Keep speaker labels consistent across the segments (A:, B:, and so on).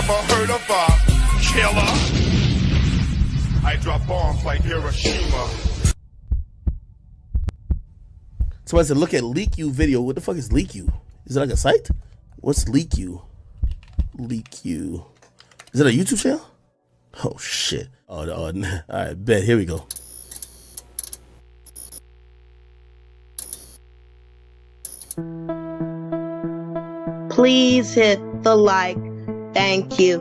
A: Never heard of a killer? I drop bombs like Hiroshima.
B: So I said, look at LeakYou video. What the fuck is LeakYou? Is it like a site? What's LeakYou? LeakYou. Is it a YouTube channel? Oh shit. Oh, all right, bet. Here we go.
C: Please hit the like. Thank you.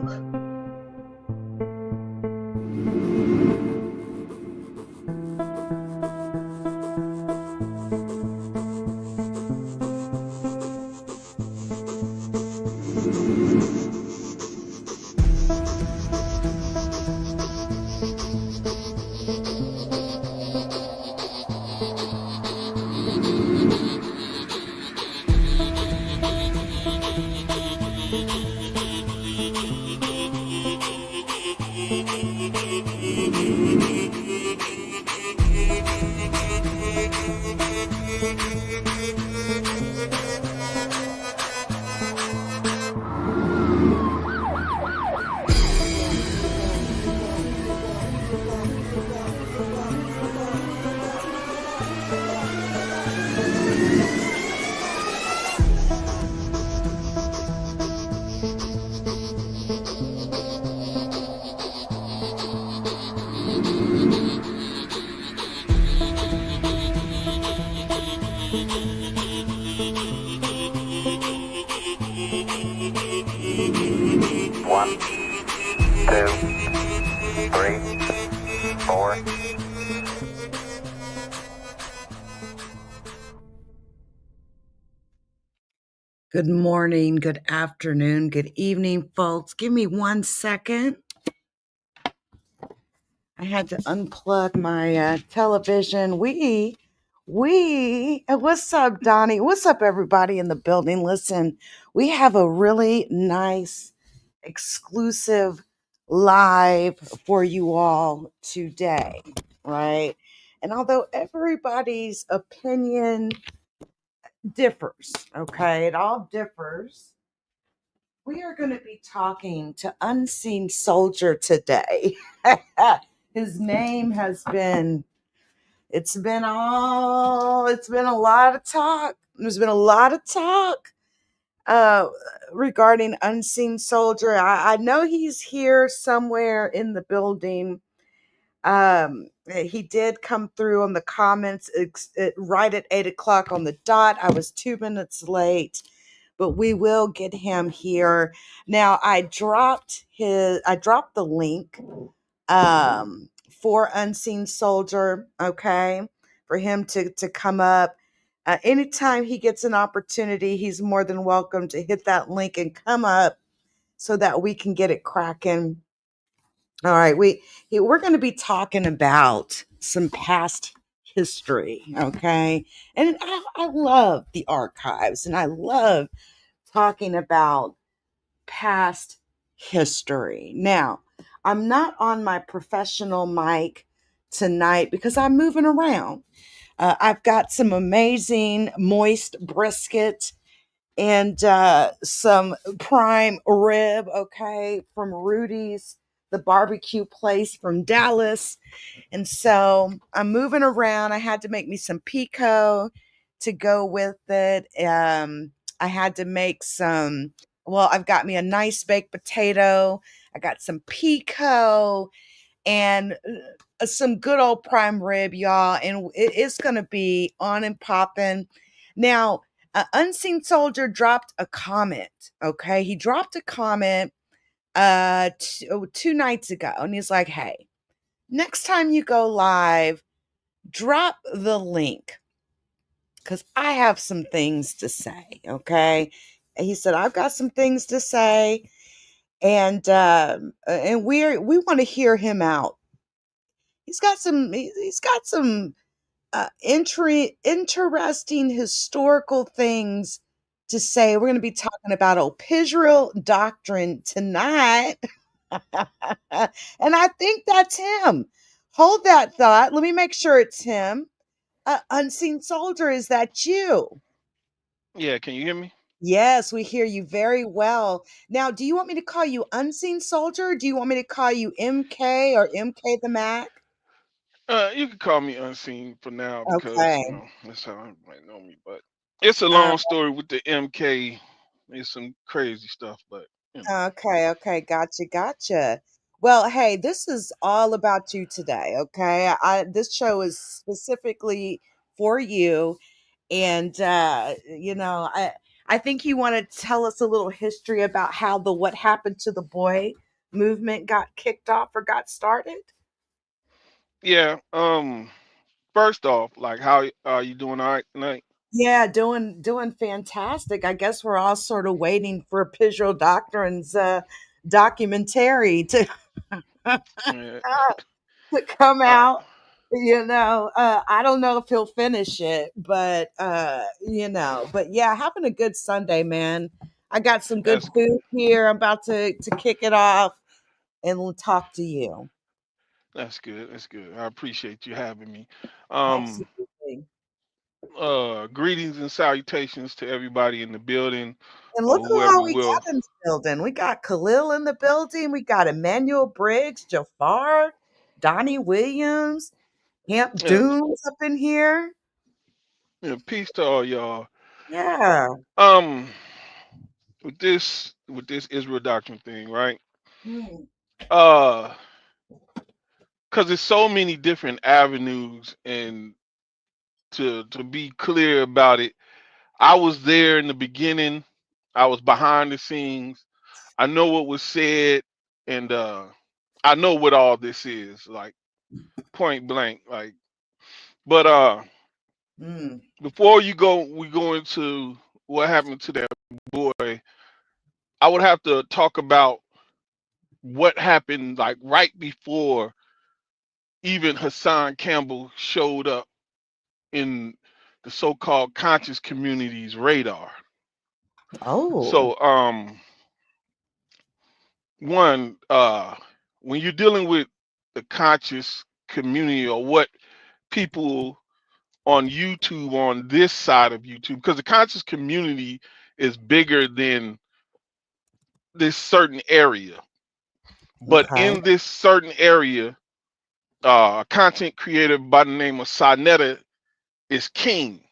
D: One, two, three, four.
E: Good morning, good afternoon, good evening, folks. Give me 1 second. I had to unplug my television. What's up, Donnie? What's up, everybody in the building? Listen, we have a really nice, exclusive live for you all today, right? And although everybody's opinion differs, okay, it all differs, we are going to be talking to Unseen Soldier today. His name has been, it's been a lot of talk. There's been a lot of talk regarding Unseen Soldier. I know he's here somewhere in the building. He did come through on the comments right at 8 o'clock on the dot. I was 2 minutes late, but we will get him here. Now I dropped the link for Unseen Soldier, okay, for him to come up. Anytime he gets an opportunity, he's more than welcome to hit that link and come up so that we can get it cracking. All right, we're going to be talking about some past history, okay? And I love the archives, and I love talking about past history. Now, I'm not on my professional mic tonight because I'm moving around. I've got some amazing moist brisket and some prime rib, okay, from Rudy's, the barbecue place from Dallas. And so I'm moving around. I had to make me some pico to go with it. I had to make I've got me a nice baked potato. I got some pico and some good old prime rib, y'all. And it's going to be on and popping. Now, Unseen Soldier dropped a comment, okay? He dropped a comment 2 nights ago. And he's like, hey, next time you go live, drop the link because I have some things to say, okay? And he said, I've got some things to say, and we want to hear him out. He's got some interesting historical things to say. We're going to be talking about O'Pisrael Doctrine tonight. And I think that's him. Hold that thought. Let me make sure it's him. Unseen Soldier, is that you?
F: Yeah, can you hear me?
E: Yes, we hear you very well. Now, do you want me to call you Unseen Soldier? Or do you want me to call you MK or MK the Mac?
D: You can call me Unseen for now because
E: Okay.
D: that's how everybody know me. But it's a
E: Uh,
D: long story with the MK. It's some crazy stuff, but
E: okay, okay, gotcha. Well, hey, this is all about you today, okay? This show is specifically for you, and I think you want to tell us a little history about how the what happened to the boy movement got kicked off or got started.
D: yeah. First off, like, how are you doing? All right tonight?
E: Yeah, doing fantastic. I guess we're all sort of waiting for Pigeon Doctrine's documentary to
D: Yeah.
E: to come
D: Uh,
E: out. I don't know if he'll finish it, but but yeah, having a good Sunday, man. I got some good
D: that's good.
E: food here. I'm about to kick it off and we'll talk to you.
D: That's good. That's good. I appreciate you having me. Um,
E: Absolutely.
D: Greetings and salutations to everybody in the building,
E: And look
D: or
E: who
D: whoever
E: all we
D: will.
E: got in the building. We got Khalil in the building. We got Emmanuel Briggs, Jafar, Donnie Williams, Camp
D: Yeah,
E: Dooms up in here.
D: yeah, peace to all y'all.
E: Yeah.
D: Um, with this Israel doctrine thing, right?
E: Mm.
D: Uh, because there's so many different avenues, and to be clear about it, I was there in the beginning. I was behind the scenes. I know what was said, and I know what all this is, like, point blank. Like, but
E: Mm.
D: before we go into what happened to that boy. I would have to talk about what happened, like, right before even Hassan Campbell showed up in the so-called conscious community's radar.
E: Oh,
D: So, one, when you're dealing with the conscious community, or what people on YouTube, on this side of YouTube, because the conscious community is bigger than this certain area, but
E: okay.
D: in this certain area, a content creator by the name of Sonetta is king.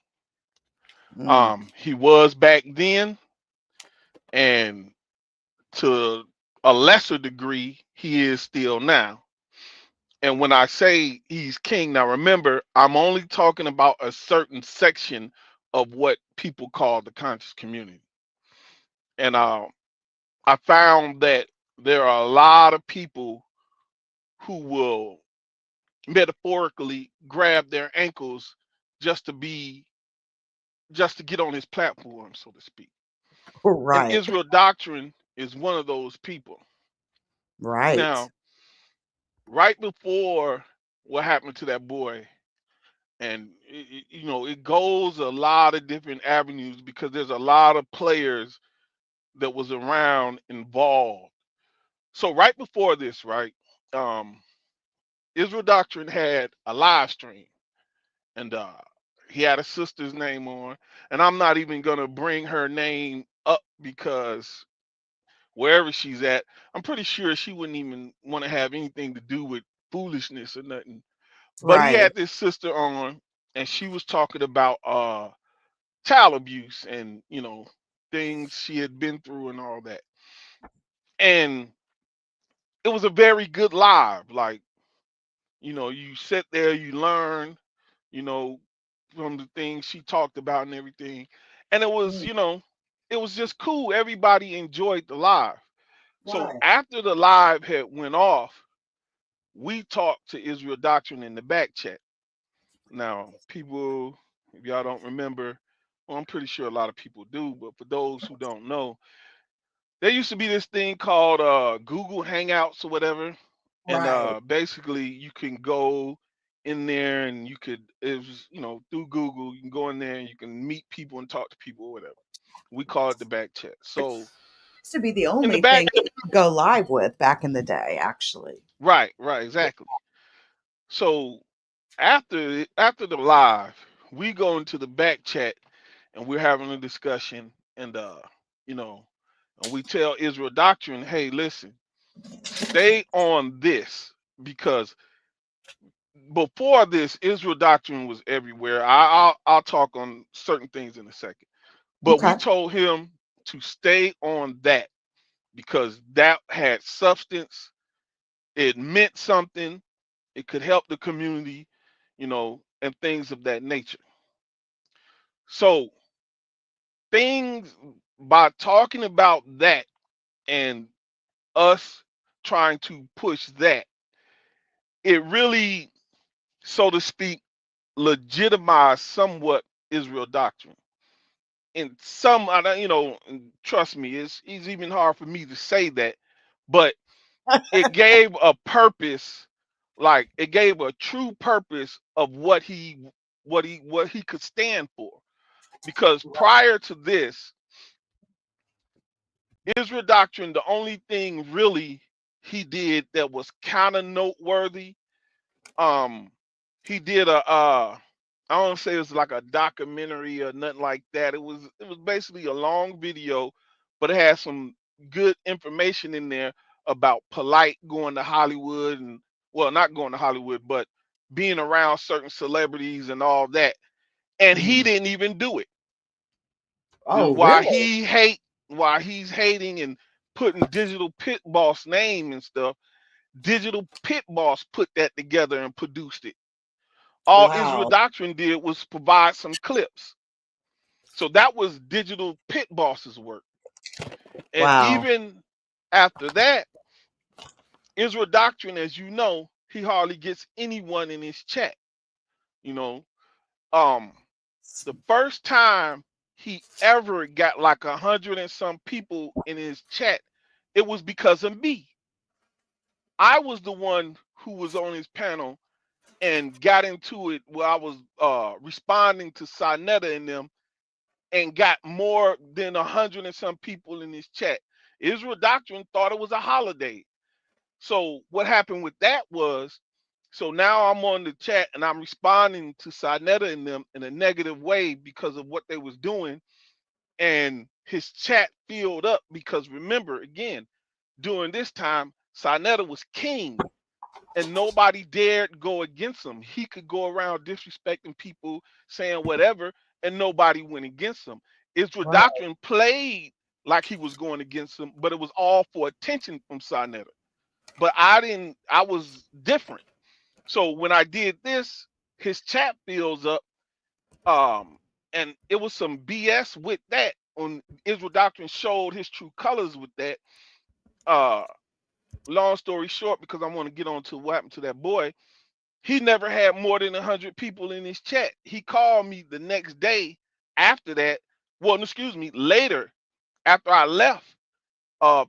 E: Mm.
D: He was back then, and to a lesser degree, he is still now. And when I say he's king, now remember, I'm only talking about a certain section of what people call the conscious community. And I found that there are a lot of people who will metaphorically grab their ankles just to be just to get on his platform, so to speak. And
E: Right.
D: Israel Doctrine is one of those people.
E: Right.
D: Now, right before what happened to that boy, and it goes a lot of different avenues because there's a lot of players that was around involved. So right before this, right, um, Israel Doctrine had a live stream, and he had a sister's name on, and I'm not even gonna bring her name up because wherever she's at, I'm pretty sure she wouldn't even want to have anything to do with foolishness or nothing. But he
E: Right.
D: had this sister on, and she was talking about child abuse, and things she had been through and all that. And it was a very good live. Like, you sit there, you learn, you know, from the things she talked about and everything. And
E: Mm.
D: it was just cool. Everybody enjoyed the live. So
E: Right.
D: after the live had went off, we talked to Israel Doctrine in the back chat. Now, people, if y'all don't remember, well, I'm pretty sure a lot of people do, but for those who don't know, there used to be this thing called Google Hangouts or whatever. And
E: Right.
D: basically you can go in there, and it was, through Google, you can go in there and you can meet people and talk to people or whatever. We call it the back chat. So
E: Used to be the
D: in the
E: only
D: back,
E: thing that you could go live with back in the day, actually.
D: right, exactly. So after the live, we go into the back chat, and we're having a discussion. And you know, and we tell Israel Doctrine, hey, listen, stay on this, because before this, Israel Doctrine was everywhere. I'll talk on certain things in a second, but we
E: Okay.
D: told him to stay on that because that had substance. It meant something. It could help the community, and things of that nature. So things by talking about that and us trying to push that, it really, so to speak, legitimized somewhat Israel Doctrine. And some, and trust me, it's even hard for me to say that, but it gave a purpose, like it gave a true purpose of what he could stand for. Because prior to this, Israel Doctrine, the only thing really he did that was kind of noteworthy, um, he did I don't say it was like a documentary or nothing like that. It was basically a long video, but it had some good information in there about polite going to Hollywood and, well, not going to Hollywood, but being around certain celebrities and all that. And he
E: Mm.
D: didn't even do it.
E: Oh,
D: Why
E: really?
D: while he's hating and putting Digital Pit Boss name and stuff, Digital Pit Boss put that together and produced it. All Israel
E: Wow.
D: Doctrine did was provide some clips. So that was Digital Pit Boss's work. And
E: Wow.
D: even after that, Israel Doctrine, as you know, he hardly gets anyone in his chat. You know, um, the first time he ever got like 100 and some people in his chat, it was because of me. I was the one who was on his panel and got into it where I was responding to Sinetta and them, and got more than 100 and some people in his chat. Israel Doctrine thought it was a holiday. So what happened with that was, so now I'm on the chat and I'm responding to Sinetta and them in a negative way because of what they was doing, and his chat filled up because, remember, again, during this time, Sinetta was king and nobody dared go against him. He could go around disrespecting people, saying whatever, and nobody went against him. Israel
E: Right.
D: Doctrine played like he was going against him, but it was all for attention from Sinetta. But I didn't, I was different. So when I did this, his chat fills up, and it was some BS with that. On Israel Doctrine showed his true colors with that. Uh, Long story short, because I want to get on to what happened to that boy, he never had more than 100 people in his chat. He called me the next day after that. Well, excuse me, later after I left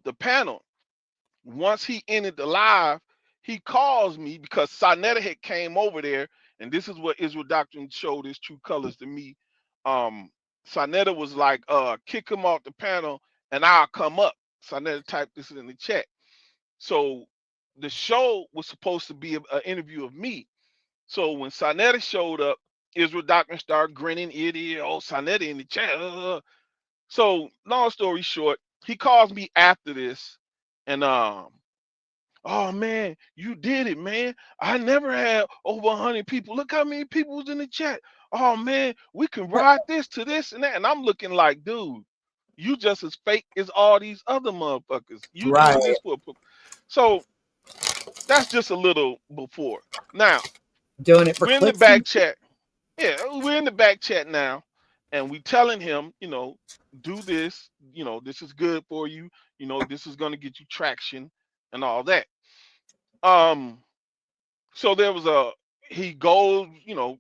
D: the panel. Once he ended the live, he calls me because Sinetta had came over there, and this is what Israel Doctrine showed his true colors to me. Um, Sinetta was like, kick him off the panel and I'll come up. Sinetta typed this in the chat. So the show was supposed to be an interview of me. So when Sinetta showed up, Israel Doctrine started grinning ear to ear. Oh, Sinetta in the chat. So long story short, he calls me after this, and oh man, you did it, man. I never had over 100 people. Look how many people was in the chat. Oh man, we can ride this to this and that. And I'm looking like, dude, you just as fake as all these other motherfuckers. You
E: Right.
D: doing this for so that's just a little before. Now,
E: Doing it for
D: we're in the
E: clicks and
D: back chat. Yeah, we're in the back chat now, and we telling him, do this. This is good for you. This is gonna get you traction and all that. Um, so there was he goes,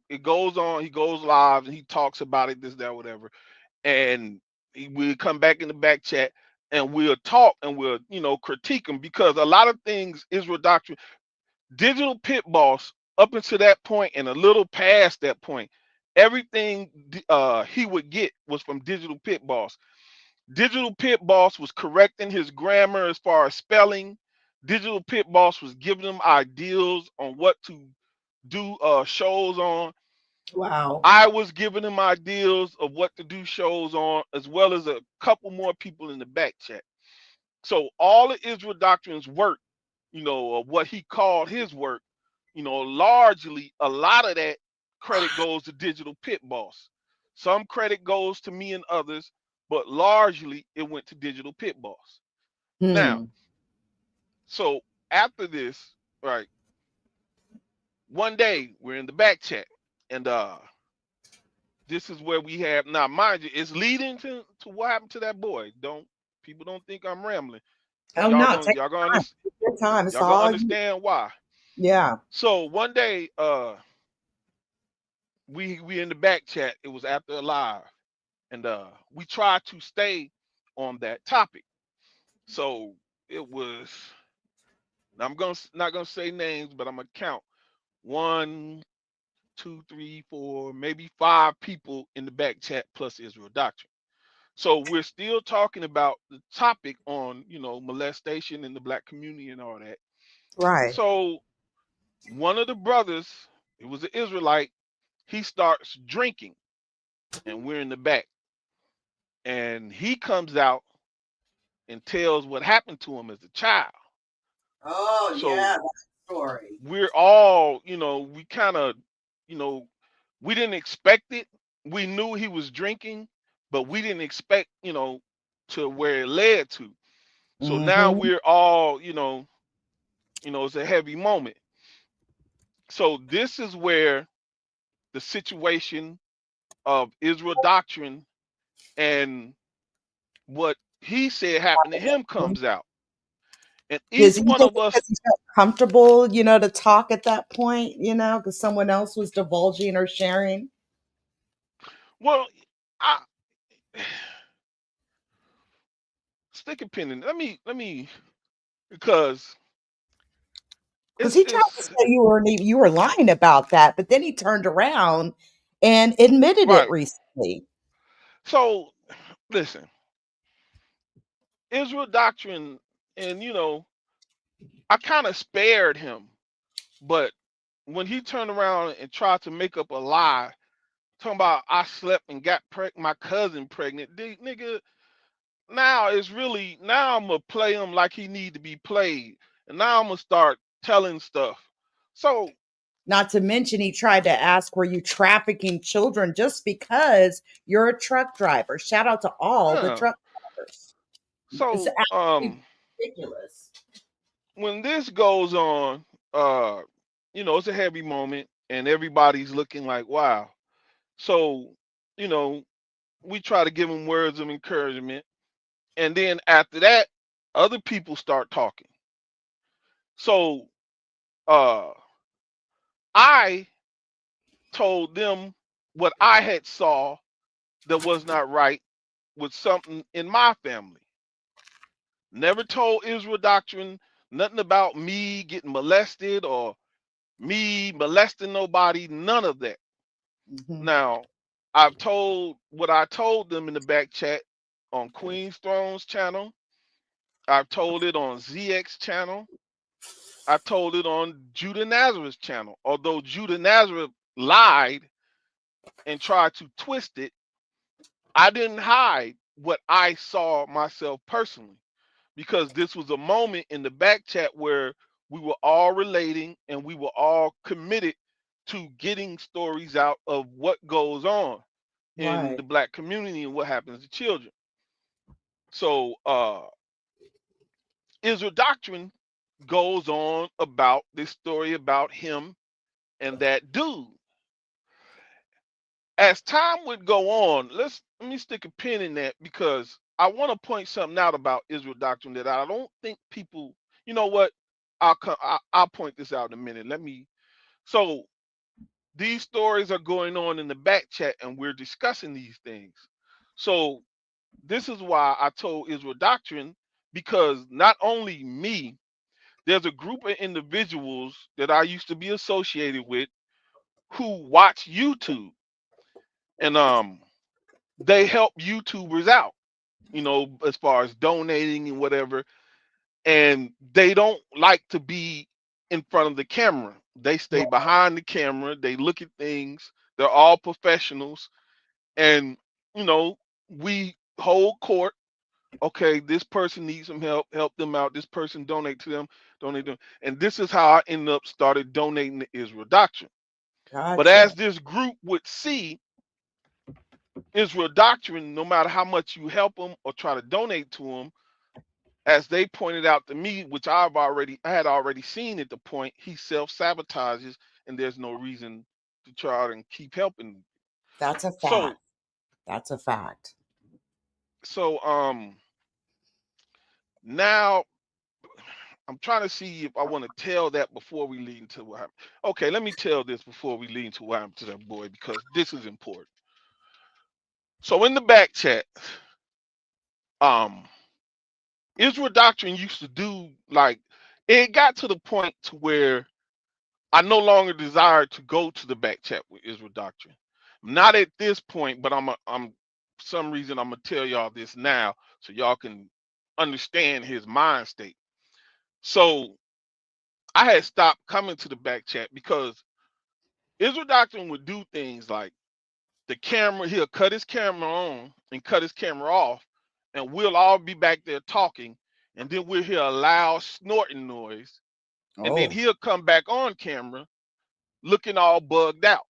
D: it goes on. He goes live and he talks about it, this, that, whatever. And we'll come back in the back chat and we'll talk and we'll, critique him because a lot of things Israel Doctrine, Digital Pit Boss, up until that point and a little past that point, everything he would get was from Digital Pit Boss. Digital Pit Boss was correcting his grammar as far as spelling. Digital Pit Boss was giving him ideas on what to do shows on.
E: Wow.
D: I was giving him ideas of what to do shows on, as well as a couple more people in the back chat. So all of Israel Doctrine's work, of what he called his work, largely a lot of that credit goes to Digital Pit Boss. Some credit goes to me and others, but largely it went to Digital Pit Boss. Now,
E: Hmm.
D: so after this, right, one day we're in the back chat, and this is where we have now, mind you, it's leading to what happened to that boy. People don't think I'm rambling, because
E: Oh
D: y'all
E: no,
D: gonna
E: take
D: y'all gonna
E: your time.
D: understand.
E: Take your time. It's
D: Y'all gonna
E: all you.
D: understand why.
E: Yeah.
D: So one day, we in the back chat. It was after a live, and we tried to stay on that topic. So it was. I'm gonna not gonna say names, but I'm gonna count 1, 2, 3, 4, maybe 5 people in the back chat plus Israel Doctrine. So we're still talking about the topic on, molestation in the black community and all that.
E: Right.
D: So one of the brothers, it was an Israelite, he starts drinking, and we're in the back. And he comes out and tells what happened to him as a child.
E: Oh
D: So
E: yeah, that story.
D: we're all, we kind of, you know, we didn't expect it. We knew he was drinking, but we didn't expect, to where it led to. So now
E: Mm-hmm.
D: we're all, it's a heavy moment. So this is where the situation of Israel Doctrine and what he said happened to him comes out. And
E: Does
D: each
E: he
D: one
E: think
D: of us,
E: because he felt comfortable, to talk at that point, because someone else was divulging or sharing?
D: well, I stick a pin in. Let me because
E: Because
D: it's
E: he tried to
D: it's
E: say you were lying about that, but then he turned around and admitted it
D: right.
E: recently.
D: So listen, Israel Doctrine, and I kind of spared him, but when he turned around and tried to make up a lie, talking about I slept and got my cousin pregnant, nigga. Now it's really, now I'm gonna play him like he need to be played, and now I'm gonna start telling stuff. So
E: Not to mention, he tried to ask, were you trafficking children just because you're a truck driver? Shout out to all the
D: yeah,
E: truck drivers. It's
D: so
E: absolutely ridiculous.
D: when this goes on, uh, it's a heavy moment, and everybody's looking like, wow. So, you know, we try to give him words of encouragement, and then after that, other people start talking. So, uh, I told them what I had saw that was not right with something in my family. Never told Israel Doctrine nothing about me getting molested or me molesting nobody, none of that.
E: Mhm.
D: Now, I've told what I told them in the back chat on Queen's Throne's channel. I've told it on ZX channel. I told it on Judah Nazareth's channel. Although Judah Nazareth lied and tried to twist it, I didn't hide what I saw myself personally, because this was a moment in the back chat where we were all relating and we were all committed to getting stories out of what goes on in
E: Right.
D: the black community and what happens to children. So Israel Doctrine goes on about this story about him and that dude. As time would go on, let me stick a pin in that, because I want to point something out about Israel Doctrine that I don't think people, you know what? I'll point this out in a minute. So these stories are going on in the back chat and we're discussing these things. So this is why I told Israel Doctrine, because not only me, there's a group of individuals that I used to be associated with who watch YouTube, and they help YouTubers out, as far as donating and whatever. And they don't like to be in front of the camera. They stay behind the camera. They look at things. They're all professionals, and we hold court. Okay, this person needs some help. Help them out. This person donate to them. Donate them. And this is how I ended up started donating to Israel Doctrine. But
E: Gotcha.
D: as this group would see, Israel Doctrine, no matter how much you help them or try to donate to them, as they pointed out to me, which I had already seen at the point, he self-sabotages, and there's no reason to try and keep helping.
E: That's a
D: So
E: fact. That's a fact.
D: Now I'm trying to see if I want to tell that before we lead into what happened. Okay, let me tell this before we lead into what happened to that boy, because this is important. So in the back chat, Israel Doctrine used to do, like, it got to the point to where I no longer desired to go to the back chat with Israel Doctrine. Not at this point, but I'm for some reason I'm gonna tell y'all this now so y'all can understand his mind state. So I had stopped coming to the back chat because Israel Doctrine would do things like the camera, he'll cut his camera on and cut his camera off, and we'll all be back there talking, and then we'll hear a loud snorting noise, and then
E: Oh.
D: he'll come back on camera looking all bugged out.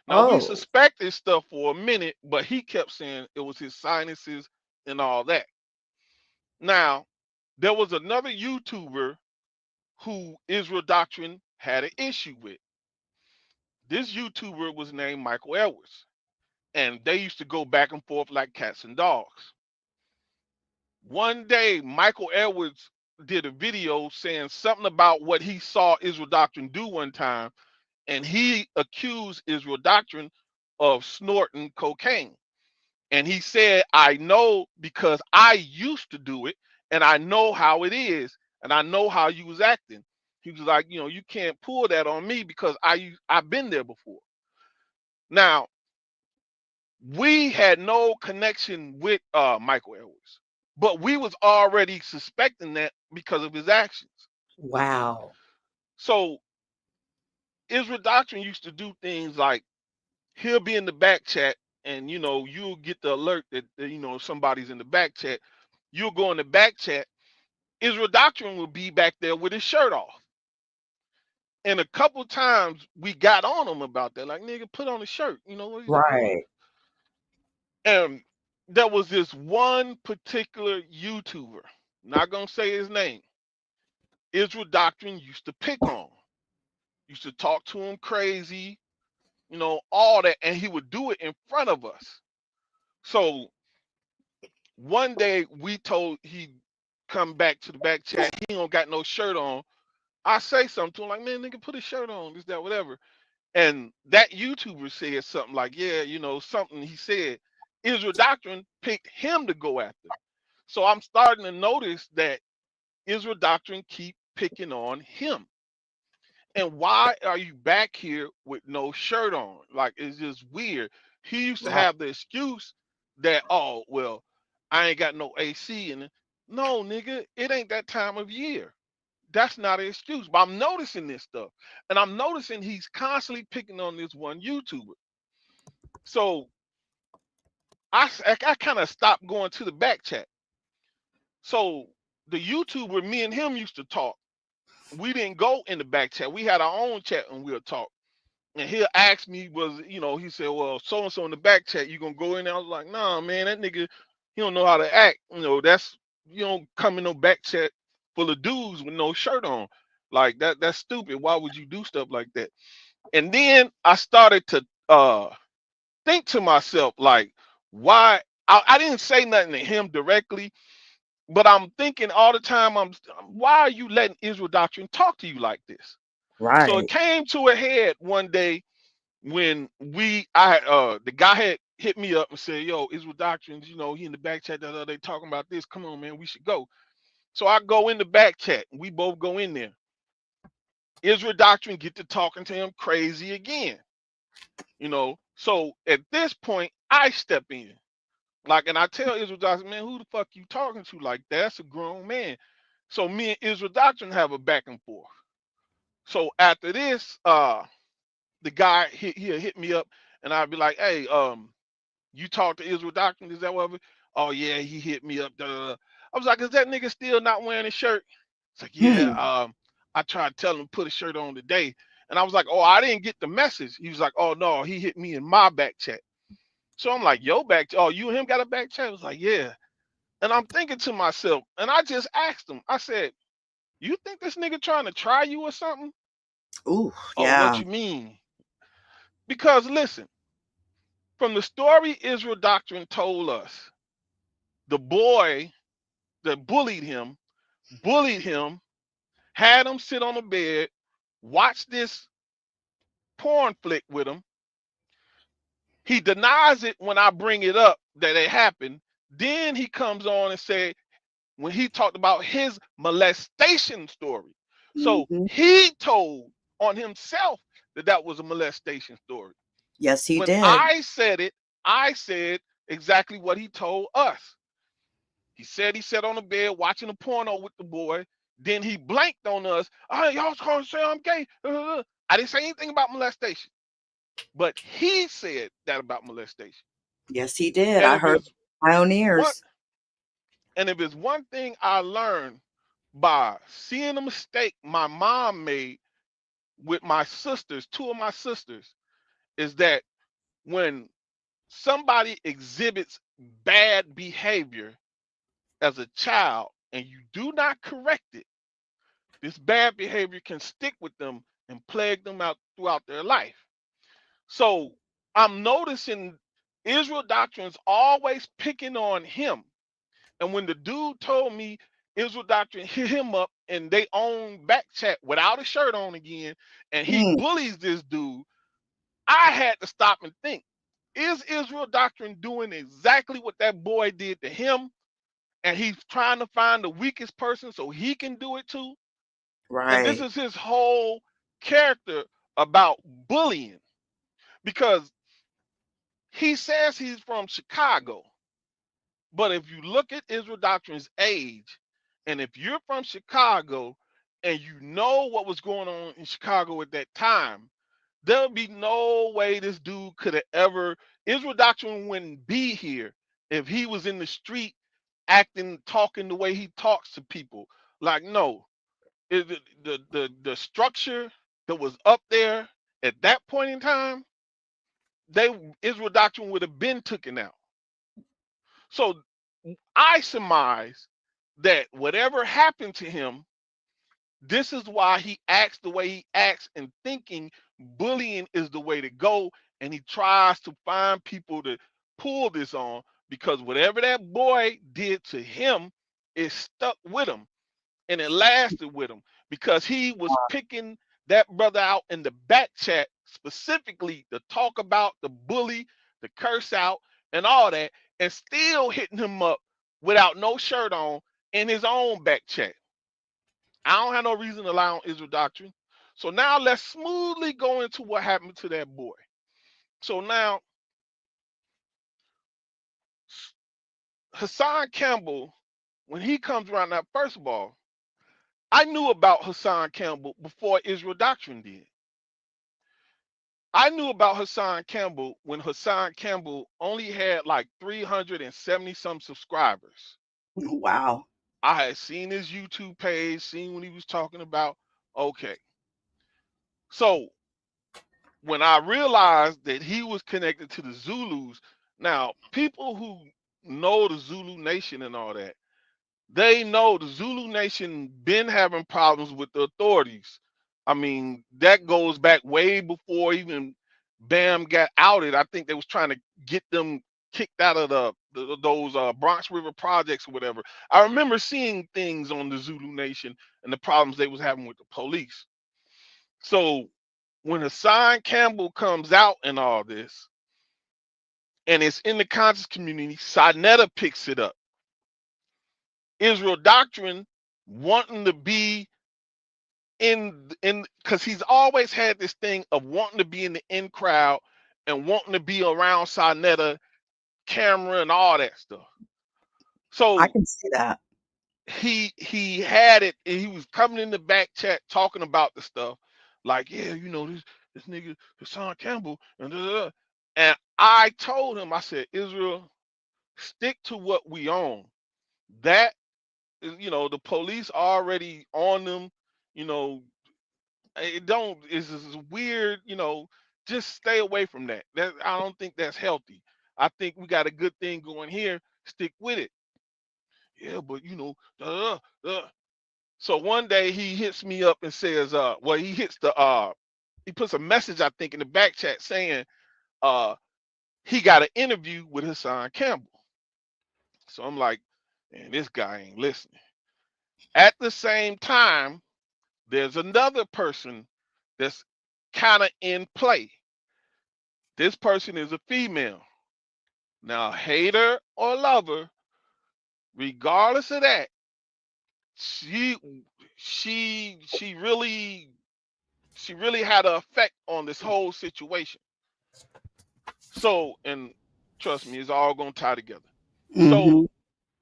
D: Now we
E: Oh.
D: suspected stuff for a minute, but he kept saying it was his sinuses and all that. Now, there was another YouTuber who Israel Doctrine had an issue with. This YouTuber was named Michael Edwards, and they used to go back and forth like cats and dogs. One day, Michael Edwards did a video saying something about what he saw Israel Doctrine do one time, and he accused Israel Doctrine of snorting cocaine. And he said, I know because I used to do it, and I know how it is, and I know how you was acting. He was like, you can't pull that on me because I've been there before. Now, we had no connection with Michael Edwards, but we was already suspecting that because of his actions.
E: Wow.
D: So Israel Doctrine used to do things like he'll be in the back chat, and you'll get the alert that somebody's in the back chat. You'll go in the back chat. Israel Doctrine will be back there with his shirt off. And a couple times we got on him about that, like, nigga, put on a shirt. What are you doing?
E: Right.
D: And there was this one particular YouTuber, not gonna say his name, Israel Doctrine used to pick on, used to talk to him crazy, all that, and he would do it in front of us. So one day we told he come back to the back chat, he don't got no shirt on. I say something to him like, man, nigga, put a shirt on, this, that, whatever. And that YouTuber said something like, yeah, something he said. Israel Doctrine picked him to go after. So I'm starting to notice that Israel Doctrine keep picking on him. And why are you back here with no shirt on? Like, it's just weird. He used to
E: Right.
D: have the excuse that, oh, well, I ain't got no AC. And no, nigga, it ain't that time of year. That's not an excuse. But I'm noticing this stuff. And I'm noticing he's constantly picking on this one YouTuber. So I kind of stopped going to the back chat. So the YouTuber, me and him used to talk. We didn't go in the back chat. We had our own chat and we'll talk. And he'll ask me, he said, well, so and so in the back chat, you gonna go in there? I was like, nah, man, that nigga, he don't know how to act. You don't come in no back chat full of dudes with no shirt on. Like that's stupid. Why would you do stuff like that? And then I started to think to myself, like, why I didn't say nothing to him directly, but I'm thinking all the time, why are you letting Israel Doctrine talk to you like this? So it
E: Right.
D: came to a head one day when the guy had hit me up and said, yo, Israel Doctrines, he in the back chat, they talking about this. Come on, man, we should go. So I go in the back chat. We both go in there. Israel Doctrine get to talking to him crazy again. So at this point, I step in. Like, and I tell Israel Doctrine, man, who the fuck you talking to like that? That's a grown man. So me and Israel Doctrine have a back and forth. So after this, the guy he'll hit me up, and I'd be like, hey, you talk to Israel Doctrine? Is that what? Oh yeah, he hit me up. Da, da, da. I was like, is that nigga still not wearing his shirt? It's like, yeah.
E: Hmm.
D: I tried to tell him to put a shirt on today, and I was like, oh, I didn't get the message. He was like, oh no, he hit me in my back chat. So I'm like, yo, oh, you and him got a back chat? I was like, yeah. And I'm thinking to myself, and I just asked him. I said, you think this nigga trying to try you or something?
E: Ooh,
D: Oh, what
E: yeah.
D: you mean? Because listen, from the story Israel Doctrine told us, the boy that bullied him, had him sit on the bed, watch this porn flick with him. He denies it when I bring it up that it happened. Then he comes on and say, when he talked about his molestation story. So
E: Hmm.
D: he told on himself that that was a molestation story.
E: Yes, he
D: When
E: did.
D: I said it, I said exactly what he told us. He said he sat on the bed watching a porno with the boy. Then he blanked on us. Oh, y'all gonna say I'm gay. I didn't say anything about molestation, but he said that about molestation.
E: Yes, he did.
D: And
E: I
D: if
E: heard
D: it's
E: my own
D: one,
E: ears.
D: and if it's one thing I learned by seeing a mistake my mom made with my sisters, two of my sisters, is that when somebody exhibits bad behavior as a child and you do not correct it, this bad behavior can stick with them and plague them out throughout their life. So I'm noticing Israel Doctrine's always picking on him. And when the dude told me Israel Doctrine hit him up in their own back chat without a shirt on again, and he
E: Mm,
D: bullies this dude, I had to stop and think, is Israel Doctrine doing exactly what that boy did to him? And he's trying to find the weakest person so he can do it too? And this
E: right.
D: is his whole character about bullying, because he says he's from Chicago. But if you look at Israel Doctrine's age, and if you're from Chicago and you know what was going on in Chicago at that time, there'll be no way this dude could have ever, Israel Doctrine wouldn't be here if he was in the street acting, talking the way he talks to people. Like, no, the structure that was up there at that point in time, Israel Doctrine would have been taken out. So I surmise that whatever happened to him, this is why he acts the way he acts, and thinking bullying is the way to go. And he tries to find people to pull this on, because whatever that boy did to him is stuck with him, and it lasted with him, because he was picking that brother out in the back chat specifically to talk about the bully, the curse out, and all that, and still hitting him up without no shirt on in his own back chat. I don't have no reason to lie on Israel Doctrine. So now let's smoothly go into what happened to that boy. So now Hassan Campbell, when he comes around, now first of all, I knew about Hassan Campbell before Israel Doctrine did. I knew about Hassan Campbell when Hassan Campbell only had like 370 some subscribers.
E: Wow.
D: I had seen his YouTube page, seen when he was talking about, okay. So when I realized that he was connected to the Zulus, now people who know the Zulu Nation and all that, they know the Zulu Nation been having problems with the authorities. I mean, that goes back way before even Bam got outed. I think they was trying to get them kicked out of those Bronx River projects or whatever. I remember seeing things on the Zulu Nation and the problems they was having with the police. So when Hassan Campbell comes out and all this, and it's in the conscious community, Sinetta picks it up. Israel Doctrine wanting to be in because he's always had this thing of wanting to be in the in crowd and wanting to be around Sinetta, camera, and all that stuff.
E: I
D: So
E: can see that.
D: he had it, and he was coming in the back chat talking about the stuff, like, yeah, you know, this nigga Hassan Campbell and da, da, da." And I told him, I said, Israel, stick to what we own. That is, the police already on them. You know, it don't. It's weird. Just stay away from that. I don't think that's healthy. I think we got a good thing going here. Stick with it. Yeah, but da, da, da. So one day he hits me up and says, well, he puts a message, I think, in the back chat saying, uh, he got an interview with Hassan Campbell. So I'm like, man, this guy ain't listening. At the same time, there's another person that's kind of in play. This person is a female. Now, hater or lover, regardless of that, she she really had an effect on this whole situation. So, and trust me, it's all gonna tie together. So
E: Mm-hmm.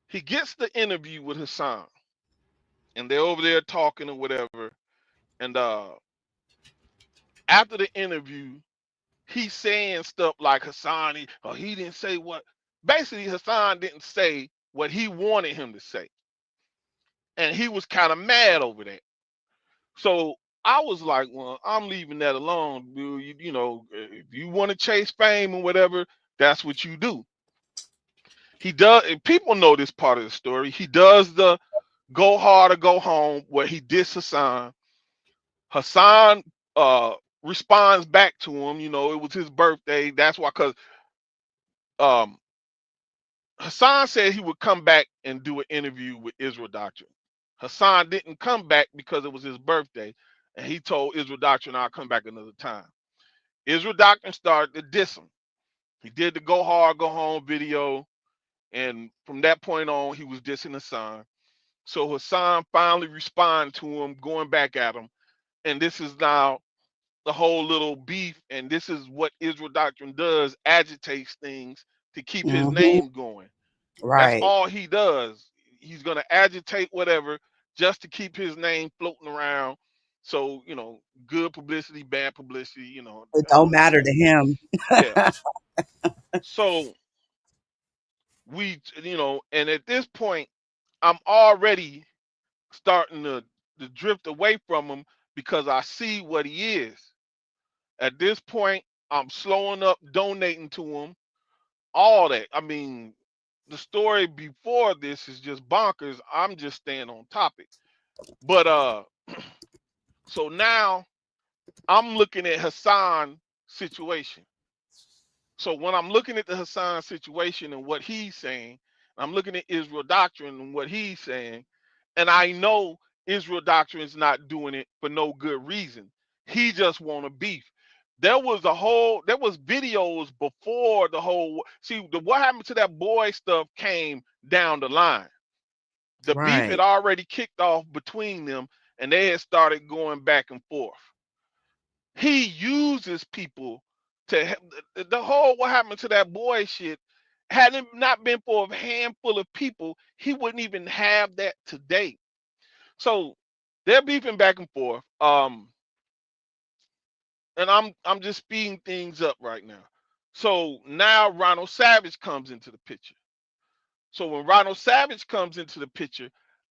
D: he gets the interview with Hassan, and they're over there talking or whatever. And after the interview, he's saying stuff like Hassan, he didn't say what. Basically, Hassan didn't say what he wanted him to say, and he was kind of mad over that. So I was like, well, I'm leaving that alone, dude. If you want to chase fame or whatever, that's what you do. He does, and people know this part of the story. He does the go hard or go home where he dissed Hassan. Hassan responds back to him. It was his birthday. That's why, because um, Hassan said he would come back and do an interview with Israel Doctrine. Hassan didn't come back because it was his birthday, and he told Israel Doctrine, I'll come back another time. Israel Doctrine started to diss him. He did the go hard, go home video, and from that point on, he was dissing Hassan. So Hassan finally responded to him, going back at him, and this is now the whole little beef, and this is what Israel Doctrine does, agitates things to keep his
E: Mm-hmm.
D: name going. That's
E: Right.
D: all he does. He's gonna agitate whatever just to keep his name floating around. So, good publicity, bad publicity,
E: It don't matter to him.
D: yeah. So and at this point, I'm already starting to drift away from him because I see what he is. At this point, I'm slowing up, donating to him, all that. I mean, the story before this is just bonkers. I'm just staying on topic. But so now I'm looking at Hassan situation. So when I'm looking at the Hassan situation and what he's saying, I'm looking at Israel Doctrine and what he's saying, and I know Israel Doctrine is not doing it for no good reason. He just want a beef. There was videos before the whole. See, what happened to that boy stuff came down the line. The beef had
E: Right.
D: already kicked off between them, and they had started going back and forth. He uses people to the whole what happened to that boy shit. Had it not been for a handful of people, he wouldn't even have that today. So they're beefing back and forth. And I'm just speeding things up right now. So now Ronald Savage comes into the picture. So when Ronald Savage comes into the picture,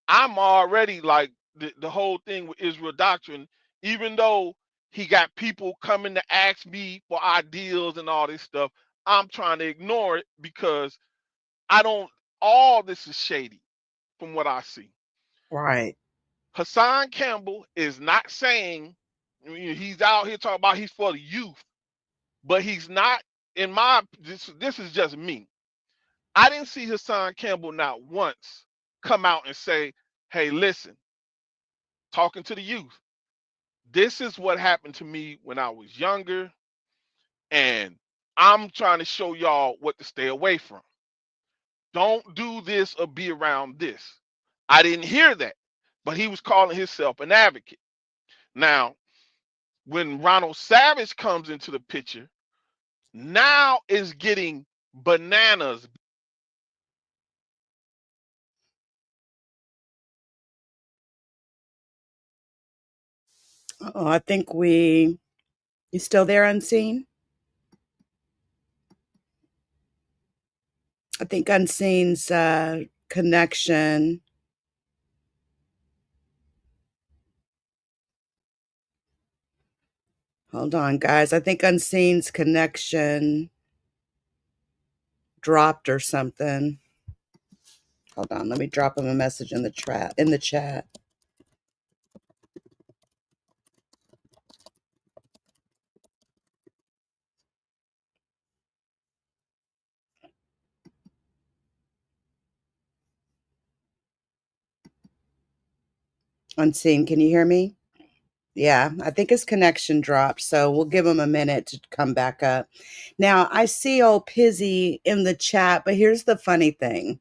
D: I'm already like the whole thing with Israel Doctrine, even though he got people coming to ask me for ideals and all this stuff, I'm trying to ignore it because I don't, all this is shady from what I see.
E: Right.
D: Hassan Campbell is not saying, he's out here talking about he's for the youth, but he's not, this is just me. I didn't see Hassan Campbell not once come out and say, hey, listen, talking to the youth, this is what happened to me when I was younger, and I'm trying to show y'all what to stay away from. Don't do this or be around this. I didn't hear that, but he was calling himself an advocate. Now, when Ronald Savage comes into the picture, now it's getting bananas.
E: I think we You still there, Unseen? I think Unseen's connection. Hold on, guys. I think Unseen's connection dropped or something. Hold on. Let me drop him a message in the chat. Unseen, can you hear me? Yeah, I think his connection dropped, so we'll give him a minute to come back up. Now, I see old Pizzy in the chat, but here's the funny thing.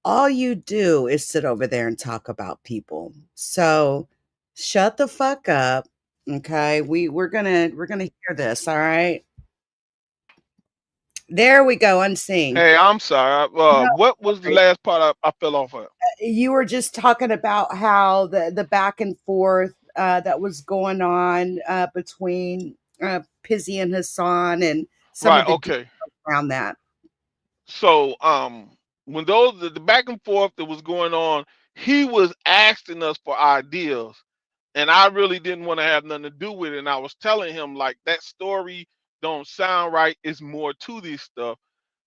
E: All you do is sit over there and talk about people. So shut the fuck up. Okay. We're gonna hear this, all right? There we go, Unseen.
D: Hey, I'm sorry.
E: No,
D: What was the last part I fell off of?
E: you were just talking about how the back and forth that was going on between Pizzy and Hassan and some
D: Right.
E: of the
D: Okay.
E: details around that.
D: So when the back and forth that was going on, he was asking us for ideas, and I really didn't want to have nothing to do with it. And I was telling him like that story don't sound right. It's more to this stuff.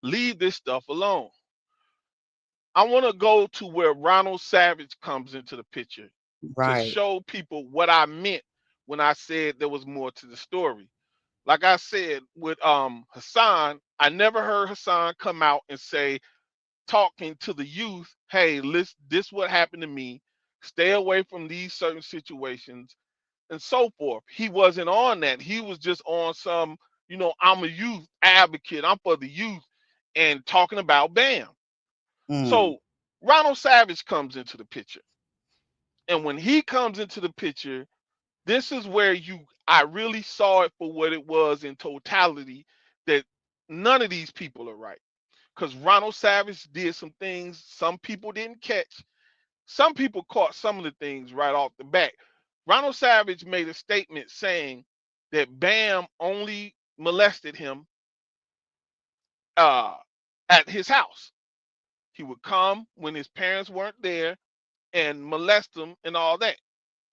D: Leave this stuff alone. I want to go to where Ronald Savage comes into the picture to
E: Right.
D: show people what I meant when I said there was more to the story. Like I said with Hassan, I never heard Hassan come out and say, talking to the youth, hey, this what happened to me. Stay away from these certain situations and so forth. He wasn't on that. He was just on some, I'm a youth advocate. I'm for the youth and talking about BAM.
E: Mm.
D: So Ronald Savage comes into the picture. And when he comes into the picture, this is where I really saw it for what it was in totality, that none of these people are right. Because Ronald Savage did some things some people didn't catch. Some people caught some of the things right off the bat. Ronald Savage made a statement saying that Bam only molested him uh, at his house. He would come when his parents weren't there and molest them and all that.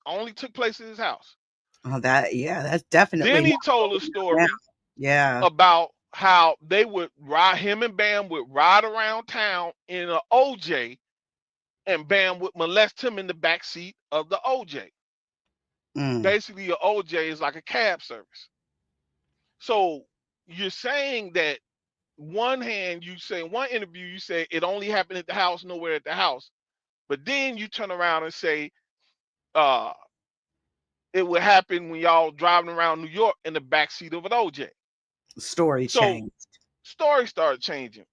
D: Only took place at his house.
E: Oh, that's definitely
D: Then
E: not
D: he told
E: what
D: a
E: we know now.
D: story
E: Yeah.
D: about how they would ride, him and Bam would ride around town in an OJ, and Bam would molest him in the back seat of the OJ.
E: Mm.
D: Basically, an OJ is like a cab service. So you're saying that one hand, you say in one interview, you say it only happened at the house, nowhere at the house. But then you turn around and say uh, it would happen when y'all driving around New York in the back seat of an OJ.
E: Story
D: So
E: changed.
D: stories started changing.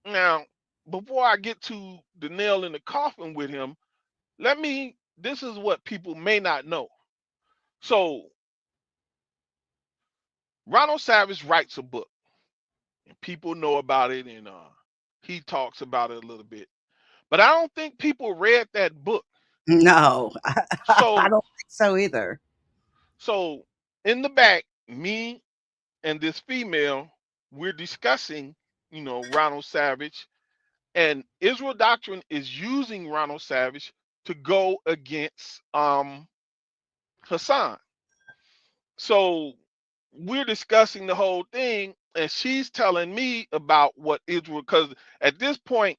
D: Now, before I get to the nail in the coffin with him, this is what people may not know. So Ronald Savage writes a book, and people know about it, and he talks about it a little bit. But I don't think people read that book.
E: No, I
D: So,
E: don't think so either.
D: so in the back, me and this female, we're discussing, Ronald Savage, and Israel Doctrine is using Ronald Savage to go against Hassan. So we're discussing the whole thing, and she's telling me about what Israel, because at this point,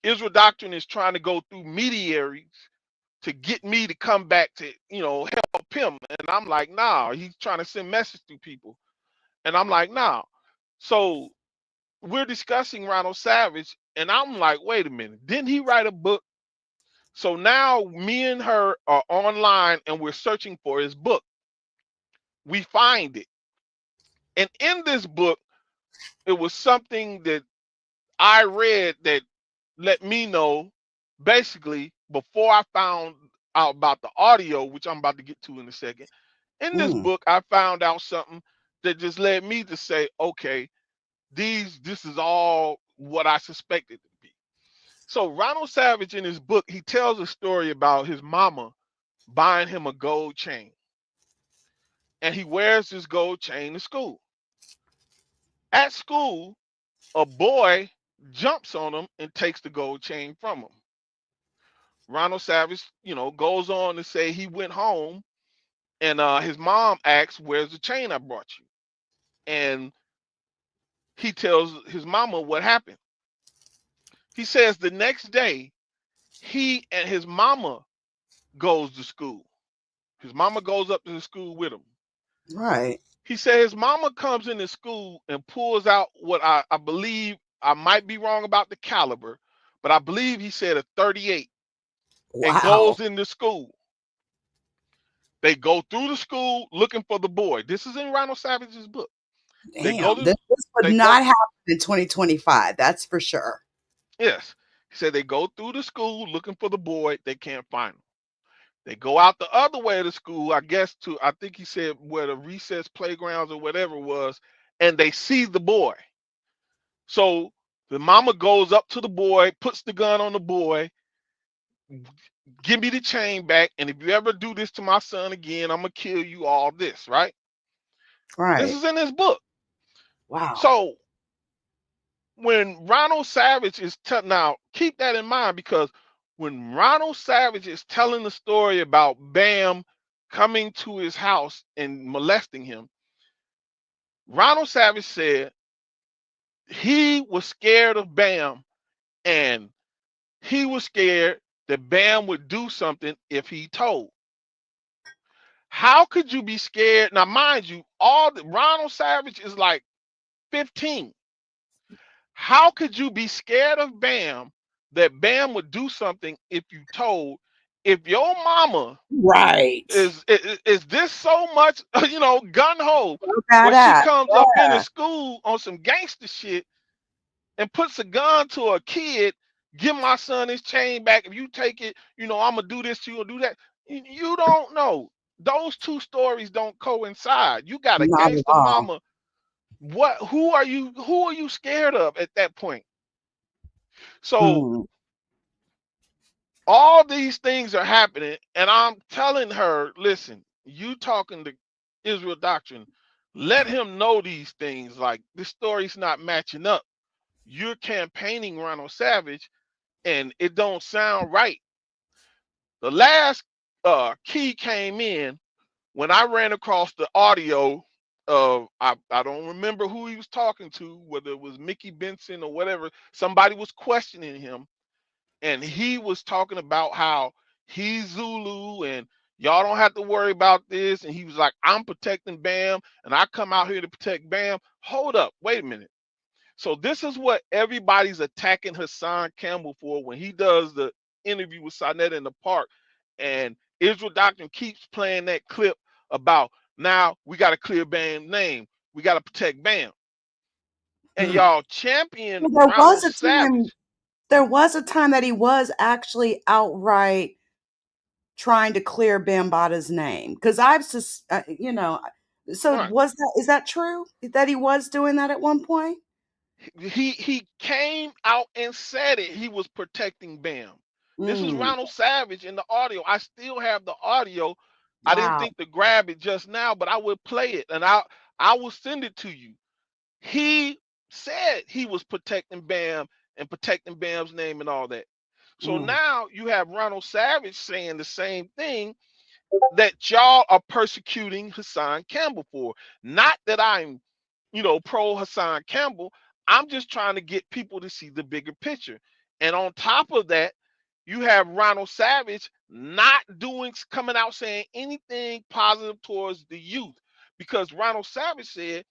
D: Israel Doctrine is trying to go through mediaries to get me to come back to, help him. And I'm like, nah, he's trying to send message to people. And I'm like, nah. So we're discussing Ronald Savage, and I'm like, wait a minute, didn't he write a book? So now me and her are online and we're searching for his book. We find it. And in this book, it was something that I read that let me know, basically, before I found out about the audio, which I'm about to get to in a second. In this
E: Mm.
D: book, I found out something that just led me to say, okay, this is all what I suspected it to be. So Ronald Savage in his book, he tells a story about his mama buying him a gold chain. and he wears this gold chain to school. At school, a boy jumps on him and takes the gold chain from him. Ronald Savage, goes on to say he went home and his mom asks, "Where's the chain I brought you?" And he tells his mama what happened. He says the next day, he and his mama goes to school. His mama goes up to the school with him.
E: Right.
D: He said his mama comes into school and pulls out what I believe, I might be wrong about the caliber, but I believe he said a 38, and
E: Wow.
D: goes into school. They go through the school looking for the boy. This is in Ronald Savage's book. They go
E: Damn.
D: to,
E: This would
D: they go,
E: not happen in 2025. That's for sure.
D: yes. He said they go through the school looking for the boy. They can't find him. They go out the other way of the school, I guess, I think he said where the recess playgrounds or whatever it was, and they see the boy. So the mama goes up to the boy, puts the gun on the boy, "Give me the chain back, and if you ever do this to my son again, I'm going to kill you," all this, right? This
E: Right.
D: is in his book.
E: Wow.
D: So when Ronald Savage is now keep that in mind, because when Ronald Savage is telling the story about Bam coming to his house and molesting him, Ronald Savage said he was scared of Bam, and he was scared that Bam would do something if he told. How could you be scared? Now, mind you, Ronald Savage is like 15. How could you be scared of Bam, that Bam would do something if you told? If your mama
E: Right.
D: is this so much, gun ho,
E: So
D: where she
E: badass.
D: comes up into
E: Yeah.
D: school on some gangster shit and puts a gun to a kid, "Give my son his chain back. If you take it, I'm gonna do this to you or do that." You don't know. Those two stories don't coincide. You got a
E: Not at
D: gangster
E: all.
D: mama. Who are you scared of at that point? So
E: Hmm.
D: all these things are happening, and I'm telling her, "Listen, you talking to Israel Doctrine, let him know these things. Like, this story's not matching up. You're campaigning Ronald Savage, and it don't sound right." The last key came in when I ran across the audio of, I don't remember who he was talking to, whether it was Mickey Benson or whatever. Somebody was questioning him, and he was talking about how he's Zulu and y'all don't have to worry about this. And he was like, "I'm protecting Bam, and I come out here to protect Bam." Hold up, wait a minute. So this is what everybody's attacking Hassan Campbell for when he does the interview with Sonetta in the park. And Israel Doctrine keeps playing that clip about, now we got to clear Bam's name. We got to protect Bam. And
E: Hmm.
D: y'all champion
E: Well,
D: Ronald Savage.
E: there was a time that he was actually outright trying to clear Bambatta's name. Because so
D: Right.
E: is that true that he was doing that at one point?
D: He came out and said it. He was protecting Bam. This is
E: Mm.
D: Ronald Savage in the audio. I still have the audio. I didn't
E: Wow.
D: think to grab it just now, but I will play it, and I will send it to you. He said he was protecting Bam and protecting Bam's name and all that. So
E: Mm.
D: now you have Ronald Savage saying the same thing that y'all are persecuting Hassan Campbell for. Not that I'm, pro Hassan Campbell. I'm just trying to get people to see the bigger picture. And on top of that, you have Ronald Savage not coming out saying anything positive towards the youth, because Ronald Savage said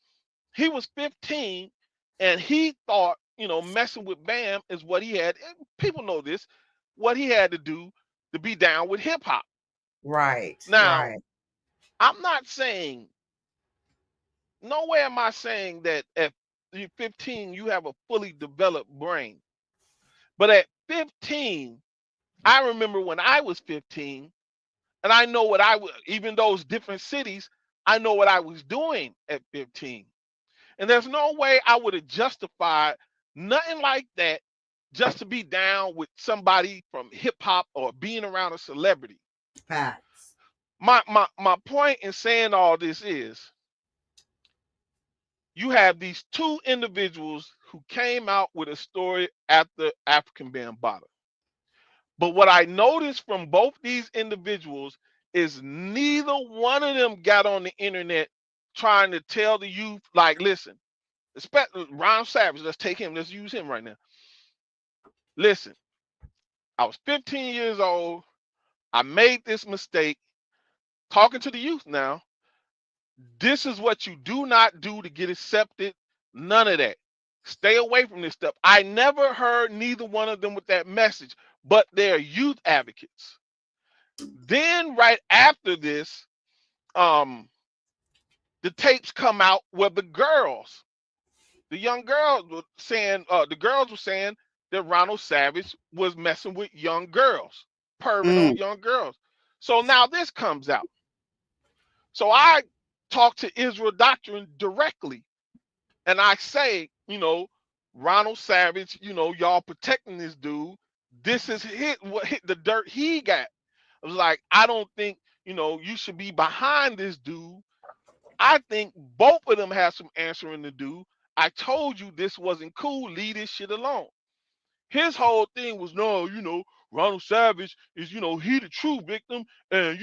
D: he was 15 and he thought, messing with Bam is what he had. And people know this, what he had to do to be down with hip hop.
E: Right.
D: Now,
E: Right.
D: I'm not saying, nowhere am I saying that at 15 you have a fully developed brain. But at 15, I remember when I was 15, and I know what I was, even those different cities, I know what I was doing at 15. And there's no way I would have justified nothing like that just to be down with somebody from hip hop or being around a celebrity.
E: Facts.
D: My point in saying all this is you have these two individuals who came out with a story after African being bottom. But what I noticed from both these individuals is neither one of them got on the internet trying to tell the youth, like, listen, especially Ron Savage, let's take him, let's use him right now. Listen, I was 15 years old. I made this mistake. Talking to the youth now, this is what you do not do to get accepted. None of that. Stay away from this stuff. I never heard neither one of them with that message, but they're youth advocates. Then right after this, the tapes come out where the young girls were saying, that Ronald Savage was messing with young girls, perving on young girls. So now this comes out. So I talk to Israel Doctrine directly, and I say, Ronald Savage, y'all protecting this dude. This is what hit the dirt he got. I was like, I don't think, you should be behind this dude. I think both of them have some answering to do. I told you this wasn't cool. Leave this shit alone. His whole thing was, no, Ronald Savage is, he the true victim. And,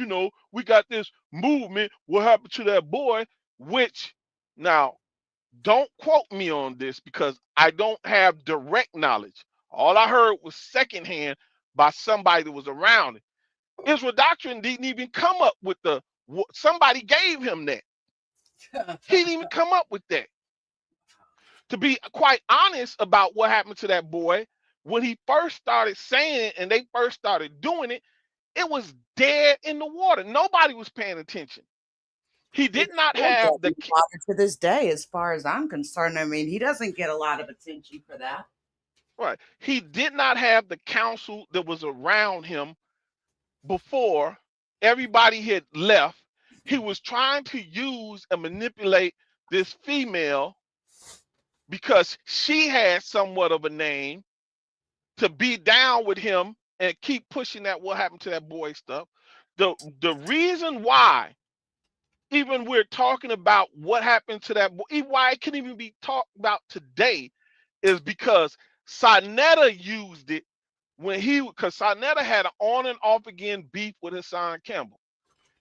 D: we got this movement. What happened to that boy? Which, now, don't quote me on this because I don't have direct knowledge. All I heard was secondhand by somebody that was around it. Israel Doctrine didn't even come up with somebody gave him that. He didn't even come up with that. To be quite honest about what happened to that boy, when he first started saying it and they first started doing it, it was dead in the water. Nobody was paying attention. He did not have the
E: to this day, as far as I'm concerned. I mean, he doesn't get a lot of attention for that.
D: Right. He did not have the counsel that was around him before everybody had left. He was trying to use and manipulate this female because she had somewhat of a name to be down with him and keep pushing that what happened to that boy stuff. The reason why even we're talking about what happened to that boy, why it can even be talked about today, is because Sinetta used it because Sinetta had an on and off again beef with Hassan Campbell.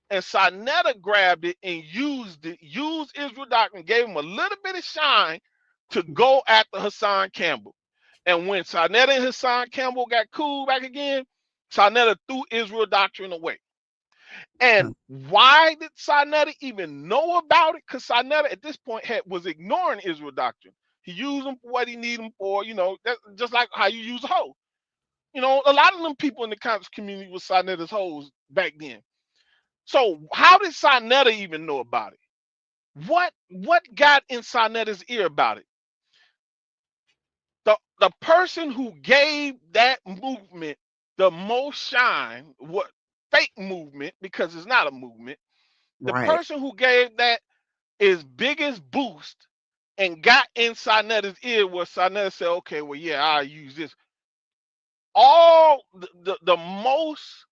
D: And Sinetta grabbed it and used Israel Doctrine, gave him a little bit of shine to go after Hassan Campbell. And when Sinetta and Hassan Campbell got cool back again, Sinetta threw Israel Doctrine away. And why did Sinetta even know about it? Because Sinetta at this point was ignoring Israel Doctrine. He used them for what he needed them for, that's just like how you use a hoe. A lot of them people in the conscious community was Sinetta's hoes back then. So how did Sinetta even know about it? What got in Sinetta's ear about it? The person who gave that movement the most shine, what fake movement, because it's not a movement. The person who gave that his biggest boost and got in Sinetta's ear was Sinetta said, okay, well, yeah, I'll use this. All the most,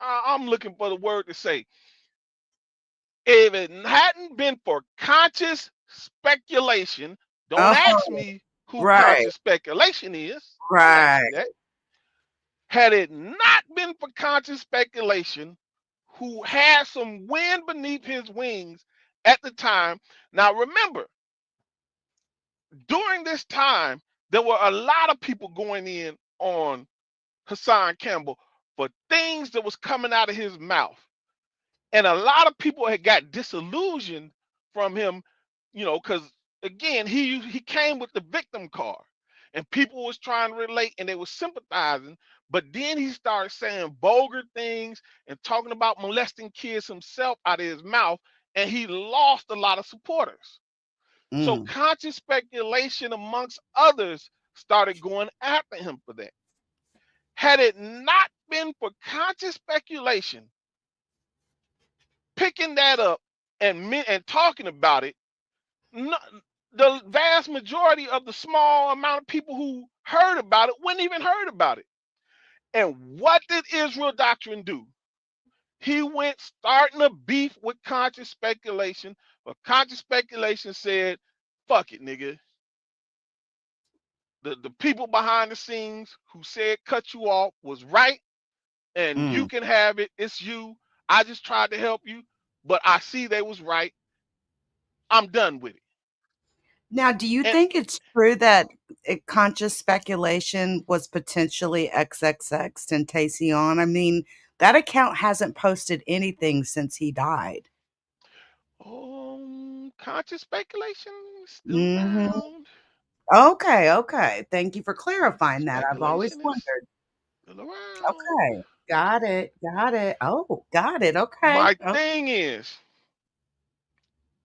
D: I'm looking for the word to say, if it hadn't been for conscious speculation, don't ask me who conscious speculation is. Don't ask me that. Had it not been for conscious speculation, who had some wind beneath his wings at the time. Now remember, during this time, there were a lot of people going in on Hassan Campbell for things that was coming out of his mouth. And a lot of people had got disillusioned from him, because again, he came with the victim card and people was trying to relate and they were sympathizing. But then he started saying vulgar things and talking about molesting kids himself out of his mouth, and he lost a lot of supporters. So conscious speculation, amongst others, started going after him for that. Had it not been for conscious speculation, picking that up and talking about it, the vast majority of the small amount of people who heard about it wouldn't even heard about it. And what did Israel Doctrine do? He went starting a beef with Conscious Speculation, but Conscious Speculation said, fuck it, nigga. The people behind the scenes who said cut you off was right, and you
E: Mm.
D: can have it. It's you. I just tried to help you, but I see they was right. I'm done with it.
E: Now, do you
D: And
E: think it's true that Conscious Speculation was potentially XXX Tentacion? I mean, that account hasn't posted anything since he died.
D: Conscious Speculation is still
E: Hmm.
D: around.
E: Okay, okay. Thank you for clarifying that. I've always
D: Speculation is
E: wondered.
D: still around.
E: Okay. Got it. Got it. Oh, got it. Okay.
D: My thing is,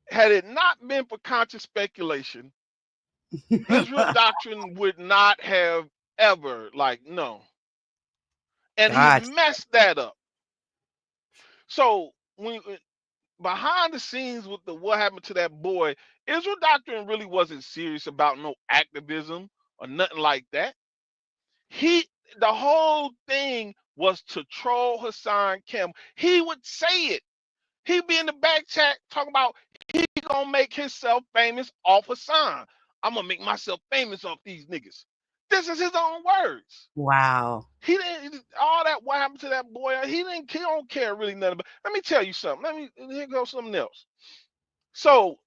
D: had it not been for Conscious Speculation, Israel
E: Okay.
D: Doctrine would not have ever, like, no. And he
E: Gotcha.
D: messed that up. So when behind the scenes with the what happened to that boy, Israel Doctrine really wasn't serious about no activism or nothing like that. He the whole thing was to troll Hassan Campbell. He would say it. He'd be in the back chat talking about he gonna make himself famous off Hassan. I'm gonna make myself famous off these niggas. This is his own words.
E: Wow.
D: He didn't all that what happened to that boy. He don't care really nothing. But let me tell you something. Here goes something else. So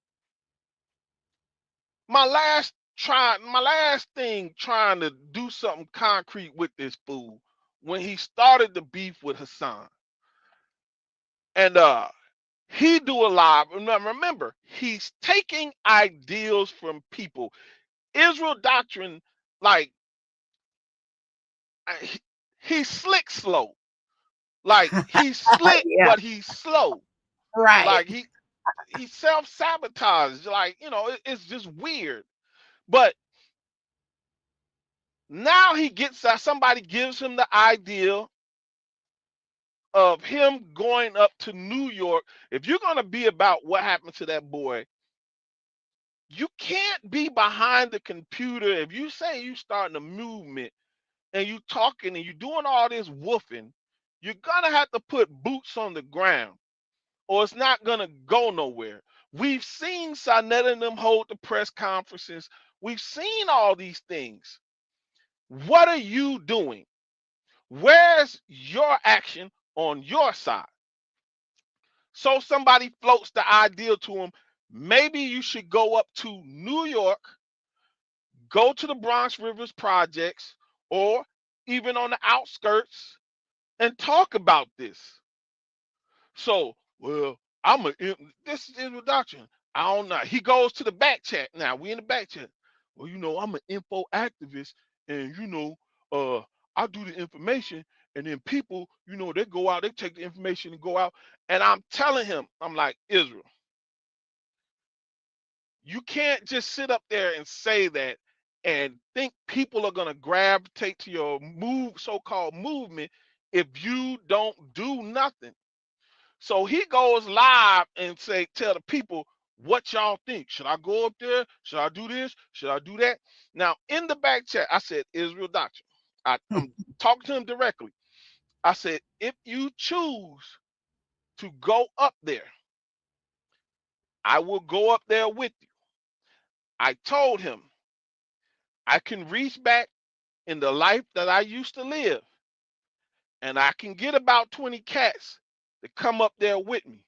D: my last thing trying to do something concrete with this fool when he started the beef with Hassan. And he do a live. Remember, he's taking ideals from people. Israel Doctrine, like he's slick slow. Like he's slick,
E: Yeah.
D: but he's slow.
E: Right.
D: Like he self-sabotages. Like, it's just weird. But now he gets somebody gives him the idea of him going up to New York. If you're gonna be about what happened to that boy, you can't be behind the computer. If you say you starting a movement and you talking and you doing all this woofing, you're gonna have to put boots on the ground, or it's not gonna go nowhere. We've seen Sonetta and them hold the press conferences. We've seen all these things. What are you doing? Where's your action on your side? So somebody floats the idea to him, maybe you should go up to New York, go to the Bronx Rivers projects, or even on the outskirts and talk about this. So, well, this is the doctrine. I don't know. He goes to the back chat. Now we in the back chat. Well, I'm an info activist, and I do the information, and then people, they go out, they take the information and go out. And I'm telling him, I'm like, Israel, you can't just sit up there and say that and think people are gonna gravitate to your so-called movement if you don't do nothing. So he goes live and tell the people what y'all think. Should I go up there? Should I do this? Should I do that? Now, in the back chat, I said, Israel Doctrine. I'm talking to him directly. I said, if you choose to go up there, I will go up there with you. I told him I can reach back in the life that I used to live, and I can get about 20 cats to come up there with me.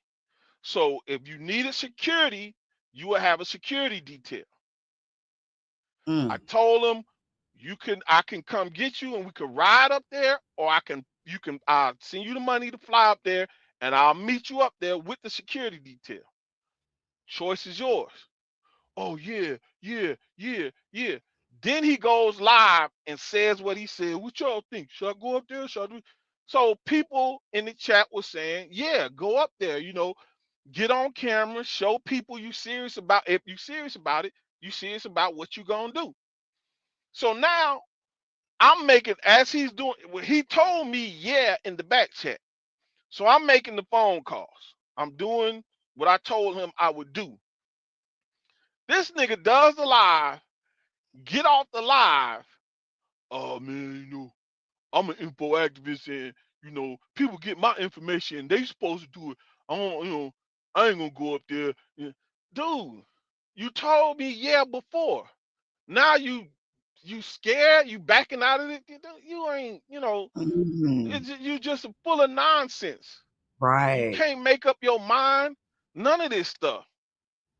D: So if you needed security, you will have a security detail. I
E: Mm.
D: told him I can come get you and we could ride up there, or I'll send you the money to fly up there and I'll meet you up there with the security detail. Choice is yours. Oh yeah, yeah, yeah, yeah. Then he goes live and says what he said. What y'all think? Should I go up there? Should I do? So people in the chat were saying, yeah, go up there, get on camera, show people you serious about. If you serious about it, you serious about what you gonna do. So now I'm making, as he's doing, well, he told me yeah in the back chat. So I'm making the phone calls. I'm doing what I told him I would do. This nigga does the live, get off the live. Oh man, I'm an info activist, and people get my information. They supposed to do it. I don't, I ain't gonna go up there. Yeah. Dude, you told me before. Now you scared? You backing out of it? You ain't, you just full of nonsense. You
E: Right.
D: can't make up your mind. None of this stuff.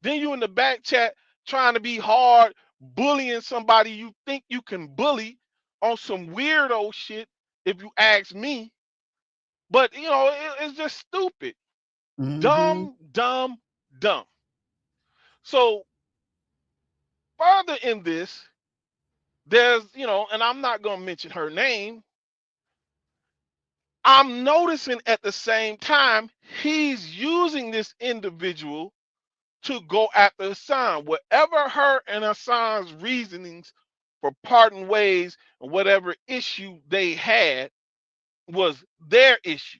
D: Then you in the back chat trying to be hard, bullying somebody you think you can bully on some weirdo shit, if you ask me. But it's just stupid.
E: Mm-hmm.
D: Dumb, dumb, dumb. So further in this, there's, and I'm not gonna mention her name. I'm noticing at the same time he's using this individual to go after Hassan. Whatever her and Hassan's reasonings for parting ways and whatever issue they had was their issue.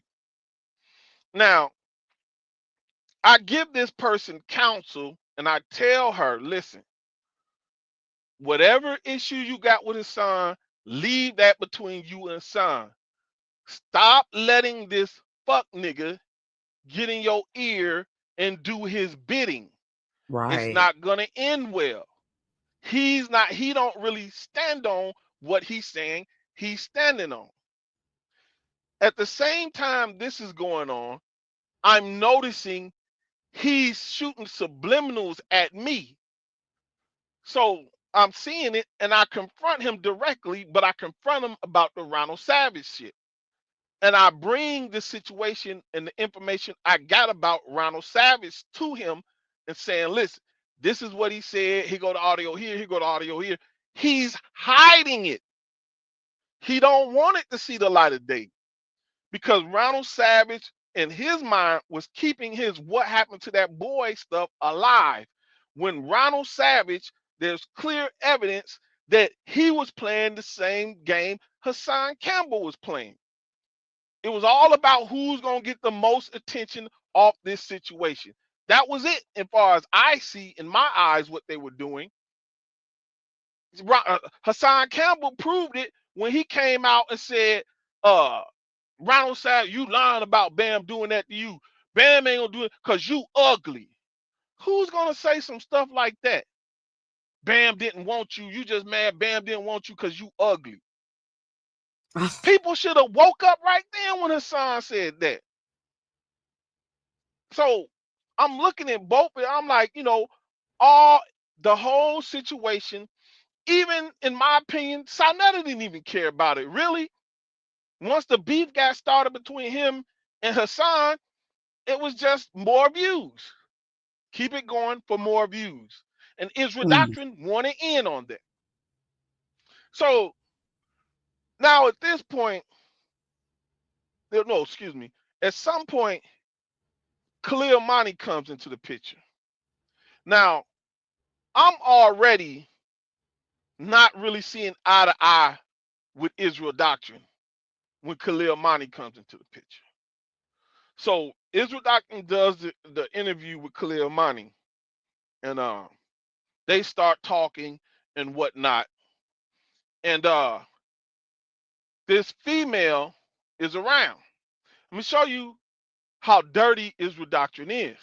D: Now, I give this person counsel and I tell her, listen, whatever issue you got with Hassan, leave that between you and Hassan. Stop letting this fuck nigga get in your ear and do his bidding. It's
E: Right.
D: not gonna end well. He don't really stand on what he's saying he's standing on. At the same time this is going on, I'm noticing he's shooting subliminals at me. So I'm seeing it and I confront him directly, but I confront him about the Ronald Savage shit. And I bring the situation and the information I got about Ronald Savage to him and saying, listen, this is what he said. He go to audio here, he go to audio here. He's hiding it. He don't want it to see the light of day because Ronald Savage in his mind was keeping his what happened to that boy stuff alive. When Ronald Savage, there's clear evidence that he was playing the same game Hassan Campbell was playing. It was all about who's going to get the most attention off this situation. That was it, as far as I see in my eyes, what they were doing. Hassan Campbell proved it when he came out and said, Ronald Savage, you lying about Bam doing that to you. Bam ain't gonna do it because you ugly. Who's gonna say some stuff like that? Bam didn't want you. You just mad Bam didn't want you because you ugly. People should have woke up right then when Hassan said that. So I'm looking at both, and I'm like, all the whole situation, even in my opinion, Sarnetta didn't even care about it. Really, once the beef got started between him and Hassan, it was just more views. Keep it going for more views. And Israel
E: Mm.
D: Doctrine wanted in on that. So now at this point, no, excuse me, at some point, Khalil Monty comes into the picture. Now, I'm already not really seeing eye to eye with Israel Doctrine when Khalil Monty comes into the picture. So Israel Doctrine does the interview with Khalil Monty, and they start talking and whatnot. And this female is around. Let me show you how dirty Israel Doctrine is.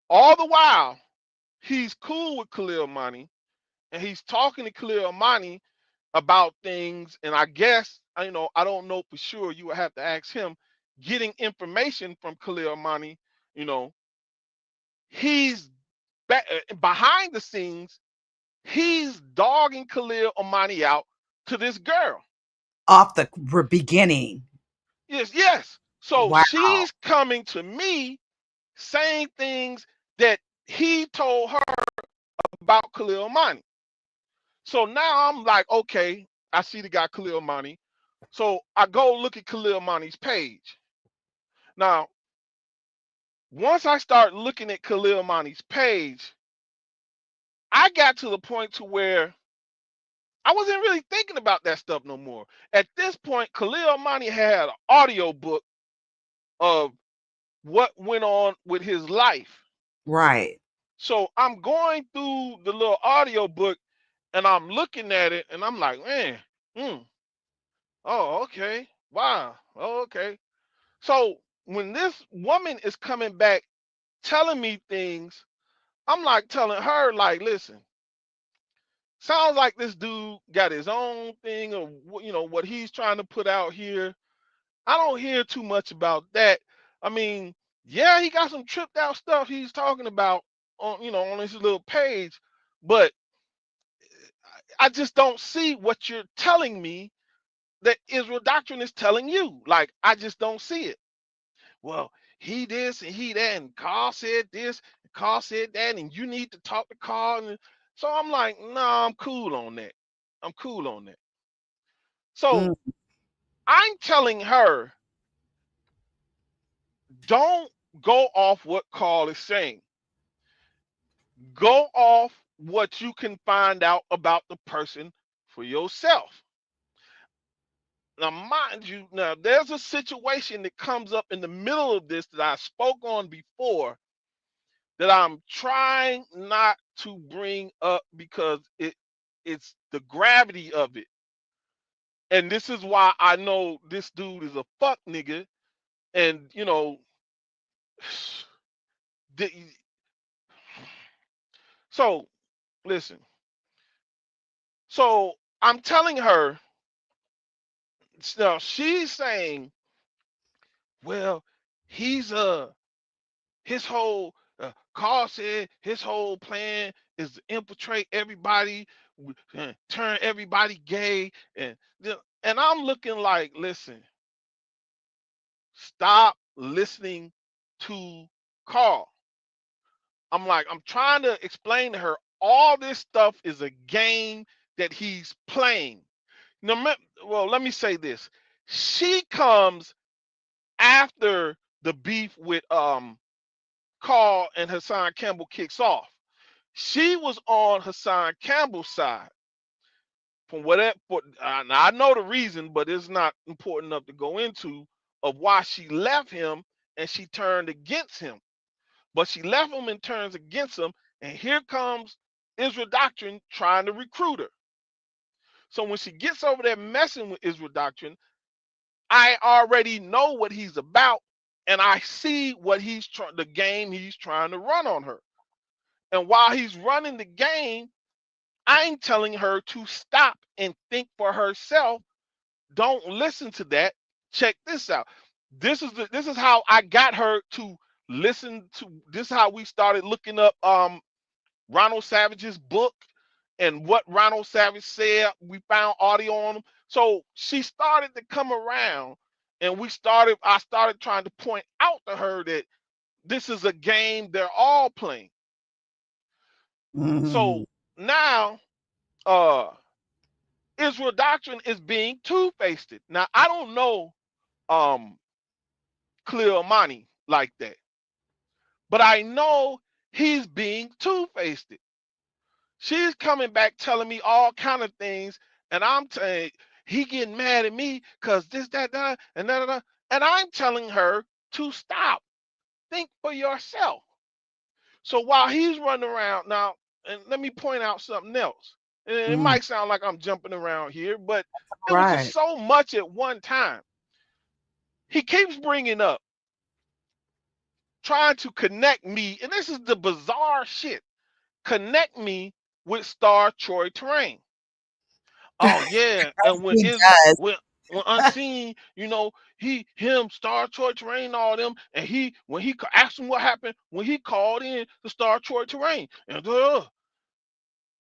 D: All the while, he's cool with Khalil Monty, and he's talking to Khalil Monty about things. And I guess, I don't know for sure. You would have to ask him. Getting information from Khalil Monty, he's behind the scenes. He's dogging Khalil Amani out to this girl.
E: Off the beginning.
D: Yes, yes. So
E: Wow.
D: she's coming to me saying things that he told her about Khalil Amani. So now I'm like, okay, I see the guy Khalil Amani. So I go look at Khalil Amani's page. Now, once I start looking at Khalil Amani's page, I got to the point to where I wasn't really thinking about that stuff no more. At this point, Khalil Amani had an audio book of what went on with his life.
E: Right.
D: So I'm going through the little audio book and I'm looking at it and I'm like, man, oh, okay. Wow. Oh, okay. So when this woman is coming back telling me things, I'm like telling her, like, listen, sounds like this dude got his own thing of what he's trying to put out here. I don't hear too much about that. I mean, yeah, he got some tripped out stuff he's talking about on his little page, but I just don't see what you're telling me that Israel doctrine is telling you. Like, I just don't see it. Well, he this and he that, and Carl said this, and Carl said that, and you need to talk to Carl. And so I'm like, no, I'm cool on that. I'm cool on that. So
E: Mm,
D: I'm telling her, don't go off what Carl is saying. Go off what you can find out about the person for yourself. Now, mind you, now there's a situation that comes up in the middle of this that I spoke on before that I'm trying not to bring up because it's the gravity of it. And this is why I know this dude is a fuck nigga. And the- so listen. So I'm telling her, so she's saying, well, he's his whole Carl said his whole plan is to infiltrate everybody, turn everybody gay, and I'm looking like, listen, stop listening to Carl. I'm like, I'm trying to explain to her all this stuff is a game that he's playing. Well, let me say this. She comes after the beef with Carl and Hassan Campbell kicks off. She was on Hassan Campbell's side. From whatever, now I know the reason, but it's not important enough to go into of why she left him and she turned against him. But she left him and turns against him, and here comes Israel Doctrine trying to recruit her. So when she gets over there messing with Israel Doctrine, I already know what he's about, and I see what the game he's trying to run on her. And while he's running the game, I'm telling her to stop and think for herself. Don't listen to that. Check this out. This is how I got her to listen to. This is how we started looking up Ronald Savage's book and what Ronald Savage said. We found audio on him. So she started to come around, and I started trying to point out to her that this is a game they're all playing.
E: mm,
D: So now Israel Doctrine is being two-faced. Now I don't know um Cleomani like that, but I know he's being two-faced. She's coming back telling me all kind of things, and I'm saying he getting mad at me because this, that, and that, and I'm telling her to stop. Think for yourself. So while he's running around now, and let me point out something else. And it
E: mm.
D: might sound like I'm jumping around here, but it was just
E: Right.
D: so much at one time. He keeps bringing up trying to connect me, and this is the bizarre shit. Connect me with Star Troy Terrain. Oh yeah, and when
E: He
D: Israel,
E: does.
D: when Unseen, him, Star Troy Terrain, all them, and when he asked him what happened when he called in the Star Troy Terrain, and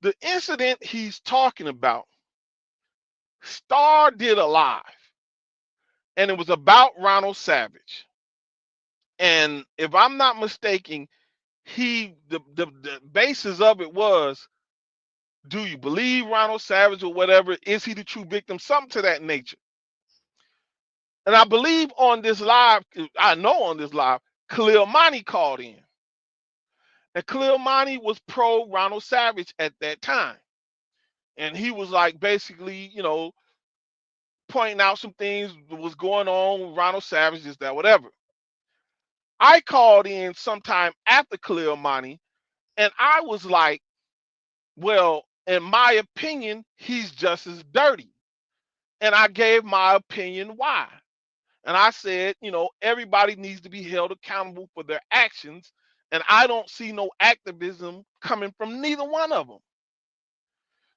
D: the incident he's talking about, Star did a live, and it was about Ronald Savage, and if I'm not mistaken, the basis of it was, do you believe Ronald Savage or whatever? Is he the true victim? Something to that nature. And I believe on this live, I know on this live, Khalil Mani called in. And Khalil Mani was pro Ronald Savage at that time. And he was like basically, pointing out some things that was going on with Ronald Savage, this, that, whatever. I called in sometime after Khalil Mani, and I was like, well, in my opinion, he's just as dirty. And I gave my opinion why. And I said, everybody needs to be held accountable for their actions. And I don't see no activism coming from neither one of them.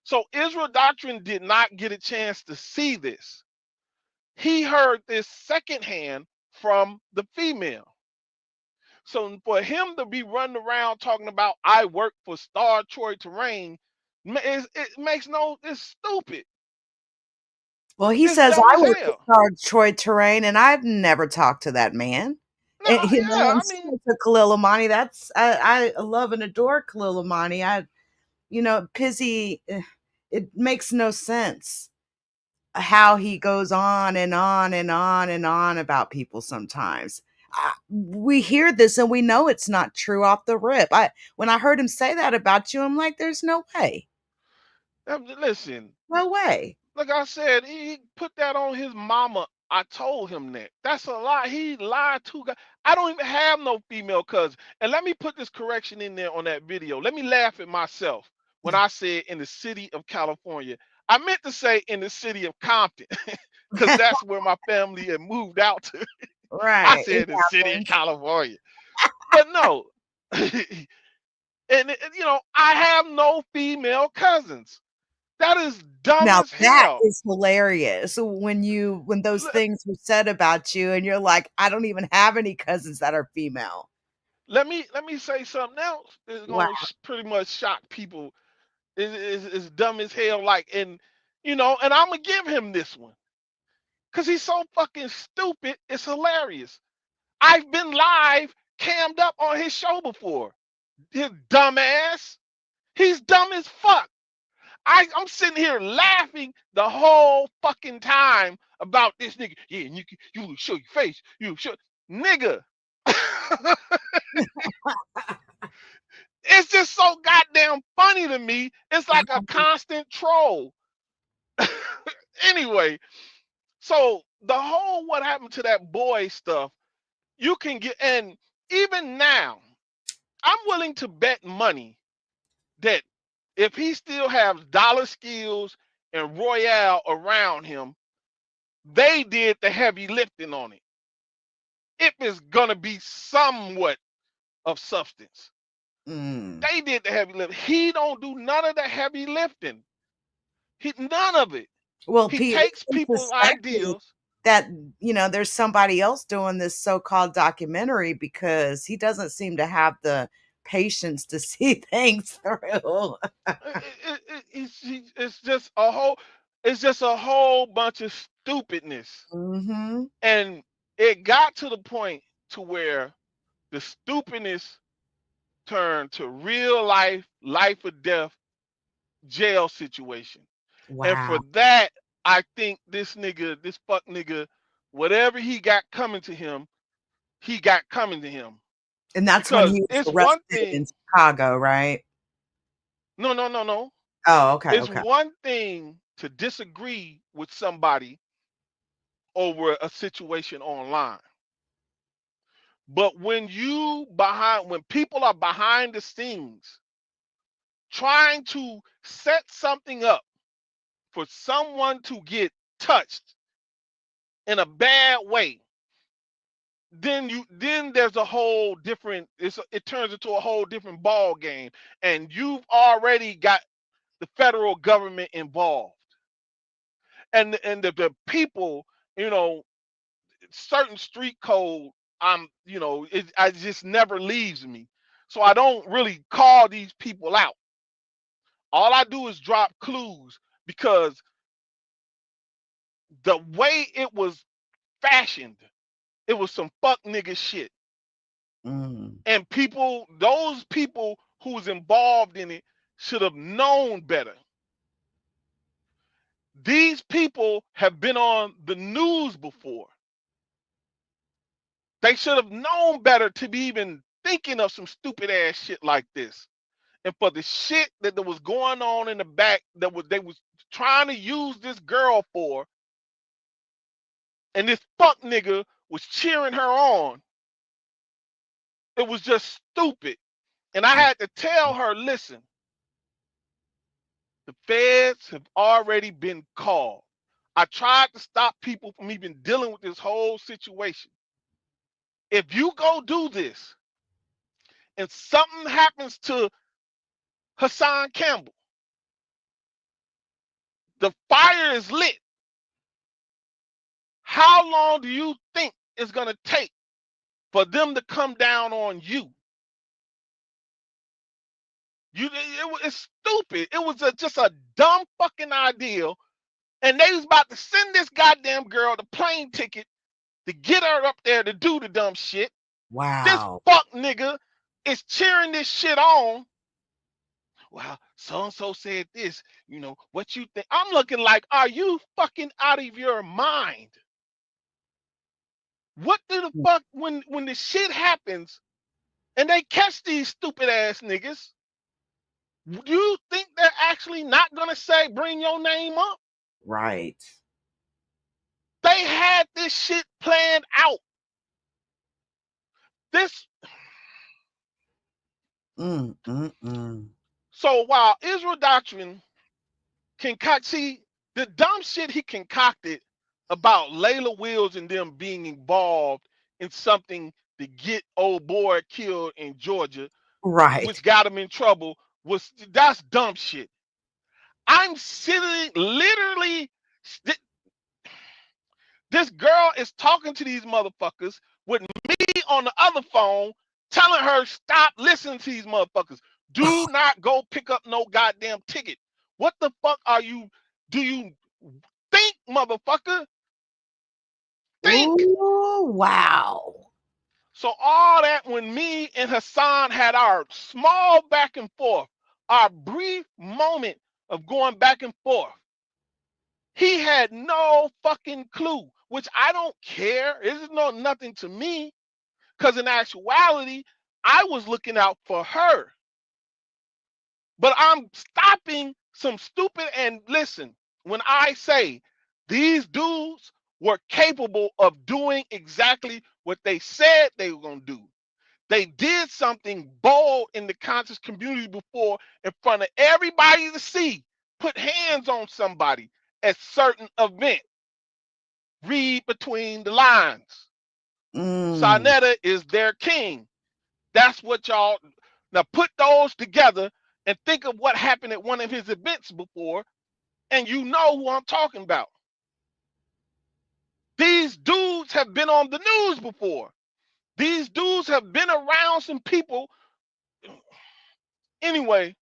D: So Israel Doctrine did not get a chance to see this. He heard this secondhand from the female. So for him to be running around talking about I work for Star Troy Terrain, it's stupid.
E: Well, he
D: It's
E: says
D: dumb
E: I
D: as
E: work for
D: hell.
E: Star Troy Terrain, and I've never talked to that man.
D: No,
E: And
D: yeah,
E: I'm
D: I mean,
E: similar to Khalil Amani. I love and adore Khalil Amani. Pizzy, it makes no sense how he goes on and on and on and on about people sometimes. We hear this and we know it's not true off the rip. When I heard him say that about you, I'm like, there's no way.
D: listen,
E: No way.
D: like I said, he put that on his mama. I told him that. That's a lie. He lied to God. I don't even have no female cousin. And let me put this correction in there on that video. Let me laugh at myself when I said in the city of California. I meant to say in the city of Compton, because that's where my family had moved out to. I
E: Right. It
D: said the city of
E: happens.
D: California. But no. I have no female cousins. That is dumb
E: Now
D: as
E: that
D: hell.
E: is hilarious when those things were said about you and you're like, I don't even have any cousins that are female.
D: Let me say something else. It's
E: Wow.
D: gonna pretty much shock people. It's dumb as hell. And I'm gonna give him this one because he's so fucking stupid. It's hilarious. I've been live cammed up on his show before. His dumb ass. He's dumb as fuck. I'm sitting here laughing the whole fucking time about this nigga. Yeah, and you will show your face. You show nigga. It's just so goddamn funny to me. It's like a constant troll. Anyway, so the whole what happened to that boy stuff, you can get, and even now, I'm willing to bet money that if he still has Dollar Skills and Royale around him, they did the heavy lifting on it. If it's gonna be somewhat of substance.
E: Mm.
D: They did the heavy lifting. He don't do none of the heavy lifting. None of it.
E: Well,
D: He
E: Pete,
D: takes
E: it's
D: people's
E: suspected
D: ideas.
E: that, there's somebody else doing this so-called documentary because he doesn't seem to have the patience to see things through.
D: It's just a whole. It's just a whole bunch of stupidness,
E: Mm-hmm.
D: and it got to the point to where the stupidness turned to real life or death jail situation. And for
E: Wow.
D: that, I think this fuck nigga, whatever he got coming to him, he got coming to him.
E: And that's when
D: Because
E: he was
D: it's one
E: arrested in
D: thing.
E: Chicago, right?
D: No, no, no, no.
E: Oh, okay,
D: It's
E: okay.
D: one thing to disagree with somebody over a situation online. But when people are behind the scenes trying to set something up for someone to get touched in a bad way, then there's a whole different it turns into a whole different ball game, and you've already got the federal government involved, and the people, you know certain street code, I just never leaves me, so I don't really call these people out. All I do is drop clues, because the way it was fashioned, it was some fuck nigga shit.
E: Mm.
D: And those people who was involved in it should have known better. These people have been on the news before. They should have known better to be even thinking of some stupid ass shit like this. And for the shit that was going on in the back they was trying to use this girl for, and this fuck nigga was cheering her on, it was just stupid. And I had to tell her, listen, the feds have already been called. I tried to stop people from even dealing with this whole situation. If you go do this and something happens to Hassan Campbell, the fire is lit. How long do you think it's going to take for them to come down on you? It's stupid. It was just a dumb fucking idea. And they was about to send this goddamn girl the plane ticket to get her up there to do the dumb shit. This
E: Wow.
D: fuck nigga is cheering this shit on. Well, so-and-so said this, you know, what you think? I'm looking like, are you fucking out of your mind? What do the fuck, when the shit happens and they catch these stupid ass niggas, do you think they're actually not gonna say, bring your name up?
E: Right.
D: They had this shit planned out. This. So while Israel Doctrine see the dumb shit he concocted about Layla Wills and them being involved in something to get old boy killed in Georgia,
E: Right.
D: which got him in trouble, that's dumb shit. I'm sitting literally, this girl is talking to these motherfuckers with me on the other phone, telling her, stop listening to these motherfuckers. Do not go pick up no goddamn ticket. What the fuck do you think, motherfucker? Think.
E: Ooh, wow.
D: So all that, when me and Hassan had our small back and forth, our brief moment of going back and forth, he had no fucking clue, which I don't care. It is nothing to me, because in actuality, I was looking out for her. But I'm stopping some stupid, and listen, when I say these dudes were capable of doing exactly what they said they were going to do. They did something bold in the conscious community before in front of everybody to see, put hands on somebody at certain event. Read between the lines. Sarnetta is their king. That's what y'all, now put those together and think of what happened at one of his events before, and you know who I'm talking about. These dudes have been on the news before. These dudes have been around some people. Anyway,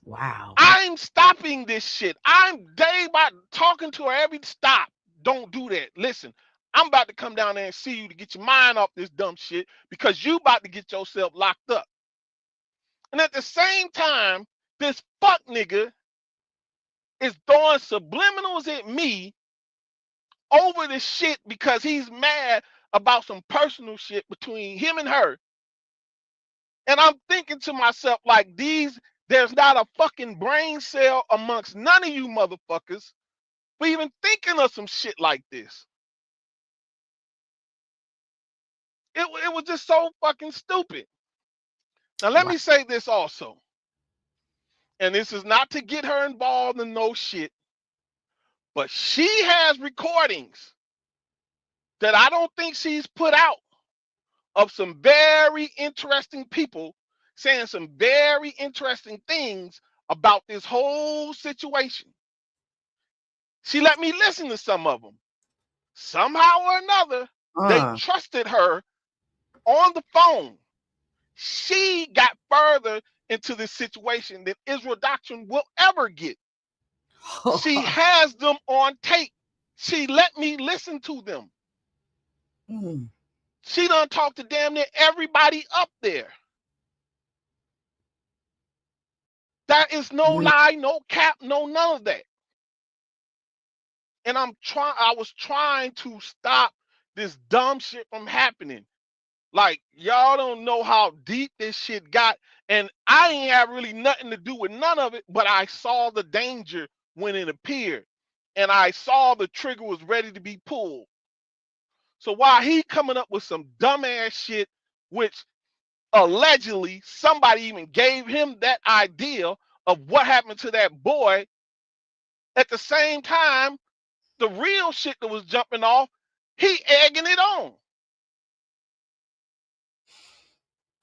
E: wow.
D: I'm stopping this shit. I'm day by talking to her every stop. Don't do that. Listen, I'm about to come down there and see you to get your mind off this dumb shit, because you about to get yourself locked up. And at the same time, this fuck nigga is throwing subliminals at me over the shit because he's mad about some personal shit between him and her. And I'm thinking to myself, like, there's not a fucking brain cell amongst none of you motherfuckers for even thinking of some shit like this. It was just so fucking stupid. Now, let me say this also. And this is not to get her involved in no shit, but she has recordings that I don't think she's put out of some very interesting people saying some very interesting things about this whole situation. She let me listen to some of them. Somehow or another, they trusted her on the phone. She got further into this situation than Israel Doctrine will ever get. She has them on tape. She let me listen to them. She done talked to damn near everybody up there. That is no lie, no cap, no none of that. And I was trying to stop this dumb shit from happening. Like, y'all don't know how deep this shit got. And I ain't have really nothing to do with none of it, but I saw the danger when it appeared. And I saw the trigger was ready to be pulled. So while he coming up with some dumbass shit, which allegedly somebody even gave him that idea of what happened to that boy, at the same time, the real shit that was jumping off, he egging it on.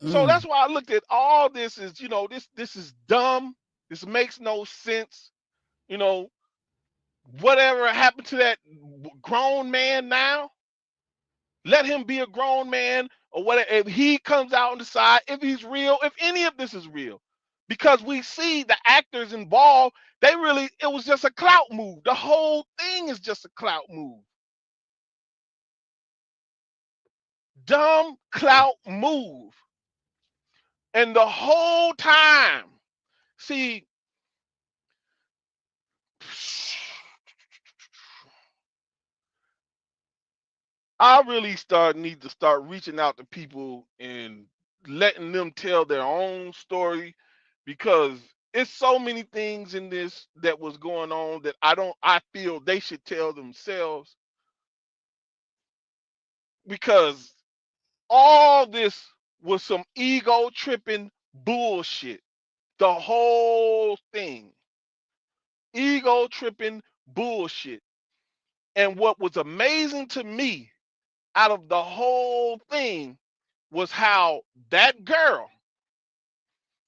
D: So that's why I looked at all this as, you know, this is dumb. This makes no sense. You know, whatever happened to that grown man now, let him be a grown man or whatever. If he comes out and decide if he's real, if any of this is real, because we see the actors involved, it was just a clout move. The whole thing is just a clout move. Dumb clout move. And the whole time, see, I really need to start reaching out to people and letting them tell their own story, because it's so many things in this that was going on that I feel they should tell themselves, because all this was some ego tripping bullshit. The whole thing. Ego tripping bullshit. And what was amazing to me out of the whole thing was how that girl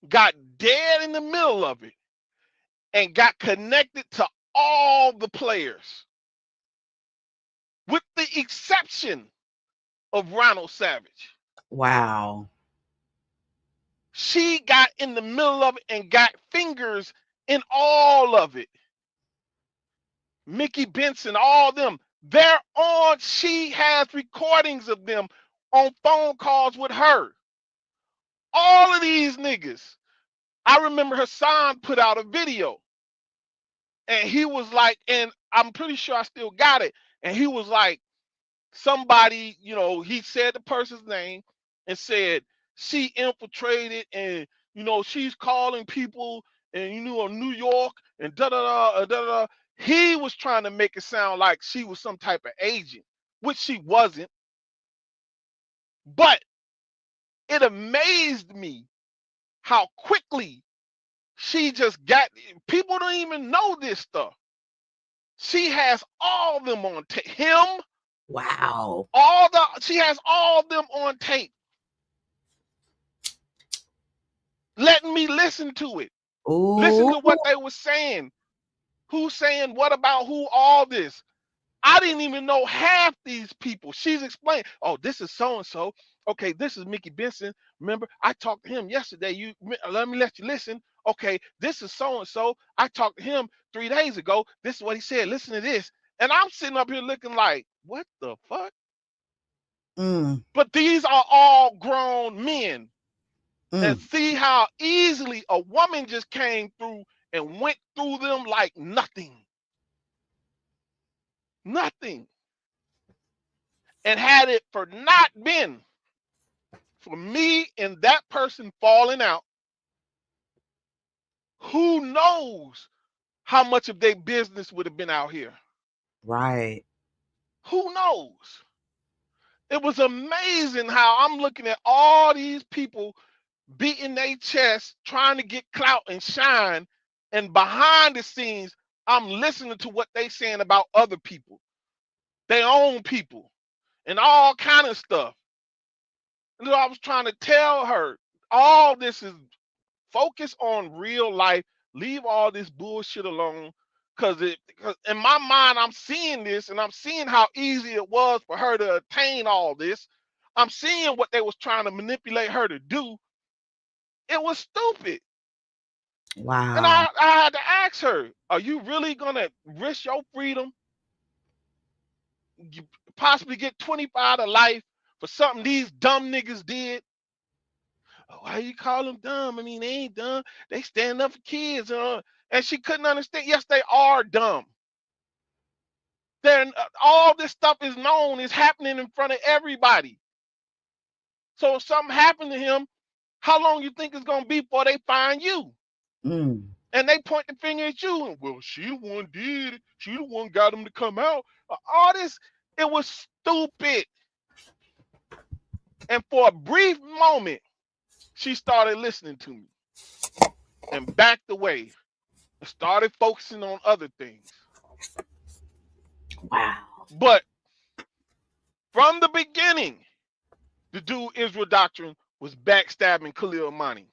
D: got dead in the middle of it and got connected to all the players, with the exception of Ronald Savage.
E: Wow.
D: She got in the middle of it and got fingers in all of it. Mickey Benson, all them, they're on. She has recordings of them on phone calls with her. All of these niggas. I remember Hassan put out a video and he was like, and I'm pretty sure I still got it. And he was like, somebody, you know, he said the person's name and said she infiltrated, and, you know, she's calling people, and, you know, New York and da da da da da. He was trying to make it sound like she was some type of agent, which she wasn't. But it amazed me how quickly she just got. People don't even know this stuff. She has all them on tape. Him,
E: Wow.
D: she has all of them on tape. Letting me listen to it. Listen
E: Ooh.
D: to what they were saying. Who's saying what about who, all this. I didn't even know half these people. She's explained, oh, this is so-and-so. Okay, this is Mickey Benson. Remember, I talked to him yesterday. Let me let you listen. Okay, this is so-and-so. I talked to him 3 days ago. This is what he said. Listen to this. And I'm sitting up here looking like, what the fuck? But these are all grown men. And see how easily a woman just came through and went through them like nothing. Nothing. And had it for not been for me and that person falling out, who knows how much of their business would have been out here?
E: Right.
D: Who knows? It was amazing how I'm looking at all these people beating their chest, trying to get clout and shine, and behind the scenes, I'm listening to what they saying about other people, their own people, and all kind of stuff. And I was trying to tell her, all this is focus on real life. Leave all this bullshit alone. Because in my mind, I'm seeing this and I'm seeing how easy it was for her to attain all this. I'm seeing what they was trying to manipulate her to do. It was stupid.
E: Wow.
D: And I had to ask her, are you really going to risk your freedom? You possibly get 25 to life for something these dumb niggas did? Why you call them dumb? I mean, they ain't dumb. They stand up for kids. And she couldn't understand. Yes, they are dumb. All this stuff is known. It's happening in front of everybody. So if something happened to him, how long you think it's going to be before they find you? And they point the finger at you. And, well, she the one did it. She the one got him to come out. All this, it was stupid. And for a brief moment, she started listening to me and backed away and started focusing on other things.
E: Wow.
D: But from the beginning, the dude Israel Doctrine was backstabbing Khalil Money.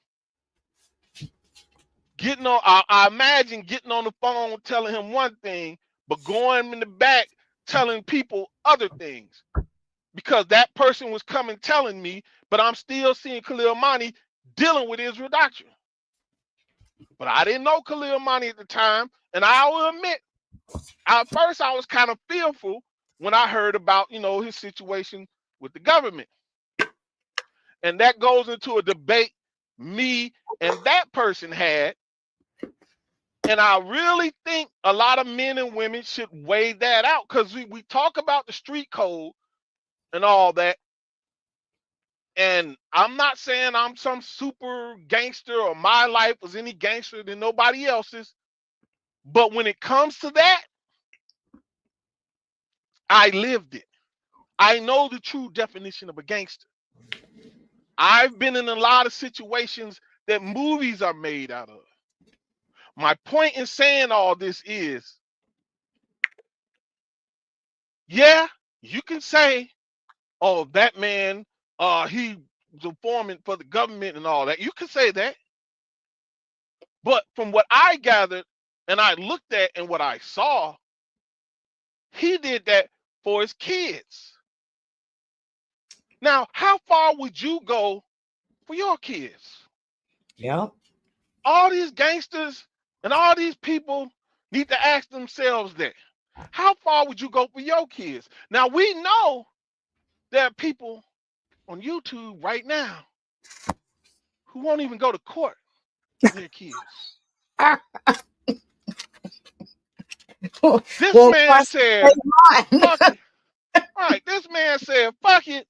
D: Getting on, I imagine getting on the phone telling him one thing, but going in the back telling people other things. Because that person was coming telling me, but I'm still seeing Khalil Money dealing with Israel Doctrine. But I didn't know Khalil Money at the time, and I will admit, at first I was kind of fearful when I heard about, his situation with the government. And that goes into a debate me and that person had. And I really think a lot of men and women should weigh that out, because we talk about the street code and all that. And I'm not saying I'm some super gangster or my life was any gangster than nobody else's. But when it comes to that, I lived it. I know the true definition of a gangster. I've been in a lot of situations that movies are made out of. My point in saying all this is, yeah, you can say, oh, that man, he was a foreman for the government and all that. You can say that. But from what I gathered and I looked at and what I saw, he did that for his kids. Now, how far would you go for your kids?
E: Yep.
D: All these gangsters and all these people need to ask themselves that. How far would you go for your kids? Now, we know there are people on YouTube right now who won't even go to court for their kids. This
E: Well,
D: man said, fuck it. All right, this man said, fuck it.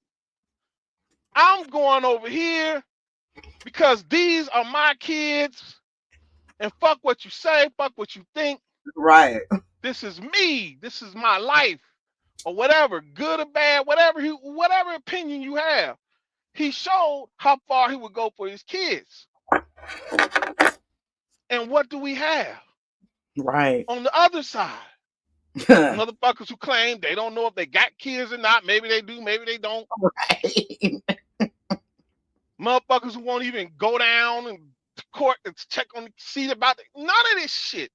D: I'm going over here because these are my kids. And fuck what you say, fuck what you think.
E: right.
D: This is me. This is my life. Or whatever, good or bad, whatever opinion you have. He showed how far he would go for his kids. And what do we have?
E: Right.
D: On the other side, motherfuckers who claim they don't know if they got kids or not. Maybe they do, maybe they don't.
E: Right.
D: Motherfuckers who won't even go down and court and check on the seat about it. None of this shit.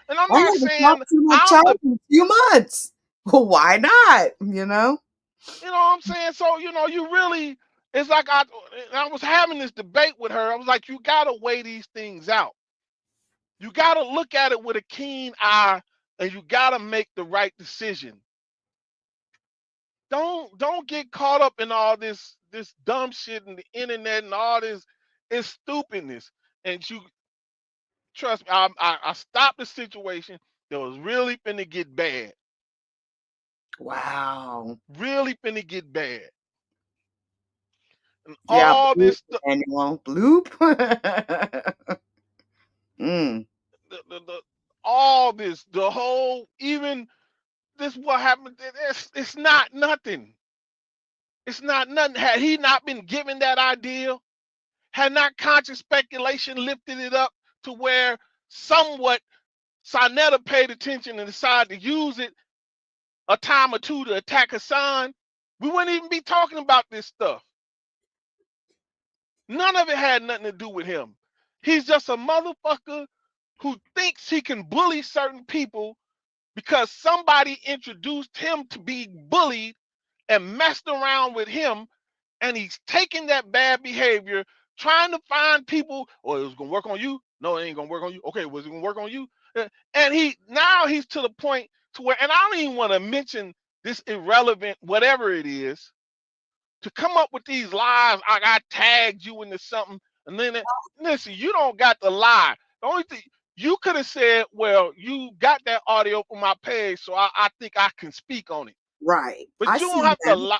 D: And I'm
E: I
D: not
E: haven't
D: saying
E: talked to my
D: I'm
E: child
D: the,
E: in a few months. Well, why not?
D: you know what I'm saying? So, you really, it's like I was having this debate with her. I was like, you got to weigh these things out. You got to look at it with a keen eye, and you got to make the right decision. Don't get caught up in all this dumb shit and the internet and all this stupidness. And you trust me, I stopped the situation that was really finna get bad.
E: Wow.
D: Really finna get bad. And
E: Yeah,
D: all
E: bloop,
D: this stuff,
E: Daniel. Bloop.
D: all this, the whole, even this, what happened, it's not nothing. It's not nothing. Had he not been given that idea, had not conscious speculation lifted it up to where somewhat Sinetta paid attention and decided to use it a time or two to attack Hassan, we wouldn't even be talking about this stuff. None of it had nothing to do with him. He's just a motherfucker who thinks he can bully certain people because somebody introduced him to be bullied and messed around with him, and he's taking that bad behavior, trying to find people, oh, it was gonna work on you. No, it ain't gonna work on you. Okay, was it gonna work on you? And he's to the point to where, and I don't even want to mention this irrelevant whatever it is, to come up with these lies. I tagged you into something, and then listen, you don't got to lie. The only thing you could have said, well, you got that audio from my page, so I think I can speak on it.
E: Right.
D: But
E: I
D: you
E: see
D: don't have to
E: that.
D: lie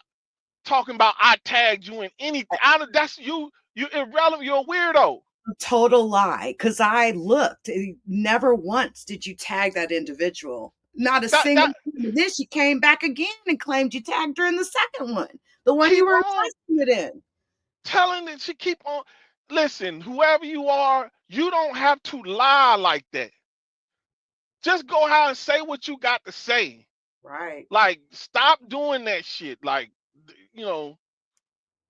D: talking about I tagged you in anything. That's you. You're irrelevant. You're a weirdo.
E: Total lie. Because I looked. Never once did you tag that individual. Not a single
D: That
E: time. Then she came back again and claimed you tagged her in the second one. The one you
D: keep
E: were
D: on
E: addressing it in.
D: telling that she keep on. Listen, whoever you are, you don't have to lie like that. Just go out and say what you got to say.
E: Right.
D: Like, stop doing that shit. Like, you know,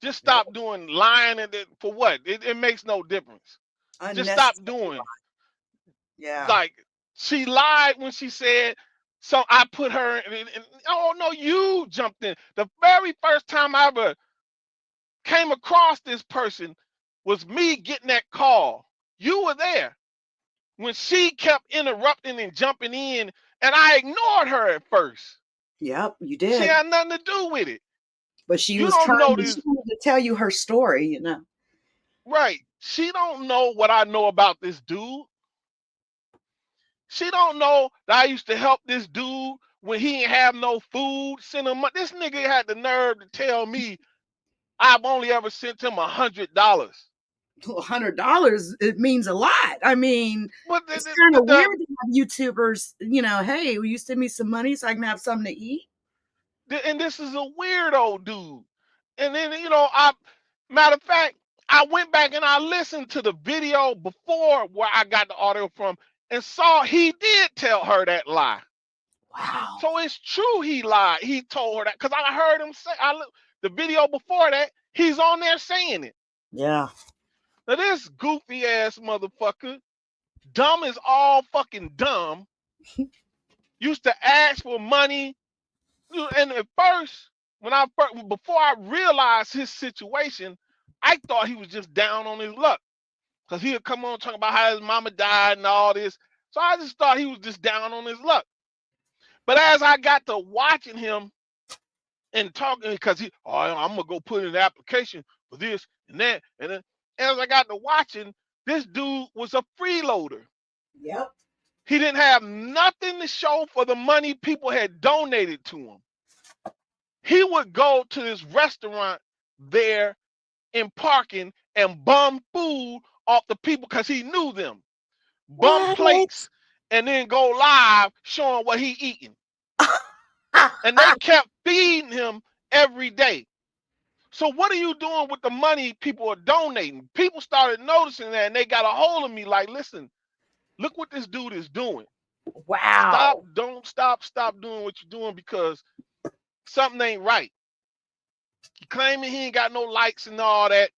D: just
E: Yep.
D: stop doing lying and for what? It makes no difference. Just stop
E: Unnecessary.
D: doing.
E: Yeah.
D: Like, she lied when she said, so I put her in, oh no, you jumped in. The very first time I ever came across this person was me getting that call. You were there when she kept interrupting and jumping in, and I ignored her at first.
E: Yep, you
D: She
E: did.
D: had nothing to do with it.
E: But she
D: You
E: was
D: don't know
E: she
D: this,
E: wanted to tell you her story, you know.
D: right? She don't know what I know about this dude. She don't know that I used to help this dude when he didn't have no food. Send him money. This nigga had the nerve to tell me I've only ever sent him $100.
E: $100, it means a lot. I mean,
D: But
E: it's kind of
D: the,
E: weird to have YouTubers, you know, hey, will you send me some money so I can have something to eat?
D: and this is a weirdo dude. And then, matter of fact, I went back and I listened to the video before where I got the audio from and saw he did tell her that lie.
E: Wow.
D: So it's true he lied. He told her that because I heard him say, the video before that, he's on there saying it.
E: Yeah.
D: Now this goofy ass motherfucker, dumb as all fucking dumb, used to ask for money. And at first, before I realized his situation, I thought he was just down on his luck. Because he would come on talking about how his mama died and all this. So I just thought he was just down on his luck. But as I got to watching him and talking, because I'm gonna go put in an application for this and that, and then as I got to watching, this dude was a freeloader.
E: Yep.
D: He didn't have nothing to show for the money people had donated to him. He would go to this restaurant there in parking and bum food off the people because he knew them. Bum
E: What?
D: plates and then go live showing what he eating. And they kept feeding him every day. So what are you doing with the money people are donating? People started noticing that and they got a hold of me like, listen, look what this dude is doing.
E: Wow.
D: Stop doing what you're doing because something ain't right. He claiming he ain't got no likes and all that.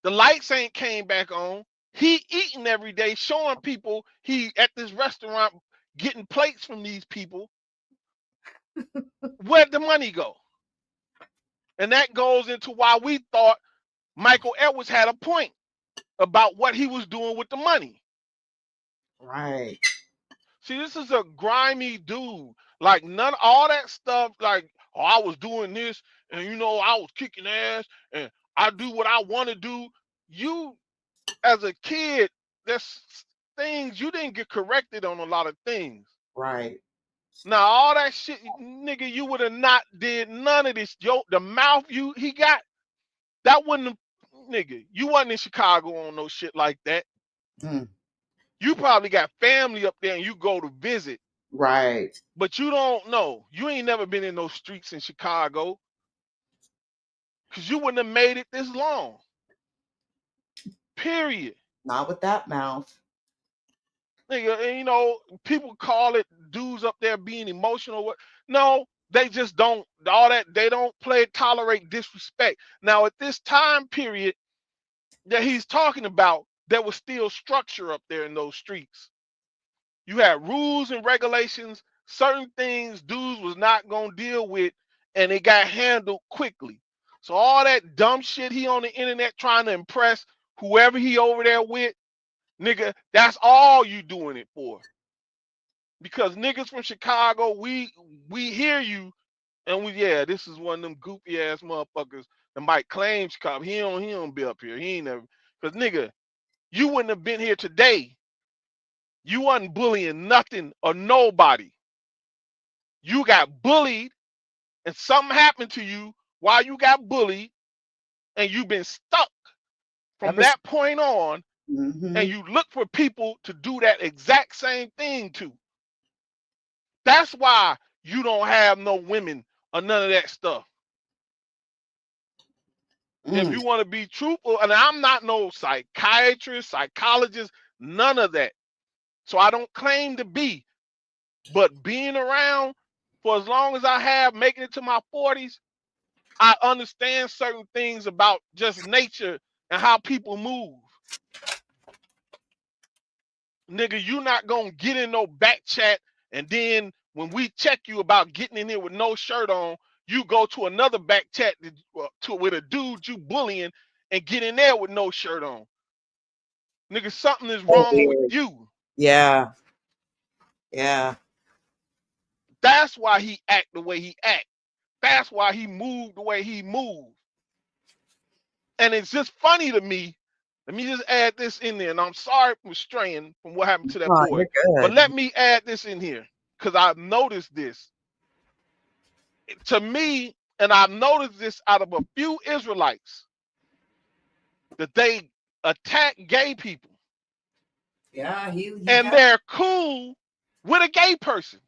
D: The lights ain't came back on. He eating every day, showing people he at this restaurant getting plates from these people. Where'd the money go? And that goes into why we thought Michael Edwards had a point about what he was doing with the money.
E: Right.
D: See, this is a grimy dude. Like all that stuff, like, oh, I was doing this and I was kicking ass and I do what I want to do. You as a kid, there's things you didn't get corrected on a lot of things.
E: Right.
D: Now all that shit, nigga, you would have not did none of this. The mouth he got, that wouldn't have, nigga, you wasn't in Chicago on no shit like that.
E: Mm.
D: You probably got family up there and you go to visit.
E: Right.
D: But you don't know. You ain't never been in those streets in Chicago. Cause you wouldn't have made it this long. Period.
E: Not with that mouth.
D: Nigga, people call it dudes up there being emotional. No, they just don't. All that they don't tolerate disrespect. Now, at this time period that he's talking about, there was still structure up there in those streets. You had rules and regulations. Certain things dudes was not gonna deal with, and it got handled quickly. So all that dumb shit he on the internet trying to impress whoever he over there with, nigga, that's all you doing it for. Because niggas from Chicago, we hear you, and this is one of them goofy ass motherfuckers that might claim Chicago. He don't be up here. He ain't never, because nigga, you wouldn't have been here today. You wasn't bullying nothing or nobody. You got bullied, and something happened to you while you got bullied, and you've been stuck from that point on.
E: Mm-hmm.
D: And you look for people to do that exact same thing to. That's why you don't have no women or none of that stuff. If you want to be truthful, and I'm not no psychiatrist, psychologist, none of that. So I don't claim to be. But being around for as long as I have, making it to my 40s, I understand certain things about just nature and how people move. Nigga, you not gonna get in no back chat, and then when we check you about getting in here with no shirt on, you go to another back chat with a dude you bullying and get in there with no shirt on. Nigga, something is
E: So
D: wrong with
E: weird.
D: you.
E: Yeah. Yeah.
D: That's why he act the way he act. That's why he moved the way he moved. And it's just funny to me. Let me just add this in there. And I'm sorry for straying from what happened to that
E: Oh,
D: boy.
E: you're
D: But
E: good.
D: let me add this in here because I've noticed this. To me, and I've noticed this out of a few Israelites, that they attack gay people.
E: Yeah, he
D: And they're cool with a gay person.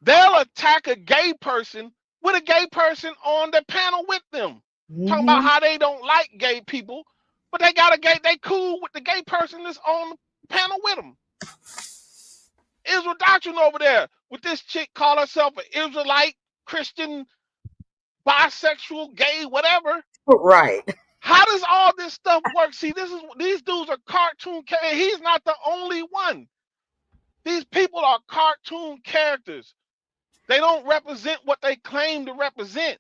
D: They'll attack a gay person with a gay person on the panel with them. Talking about how they don't like gay people, but they got a gay, they cool with the gay person that's on the panel with them. Israel Doctrine over there with this chick call herself an Israelite, Christian, bisexual, gay, whatever.
E: Right.
D: How does all this stuff work? See, these dudes are cartoon characters. He's not the only one. These people are cartoon characters. They don't represent what they claim to represent.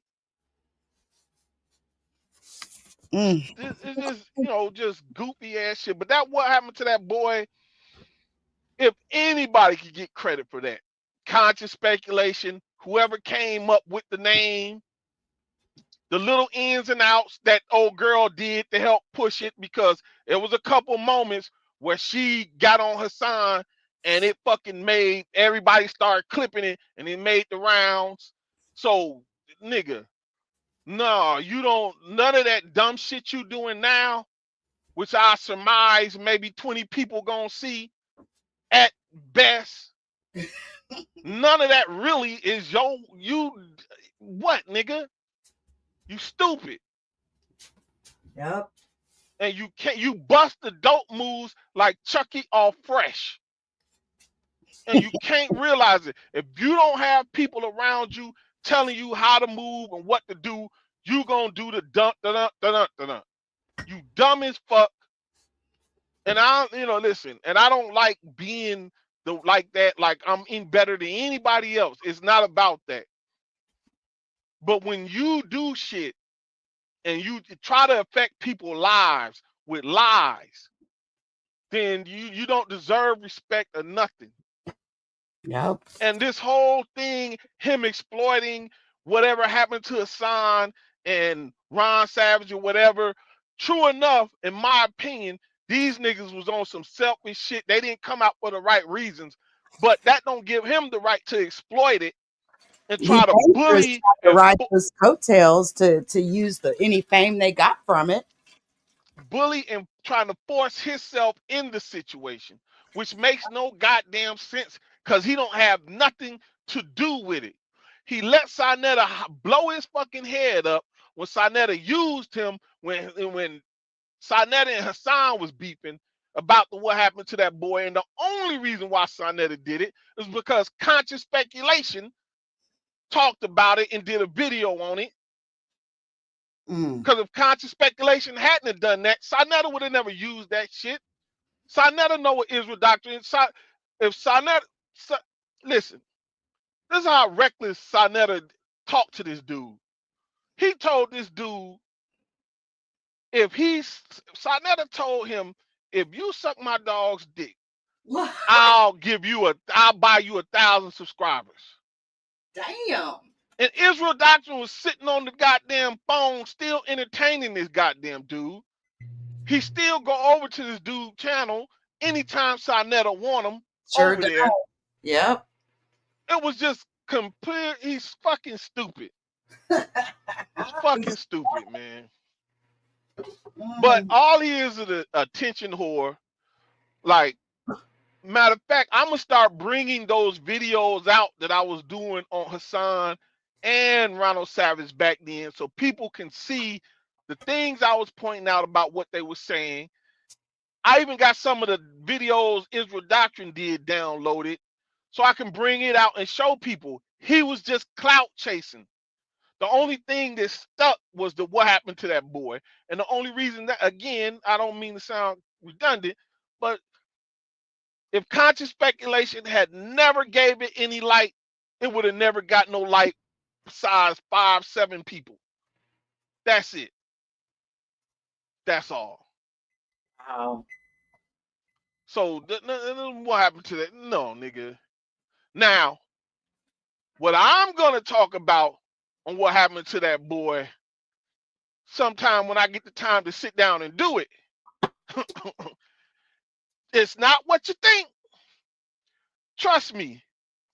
D: It's just, just goofy ass shit. But that what happened to that boy. If anybody could get credit for that, conscious speculation, whoever came up with the name, the little ins and outs that old girl did to help push it, because there was a couple moments where she got on Hassan and it fucking made everybody start clipping it and it made the rounds. So, nigga, no, you don't, none of that dumb shit you doing now, which I surmise maybe 20 people gonna see at best. None of that really is what, nigga? You stupid.
E: Yep.
D: And you bust the dope moves like Chucky or Fresh. And you can't realize it. If you don't have people around you telling you how to move and what to do, you gonna do the dun dun dun dun dun dun. You dumb as fuck. And listen, and I don't like being like that, like I'm in better than anybody else. It's not about that. But when you do shit and you try to affect people's lives with lies, then you don't deserve respect or nothing.
E: Yep.
D: And this whole thing, him exploiting whatever happened to Hassan and Ron Savage or whatever, true enough, in my opinion, these niggas was on some selfish shit. They didn't come out for the right reasons, but that don't give him the right to exploit it and
E: He
D: try to
E: dangerous
D: bully
E: trying to
D: and
E: ride those coattails to use any fame they got from it.
D: trying to force himself in the situation, which makes no goddamn sense because he don't have nothing to do with it. He let Sinetta blow his fucking head up when Sinetta used him when Sinetta and Hassan was beefing about what happened to that boy. And the only reason why Sinetta did it is because Conscious Speculation talked about it and did a video on it. Because if Conscious Speculation hadn't have done that, Sinetta would have never used that shit. Sinetta know what Israel doctrine is. If Sinetta, listen, this is how reckless Sinetta talked to this dude. He told this dude, Sinetta told him, if you suck my dog's dick, I'll buy you 1,000 subscribers.
E: Damn.
D: And Israel Doctrine was sitting on the goddamn phone still entertaining this goddamn dude. He still go over to this dude channel anytime Sinetta want him
E: Sure
D: over
E: does.
D: there.
E: Yep.
D: It was just complete. He's fucking stupid. He's fucking stupid, man. But all he is an attention whore. Like, matter of fact, I'm gonna start bringing those videos out that I was doing on Hassan and Ronald Savage back then, so people can see the things I was pointing out about what they were saying. I even got some of the videos Israel Doctrine did downloaded, so I can bring it out and show people he was just clout chasing. The only thing that stuck was what happened to that boy. And the only reason that, again, I don't mean to sound redundant, but if conscious speculation had never gave it any light, it would have never got no light besides 5, 7 people. That's it. That's all.
E: Wow.
D: So what happened to that? No, nigga. Now, what I'm gonna talk about on what happened to that boy sometime when I get the time to sit down and do it. It's not what you think. Trust me.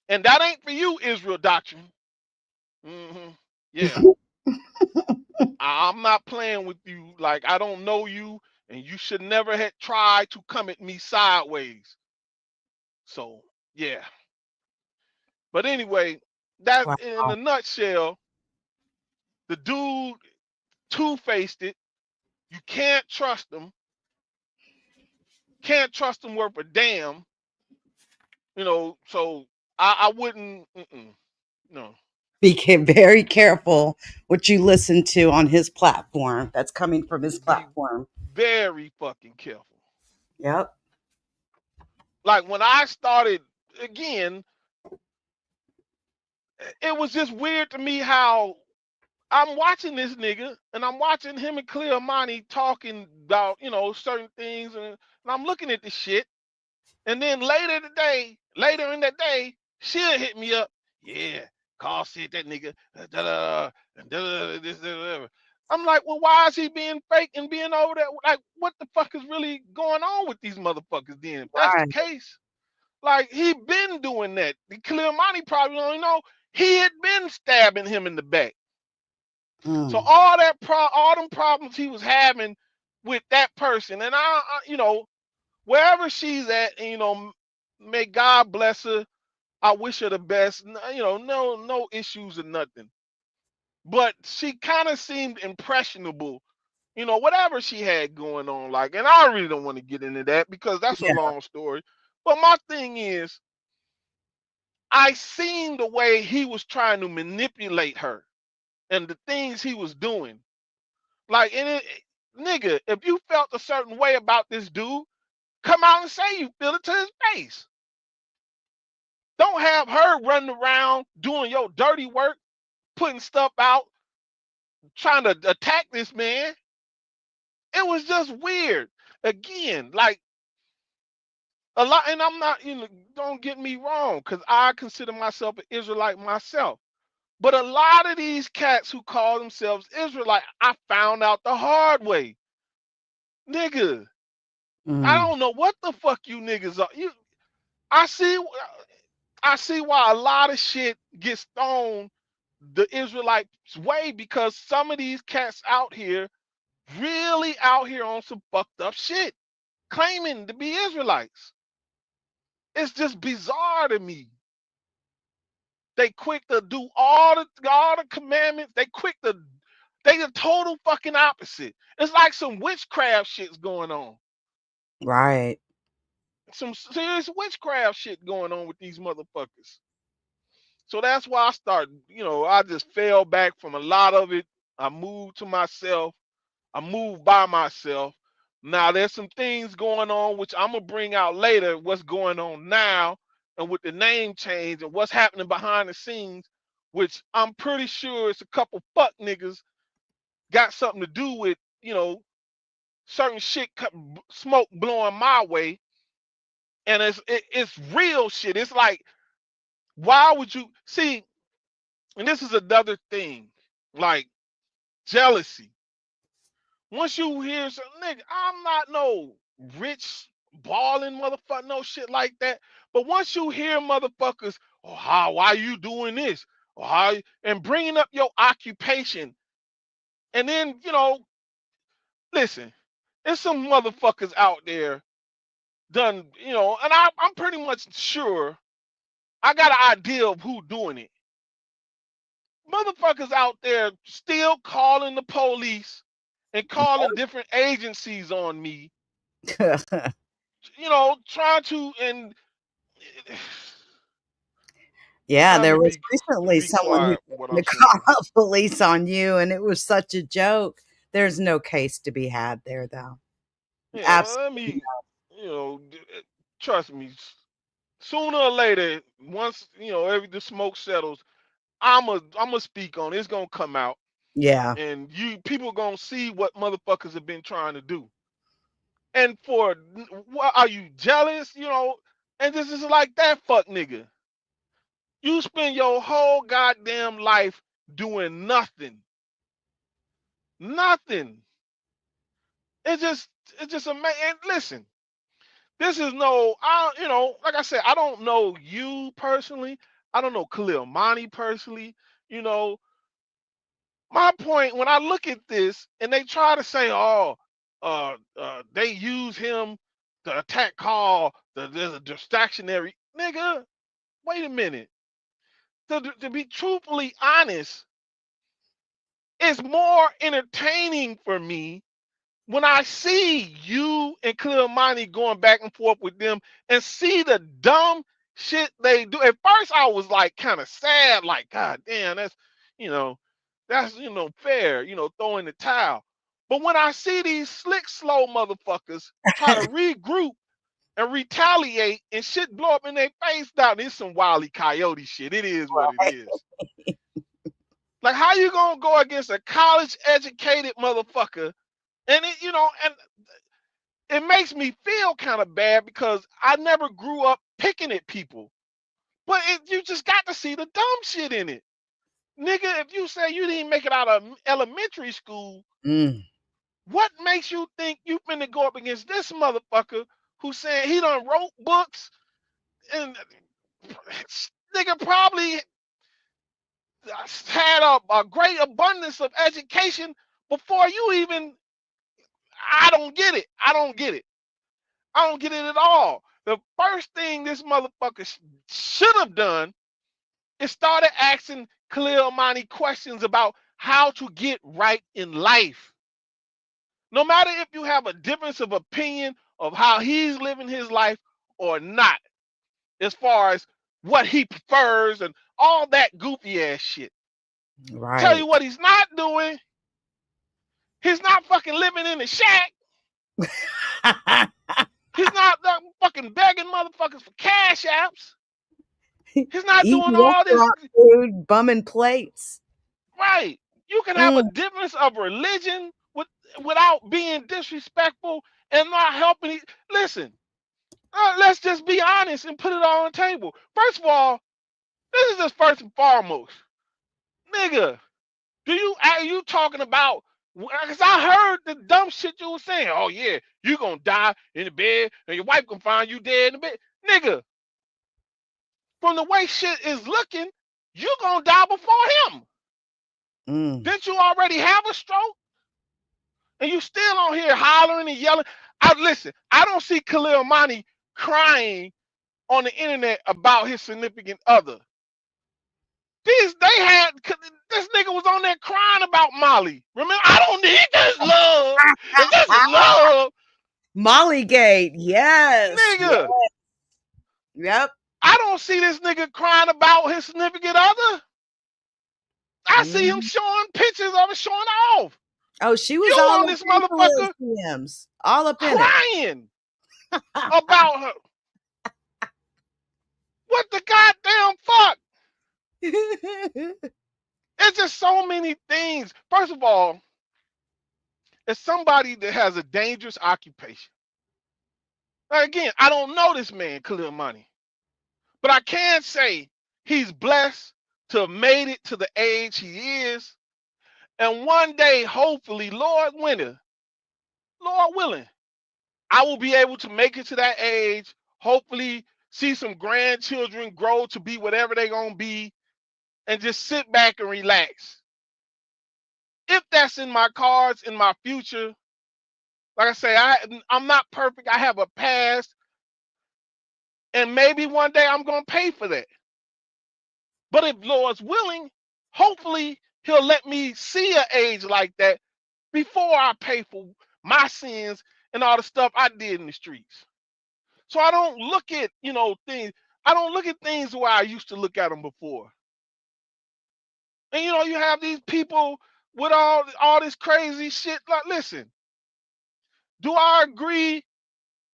D: And that ain't for you, Israel Doctrine. Yeah. I'm not playing with you. Like, I don't know you, and you should never have tried to come at me sideways. So, yeah. But anyway, that in a
E: Wow.
D: nutshell, the dude two-faced it. You can't trust him. Can't trust him worth a damn. You know, so I wouldn't, no.
E: Be very careful what you listen to on his platform. That's coming from his
D: Be
E: platform.
D: very fucking careful.
E: Yep.
D: Like when I started, again, it was just weird to me how I'm watching this nigga and I'm watching him and Clear Money talking about, certain things, and I'm looking at the shit. And then later in that day, she'll hit me up. Yeah, Carl said that nigga. This, whatever. I'm like, well, why is he being fake and being over there? Like, what the fuck is really going on with these motherfuckers then? If that's the
E: Right.
D: case, like, he been doing that. The Clear Money probably don't know. He had been stabbing him in the back. So all them problems he was having with that person, and I wherever she's at, and, may God bless her. I wish her the best. No issues or nothing. But she kind of seemed impressionable, whatever she had going on. Like, and I really don't want to get into that because that's a
E: Yeah.
D: long story. But my thing is, I seen the way he was trying to manipulate her and the things he was doing. Like, nigga, if you felt a certain way about this dude, come out and say you feel it to his face. Don't have her running around doing your dirty work, putting stuff out, trying to attack this man. It was just weird. Again, like a lot, and I'm not, don't get me wrong, because I consider myself an Israelite myself. But a lot of these cats who call themselves Israelite, I found out the hard way. Nigga, I don't know what the fuck you niggas are. I see why a lot of shit gets thrown the Israelites' way, because some of these cats out here really out here on some fucked up shit, claiming to be Israelites. It's just bizarre to me. They quick to do all the commandments. They the total fucking opposite. It's like some witchcraft shit's going on.
E: Right.
D: Some serious witchcraft shit going on with these motherfuckers. So that's why I started, I just fell back from a lot of it. I moved to myself. I moved by myself. Now there's some things going on which I'm gonna bring out later, what's going on now and with the name change and what's happening behind the scenes, which I'm pretty sure it's a couple fuck niggas got something to do with, certain shit smoke blowing my way. And it's real shit. It's like, why would you see? And this is another thing, like jealousy. Once you hear some nigga, I'm not no rich balling motherfucker, no shit like that. But once you hear motherfuckers, why you doing this? Or and bringing up your occupation, and then listen, there's some motherfuckers out there done, and I'm pretty much sure I got an idea of who doing it. Motherfuckers out there still calling the police and calling different agencies on me, trying to, and
E: Yeah,
D: Let
E: there
D: me
E: was
D: be
E: recently someone who
D: quiet
E: threatened
D: what
E: to
D: I'm
E: call
D: saying.
E: the police on you, and it was such a joke. There's no case to be had there, though.
D: Yeah, let
E: Absolutely.
D: me, trust me. Sooner or later, once every the smoke settles, I'ma speak on it. It's gonna come out,
E: Yeah.
D: and people gonna see what motherfuckers have been trying to do. And what are you jealous? And this is like that fuck nigga. You spend your whole goddamn life doing nothing, nothing. It's just amazing. And listen, this is like I said, I don't know you personally. I don't know Khalil Mani personally. You know, my point when I look at this and they try to say, oh, they use him to attack Carl, there's a distractionary nigga. Wait a minute. To be truthfully honest, it's more entertaining for me when I see you and Khalil Mani going back and forth with them and see the dumb shit they do. At first, I was like kind of sad, like, God damn, you know, fair, throwing the towel. But when I see these slick, slow motherfuckers try to regroup and retaliate and shit blow up in their face, down, it's some wily coyote shit. It is what it is. Like, how you gonna go against a college-educated motherfucker? And and it makes me feel kind of bad because I never grew up picking at people. But you just got to see the dumb shit in it. Nigga, if you say you didn't make it out of elementary school,
E: Mm.
D: what makes you think you finna go up against this motherfucker who saying he done wrote books and nigga probably had a great abundance of education before you even. I don't get it. I don't get it. I don't get it at all. The first thing this motherfucker should have done is started asking Khalil Mani questions about how to get right in life. No matter if you have a difference of opinion of how he's living his life or not, as far as what he prefers and all that goofy ass shit. Tell you
E: Right.
D: what he's not doing. He's not fucking living in the shack. He's not fucking begging motherfuckers for cash apps. He's not
E: Eating
D: doing all this.
E: restaurant food, bumming plates.
D: Right. You can have a
E: Mm.
D: difference of religion without being disrespectful and not helping. Listen, let's just be honest and put it on the table. First of all, this is just first and foremost. Nigga, are you talking about? Because I heard the dumb shit you were saying. Oh, yeah, you going to die in the bed and your wife going to find you dead in the bed. Nigga, from the way shit is looking, you going to die before him.
E: Mm.
D: Didn't you already have a stroke? And you still on here hollering and yelling. Listen, I don't see Khalil Mani crying on the internet about his significant other. This nigga was on there crying about Molly. Remember, I don't need this love. If this is love,
E: Mollygate. Yes. Yeah.
D: nigga,
E: Yep.
D: I don't see this nigga crying about his significant other. I see him
E: Mm.
D: showing pictures of it showing off.
E: Oh, she
D: You
E: was all
D: on
E: up
D: this
E: in Khalil's
D: motherfucker
E: DMs. All up in it.
D: crying about her. What the goddamn fuck? It's just so many things. First of all, as somebody that has a dangerous occupation. Now again, I don't know this man, Khalil Mani, but I can say he's blessed to have made it to the age he is. And one day, hopefully, Lord willing, I will be able to make it to that age. Hopefully, see some grandchildren grow to be whatever they're going to be and just sit back and relax. If that's in my cards, in my future, like I say, I'm not perfect. I have a past. And maybe one day I'm going to pay for that. But if Lord's willing, hopefully he'll let me see an age like that before I pay for my sins and all the stuff I did in the streets. So I don't look at, things. I don't look at things the way I used to look at them before. And you know, you have these people with all this crazy shit. Like, listen, do I agree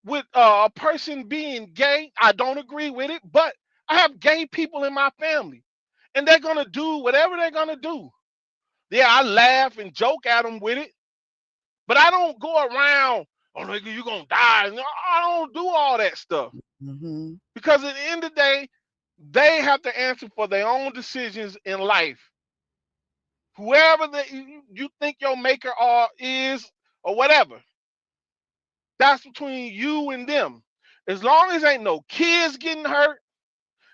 D: with a person being gay? I don't agree with it, but I have gay people in my family, and they're gonna do whatever they're gonna do. Yeah, I laugh and joke at them with it, but I don't go around, oh nigga, you gonna die. No, I don't do all that stuff.
E: Mm-hmm.
D: Because at the end of the day, they have to answer for their own decisions in life. Whoever you think your maker is or whatever, that's between you and them. As long as ain't no kids getting hurt,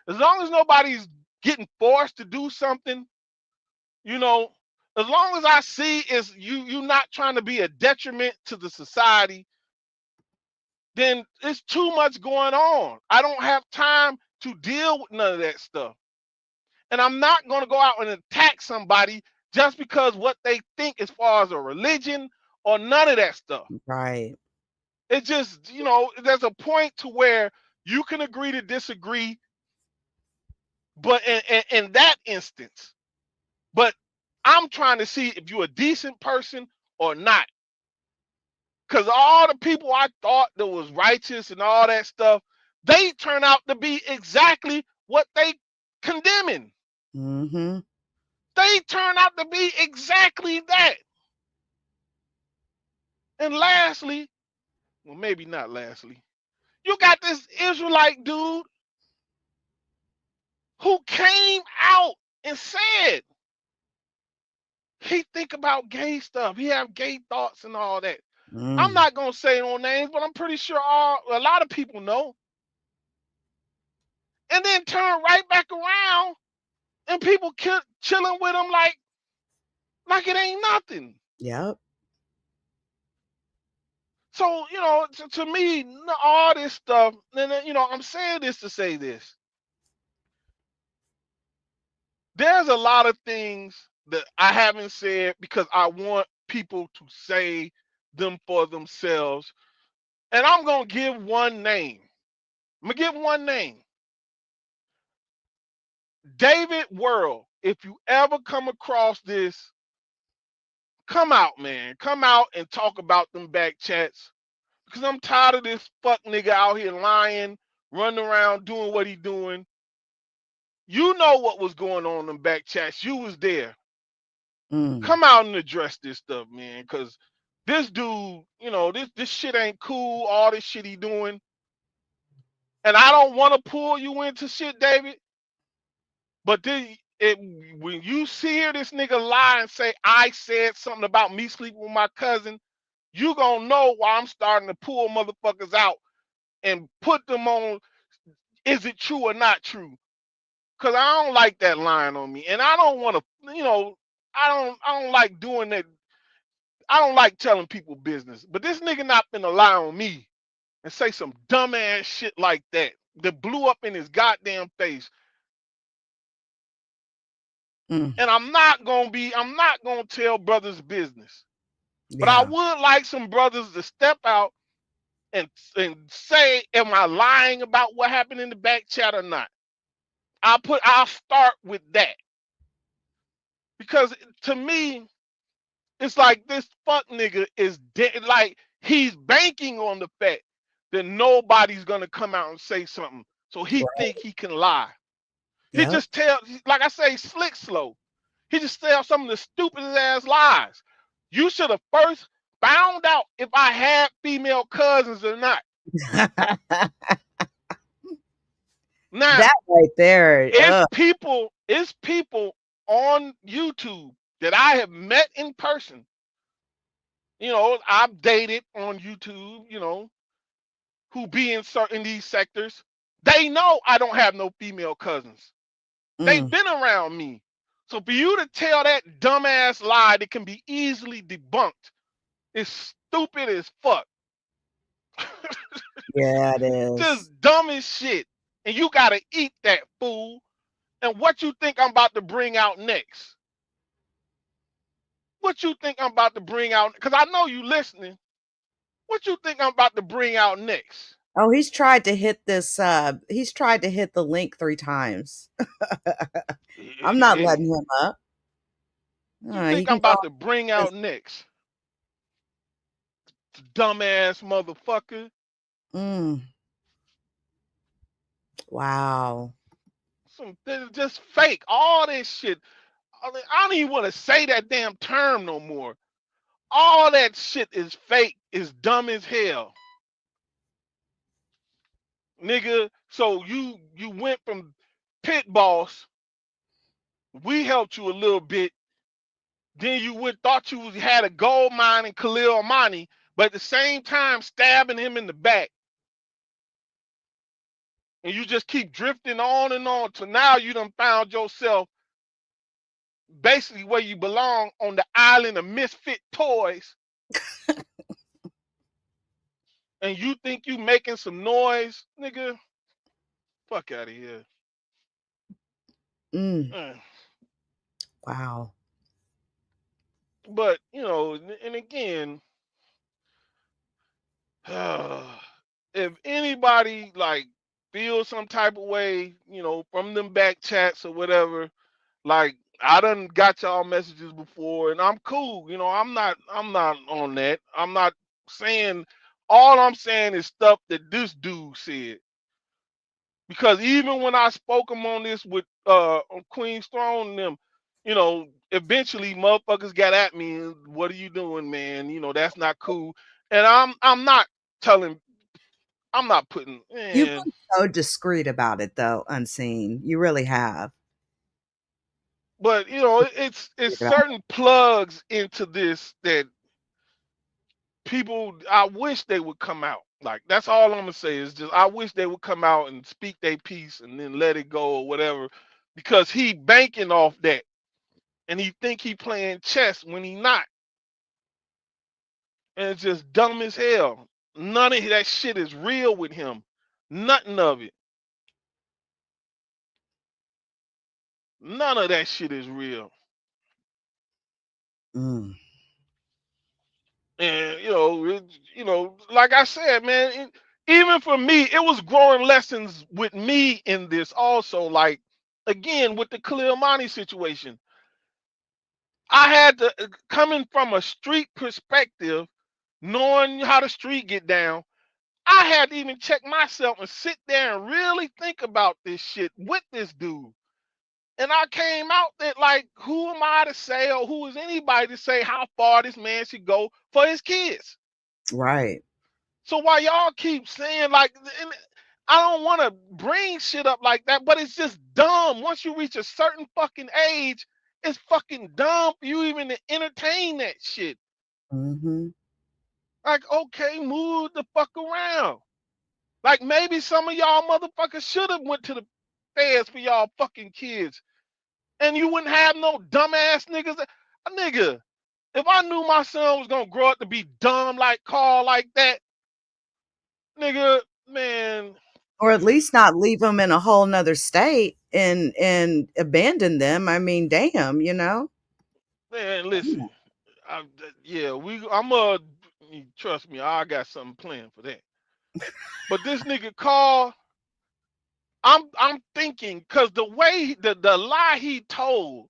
D: as long as nobody's getting forced to do something, you know, as long as I see is you not trying to be a detriment to the society, then it's too much going on. I don't have time to deal with none of that stuff. And I'm not going to go out and attack somebody just because what they think as far as a religion or none of that stuff.
E: Right.
D: It's just, you know, there's a point to where you can agree to disagree, but in that instance, but I'm trying to see if you're a decent person or not. Because all the people I thought that was righteous and all that stuff, they turn out to be exactly what they condemning.
E: Mm-hmm.
D: They turn out to be exactly that. And lastly, well, maybe not lastly, you got this Israelite dude who came out and said he think about gay stuff. He have gay thoughts and all that. I'm not gonna say no names, but I'm pretty sure a lot of people know. And then turn right back around and people chilling with him like it ain't nothing.
E: Yep.
D: So, you know, to me, all this stuff, and you know, I'm saying this to say this. There's a lot of things that I haven't said because I want people to say them for themselves. And I'm going to give one name. I'm going to give one name. David World. If you ever come across this, come out, man. Come out and talk about them back chats. Because I'm tired of this fuck nigga out here lying, running around doing what he doing. You know what was going on in them back chats. You was there. Come out and address this stuff, man. Because this dude, you know, this shit ain't cool. All this shit he doing. And I don't want to pull you into shit, David. But when you hear this nigga lie and say, I said something about me sleeping with my cousin, you gonna know why I'm starting to pull motherfuckers out and put them on, is it true or not true? Because I don't like that lying on me. And I don't want to, you know, I don't like doing that. I don't like telling people business. But this nigga not finna lie on me and say some dumbass shit like that blew up in his goddamn face. And I'm not gonna tell brothers business. But I would like some brothers to step out and say, am I lying about what happened in the back chat or not? I'll start with that. Because to me, it's like this fuck nigga is dead. Like he's banking on the fact that nobody's gonna come out and say something. So he think he can lie. He just like I say, slick slow. He just tells some of the stupidest ass lies. You should have first found out if I had female cousins or not. Now
E: that right there.
D: It's people on YouTube that I have met in person. You know, I've dated on YouTube, you know, who be in certain these sectors. They know I don't have no female cousins. They've been around me. So for you to tell that dumbass lie that can be easily debunked is stupid as fuck.
E: Yeah, it is.
D: Just dumb as shit. And you gotta eat that, fool. And what you think I'm about to bring out next? What you think I'm about to bring out? Because I know you listening. What you think I'm about to bring out next?
E: Oh, he's tried to hit this. He's tried to hit the link 3 times. I'm not
D: Hey,
E: letting him up.
D: you
E: He
D: think I'm
E: can go.
D: about to bring out next, dumbass motherfucker?
E: Mm, wow.
D: They're just fake. All this shit. I don't even want to say that damn term no more. All that shit is fake. Is dumb as hell, nigga. So you went from pit boss. We helped you a little bit. Then you would thought you had a gold mine in Khalil Amani, but at the same time stabbing him in the back. And you just keep drifting on and on to now you done found yourself basically where you belong on the island of misfit toys. And you think you making some noise, nigga? Fuck out of here.
E: Mm,
D: Uh,
E: wow.
D: But, you know, and again, if anybody like feels some type of way, you know, from them back chats or whatever, like I done got y'all messages before and I'm cool. You know, I'm not on that. I'm not saying all I'm saying is stuff that this dude said. Because even when I spoke him on this with on Queen's Throne and them, you know, eventually motherfuckers got at me, what are you doing, man? You know, that's not cool. And I'm not telling I'm not putting
E: You've
D: man,
E: been so discreet about it, though, Unseen. You really have.
D: but you know, it's
E: Discreet about
D: certain plugs into this that people I wish they would come out. Like that's all I'm gonna say is just I wish they would come out and speak their piece and then let it go or whatever, because he banking off that and he think he playing chess when he not, and it's just dumb as hell. None of that shit is real with him. Nothing of it. None of that shit is real.
E: it. Mm,
D: And you know, like I said, man, even for me, it was growing lessons with me in this also. Like again with the Khalil Mani situation, I had to coming from a street perspective, knowing how the street get down. I had to even check myself and sit there and really think about this shit with this dude. And I came out that like, who am I to say, or who is anybody to say how far this man should go for his kids?
E: right.
D: So while y'all keep saying like, and I don't want to bring shit up like that, but it's just dumb. Once you reach a certain fucking age, it's fucking dumb for you even to entertain that shit.
E: Mm-hmm.
D: Like, okay, move the fuck around. Like maybe some of y'all motherfuckers should have went to the feds for y'all fucking kids, and you wouldn't have no dumbass niggas. A nigga, if I knew my son was gonna grow up to be dumb like Carl like that, nigga, man,
E: Or at least not leave them in a whole nother state and abandon them. I mean, damn, you know?
D: man, listen, I, yeah, trust me, I got something planned for that. But this nigga Carl, I'm thinking, cause the way the lie he told.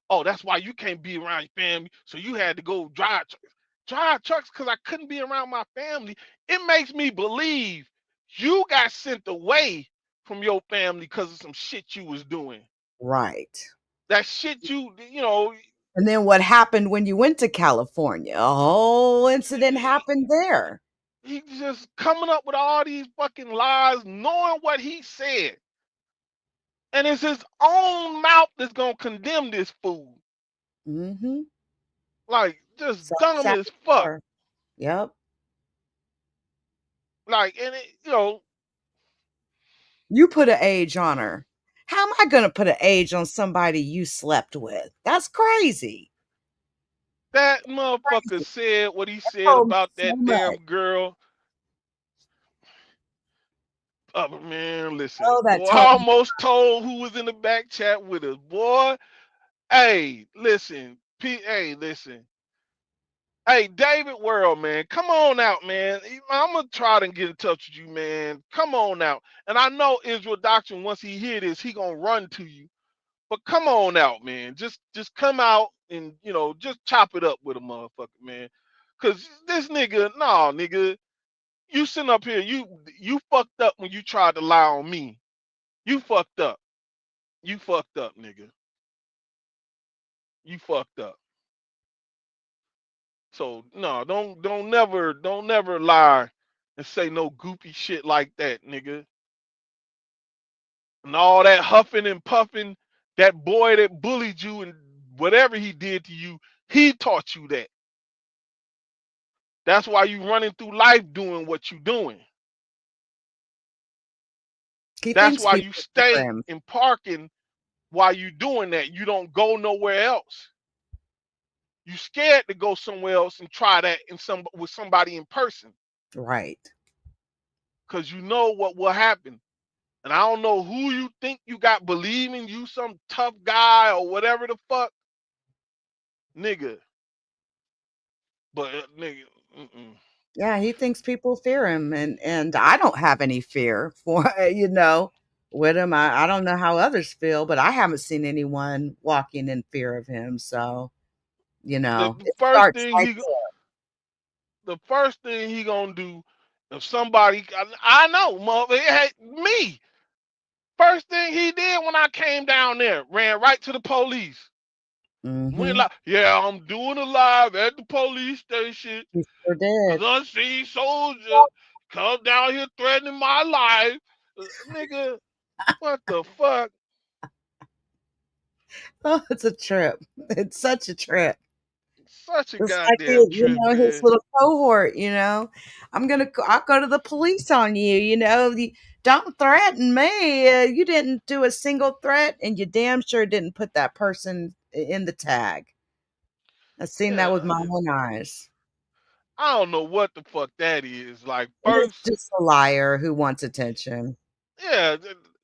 D: Oh, that's why you can't be around your family. So you had to go drive trucks. Drive trucks because I couldn't be around my family. It makes me believe you got sent away from your family because of some shit you was doing.
E: Right.
D: That shit you know,
E: And then what happened when you went to California? A whole incident happened there.
D: he just coming up with all these fucking lies, knowing what he said. And it's his own mouth that's gonna condemn this fool.
E: Mm-hmm.
D: Like, just dumb as fuck.
E: Self-saboteur. Yep.
D: Like, and it, you know,
E: You put an age on her. How am I going to put an age on somebody you slept with? That's crazy.
D: that motherfucker said what he
E: That
D: said
E: told me
D: about
E: so
D: that
E: much.
D: damn girl. Man, listen,
E: Oh, that
D: boy, I
E: told me.
D: almost told who was in the back chat with us. Boy, hey, listen, hey, listen. Hey, David World, man, come on out, man. I'm gonna try to get in touch with you, man. Come on out. And I know Israel Doctrine, once he hear this, he gonna run to you. But come on out, man. Just come out and just chop it up with a motherfucker, man. Cause this nigga, nah, nigga, you sitting up here, you fucked up when you tried to lie on me. You fucked up. You fucked up, nigga. You fucked up. So no, don't never lie and say no goopy shit like that, nigga. And all that huffing and puffing, that boy that bullied you and whatever he did to you, he taught you that. That's why you running through life doing what you doing.
E: He
D: That's
E: thinks
D: why you
E: people fear
D: stay
E: him.
D: in parking while you doing that. You don't go nowhere else. You scared to go somewhere else and try that with somebody in person
E: Right.
D: because you know what will happen. And I don't know who you think you got believing you some tough guy or whatever the fuck, nigga. But nigga,
E: Yeah, he thinks people fear him, and I don't have any fear for with him. I don't know how others feel, but I haven't seen anyone walking in fear of him. So
D: the
E: it
D: first
E: starts
D: thing
E: right
D: he the first thing he gonna do if somebody I know, mother, me. First thing he did when I came down there, ran right to the police.
E: there.
D: Went
E: Mm-hmm.
D: like, yeah, I'm doing a live at the police station
E: He sure
D: because
E: did.
D: unseen soldier come down here threatening my life. Nigga, what the fuck?
E: Oh, it's a trip. It's such a trip.
D: Such a
E: It's like
D: goddamn trip,
E: his
D: man.
E: little cohort. I'll go to the police on you. Don't threaten me. You didn't do a single threat, and you damn sure didn't put that person in the tag. I've seen that with
D: Yeah,
E: my own eyes.
D: I don't know what the fuck that is. Like,
E: It's
D: first,
E: just a liar who wants attention.
D: yeah,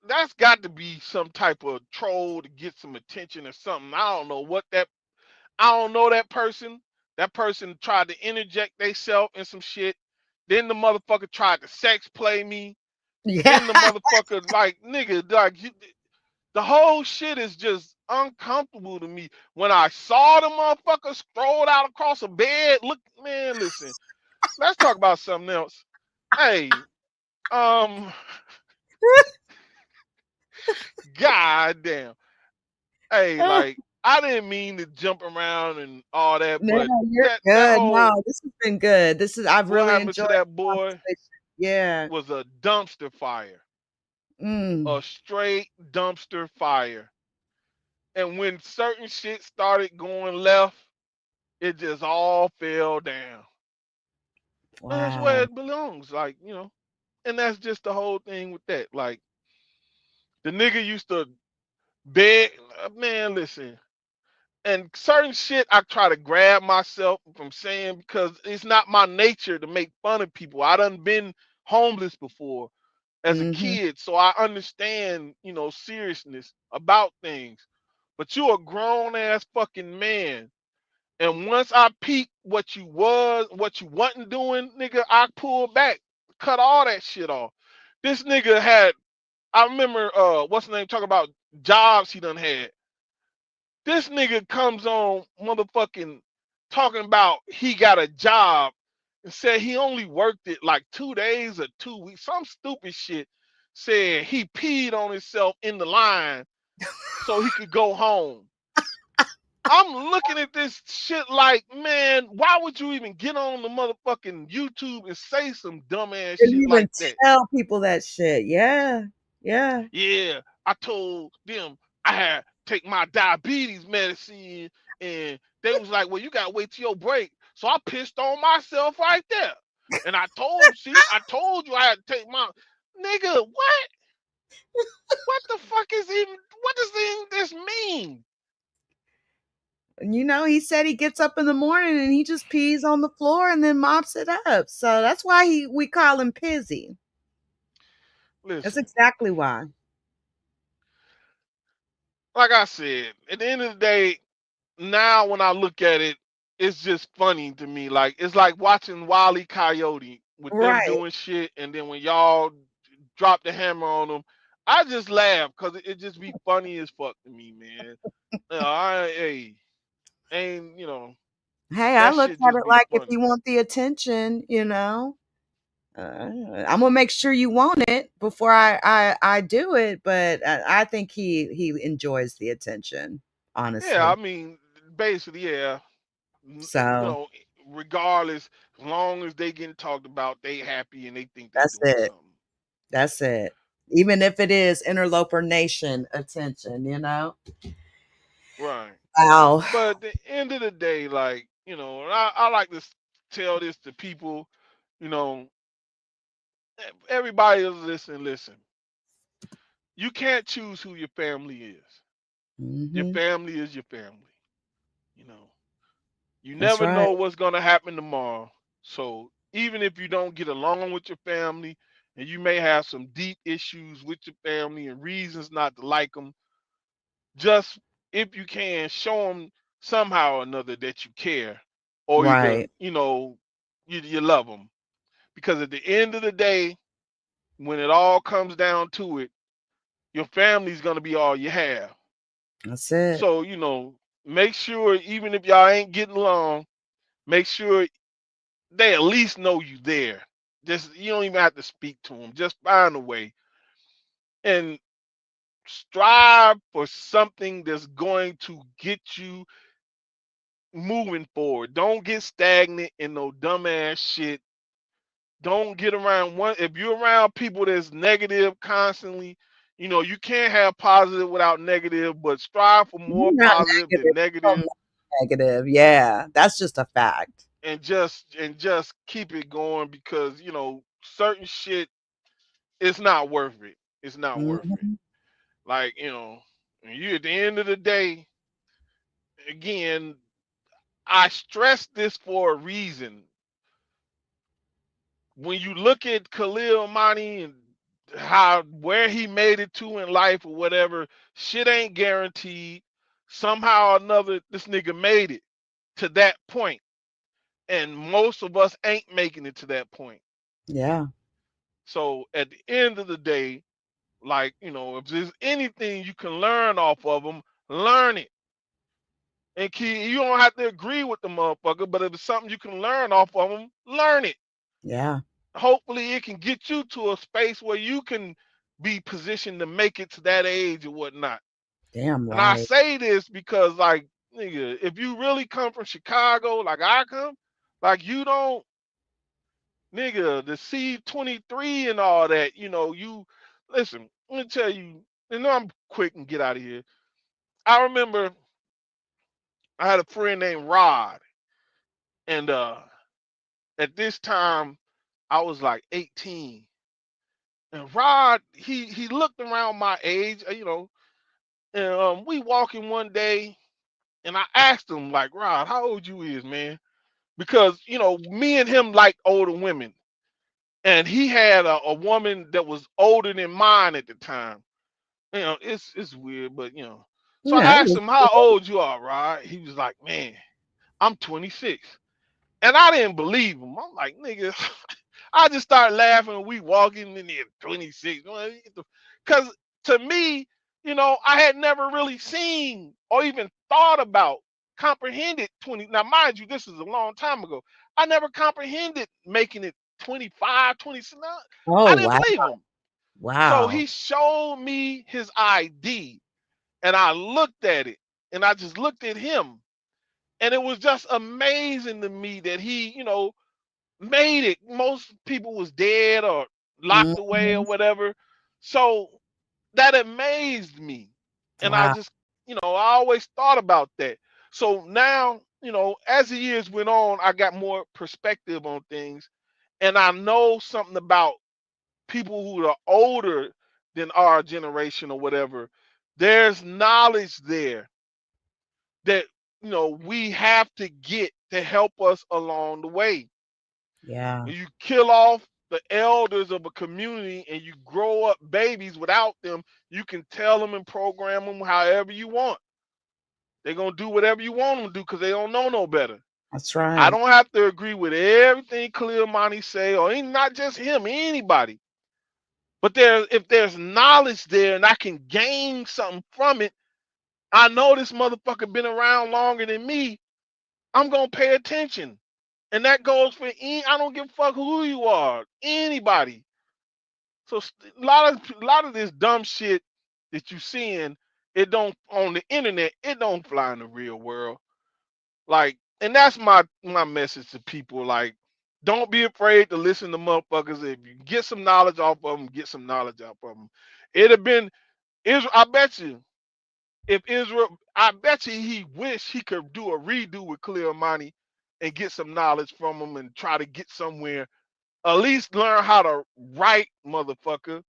D: that's got to be some type of troll to get some attention or something. I don't know what that. I don't know that person. That person tried to interject themselves in some shit. Then the motherfucker tried to sex play me.
E: Yeah.
D: Then the motherfucker like nigga like the whole shit is just uncomfortable to me. When I saw the motherfucker strolled out across a bed, look, man, listen. Let's talk about something else. Hey, um, goddamn. Hey,
E: Oh,
D: like I didn't mean to jump around and all that,
E: no,
D: but
E: you're
D: that
E: good. No,
D: whole
E: this has been good. I've
D: what
E: really
D: happened to
E: enjoyed
D: that
E: the
D: boy
E: conversation. Yeah.
D: was a dumpster fire,
E: Mm.
D: a straight dumpster fire. And when certain shit started going left, it just all fell down. That's where
E: Wow.
D: it belongs, like and that's just the whole thing with that. Like the nigga used to beg, man. Listen, and certain shit I try to grab myself from saying because it's not my nature to make fun of people. I done been homeless before as a
E: Mhm.
D: kid, so I understand, seriousness about things. But you a grown ass fucking man. And once I peeped what you wasn't doing, nigga, I pulled back, cut all that shit off. This nigga had, I remember, what's the name, talking about jobs he done had. This nigga comes on motherfucking talking about he got a job and said he only worked it like 2 days or 2 weeks, some stupid shit. Said he peed on himself in the line so he could go home. I'm looking at this shit like, man, why would you even get on the motherfucking YouTube and say some dumbass
E: And
D: shit
E: even
D: like that?
E: tell people that shit. Yeah. Yeah.
D: Yeah, I told them I had to take my diabetes medicine, and they was like, well, you gotta wait till your break. So I pissed on myself right there. And I told them, see, I told you I had to take my nigga, what? What the fuck is even what does this mean?
E: And he said he gets up in the morning and he just pees on the floor and then mops it up. So that's why we call him Pizzy. That's
D: Listen,
E: exactly why.
D: like I said, at the end of the day, now when I look at it, it's just funny to me. Like it's like watching Wile E. Coyote with them
E: Right.
D: doing shit, and then when y'all drop the hammer on them, I just laugh because it just be funny as fuck to me, man. Hey, ain't
E: Hey, I
D: that
E: look
D: shit
E: at
D: just
E: it
D: be
E: like if
D: funny.
E: you want the attention, I'm gonna make sure you want it before I do it. But I think he enjoys the attention,
D: Yeah,
E: honestly.
D: I mean, basically, yeah.
E: So
D: Regardless, as long as they getting talked about, they happy and they think they
E: that's
D: doing
E: it.
D: something.
E: That's it. Even if it is interloper nation attention.
D: Right.
E: Wow.
D: But at the end of the day, like, and I like to tell this to people, you know, everybody is listen. You can't choose who your family is. Your
E: Hmm.
D: family is your family. You know, you
E: That's
D: never
E: right.
D: know what's going to happen tomorrow. So even if you don't get along with your family and you may have some deep issues with your family and reasons not to like them, just if you can show them somehow or another that you care or either,
E: Right.
D: you love them. Because at the end of the day, when it all comes down to it, your family's going to be all you have.
E: That's it.
D: So, make sure even if y'all ain't getting along, make sure they at least know you there. Just you don't even have to speak to them. Just find a way and strive for something that's going to get you moving forward. Don't get stagnant in no dumbass shit. Don't get around one. If you're around people that's negative constantly, you can't have positive without negative, but strive for more
E: You're not
D: positive than
E: negative.
D: negative,
E: Negative. Yeah. That's just a fact.
D: and just keep it going because certain shit it's not worth it. It's not worth it.
E: Hmm.
D: Like and you at the end of the day, again, I stress this for a reason. When you look at Khalil Mani and where he made it to in life or whatever, shit ain't guaranteed. Somehow or another, this nigga made it to that point, and most of us ain't making it to that point.
E: Yeah.
D: So at the end of the day, like if there's anything you can learn off of them, learn it. And you don't have to agree with the motherfucker, but if it's something you can learn off of them, learn it.
E: Yeah.
D: Hopefully it can get you to a space where you can be positioned to make it to that age or whatnot.
E: Damn
D: And I
E: right.
D: say this because like nigga, if you really come from Chicago like I come, like you don't nigga, the C-23 and all that, you listen, let me tell you, I'm quick and get out of here. I remember I had a friend named Rod, and at this time I was like 18. And Rod, he looked around my age, and we walking one day, and I asked him like, Rod, how old you is, man? Because me and him like older women, and he had a woman that was older than mine at the time. It's weird, but So
E: Yeah.
D: I asked him how old you are, Rod. He was like, man, I'm 26. And I didn't believe him. I'm like, nigga, I just started laughing and we walking in there 26. Because to me, I had never really seen or even thought about, comprehended 20. Now, mind you, this is a long time ago. I never comprehended making it 25, 26. No,
E: Oh
D: I didn't
E: wow.
D: believe him. So
E: Wow.
D: he showed me his ID and I looked at it and I just looked at him. And it was just amazing to me that he, made it. Most people was dead or locked away or
E: Hmm.
D: whatever. So that amazed me. And I
E: Wow.
D: just, I always thought about that. So now, as the years went on, I got more perspective on things. And I know something about people who are older than our generation or whatever. There's knowledge there that, we have to get to help us along the way.
E: Yeah.
D: When you kill off the elders of a community and you grow up babies without them, you can tell them and program them however you want. They're going to do whatever you want them to do because they don't know no better.
E: That's
D: I
E: right.
D: don't have to agree with everything Khalil Monty say, or not just him, anybody. But if there's knowledge there and I can gain something from it, I know this motherfucker been around longer than me. I'm gonna pay attention. And that goes for I don't give a fuck who you are, anybody. So a lot of this dumb shit that you seeing, it don't on the internet, it don't fly in the real world. Like, and that's my message to people. Like, don't be afraid to listen to motherfuckers. If you get some knowledge off of them, get some knowledge off of them. It'd have been Israel. I bet you, if Israel, I bet you he wished he could do a redo with Khalil Monty and get some knowledge from him and try to get somewhere. At least learn how to write, motherfucker.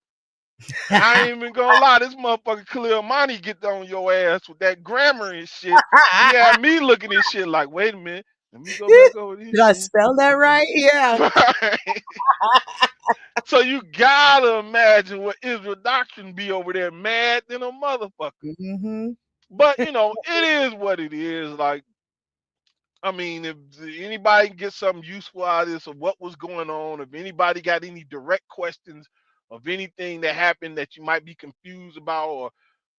D: I ain't even gonna lie, this motherfucker Khalil Monty get on your ass with that grammar and shit. He had me looking at shit like, wait a minute, let me go back over this
E: Did I
D: shit.
E: spell that
D: Okay.
E: right? Yeah.
D: Right. So you gotta imagine what Israel Doctrine be over there mad than a motherfucker.
E: Hmm.
D: But it is what it is. Like, I mean, if anybody can get something useful out of this of what was going on, if anybody got any direct questions of anything that happened that you might be confused about or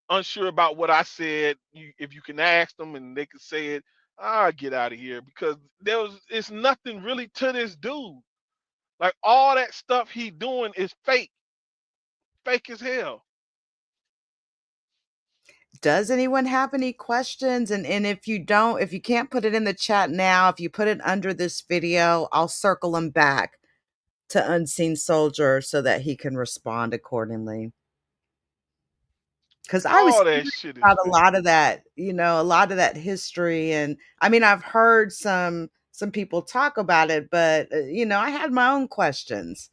D: unsure about what I said, if you can ask them and they can say it, I'll get out of here because it's nothing really to this dude. Like all that stuff he doing is fake, fake as hell.
E: Does anyone have any questions? And if you don't, if you can't put it in the chat now, if you put it under this video, I'll circle them back to Unseen Soldier so that he can respond accordingly. Because I was
D: All that
E: curious
D: shit is
E: about a
D: fake.
E: lot of that, a lot of that history. And I mean, I've heard some people talk about it, but I had my own questions,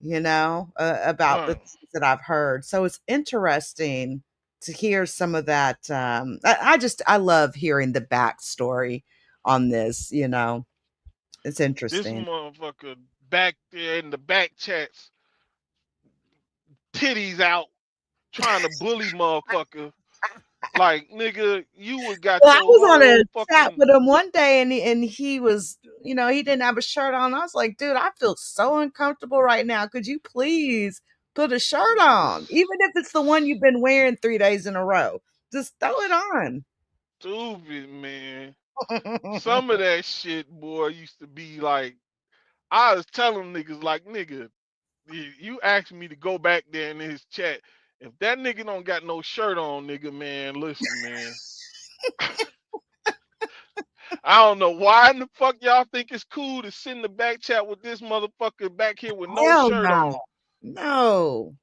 E: about the
D: Right.
E: things that I've heard. So it's interesting to hear some of that. I love hearing the backstory on this. It's
D: This
E: interesting.
D: motherfucker back there in the back chats, titties out, trying to bully motherfucker. Like, nigga, you would got
E: Well, I
D: your
E: was on a
D: whole
E: chat
D: fucking
E: with him one day, and he was, he didn't have a shirt on. I was like, dude, I feel so uncomfortable right now. Could you please put a shirt on, even if it's the one you've been wearing 3 days in a row? Just throw it on.
D: stupid, man. Some of that shit, boy, used to be like, I was telling niggas, like, nigga, you asked me to go back there in his chat. If that nigga don't got no shirt on, nigga, man, listen, man. I don't know why in the fuck y'all think it's cool to sit in the back chat with this motherfucker back here with no
E: Hell
D: shirt
E: no,
D: on.
E: no.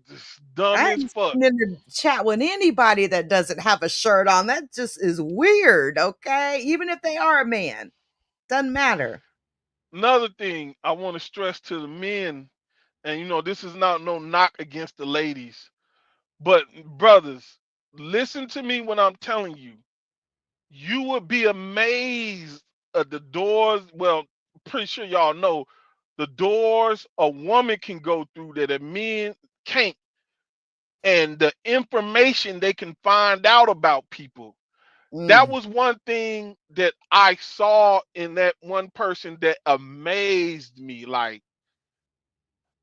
D: Just dumb
E: I
D: as
E: ain't
D: fuck.
E: sitting in the chat with anybody that doesn't have a shirt on. That just is weird. Okay, even if they are a man, doesn't matter.
D: Another thing I want to stress to the men, and this is not no knock against the ladies, but brothers, listen to me when I'm telling you. You would be amazed at the doors. Well, pretty sure y'all know the doors a woman can go through that a men can't, and the information they can find out about people. That
E: Mm,
D: was one thing that I saw in that one person that amazed me. Like,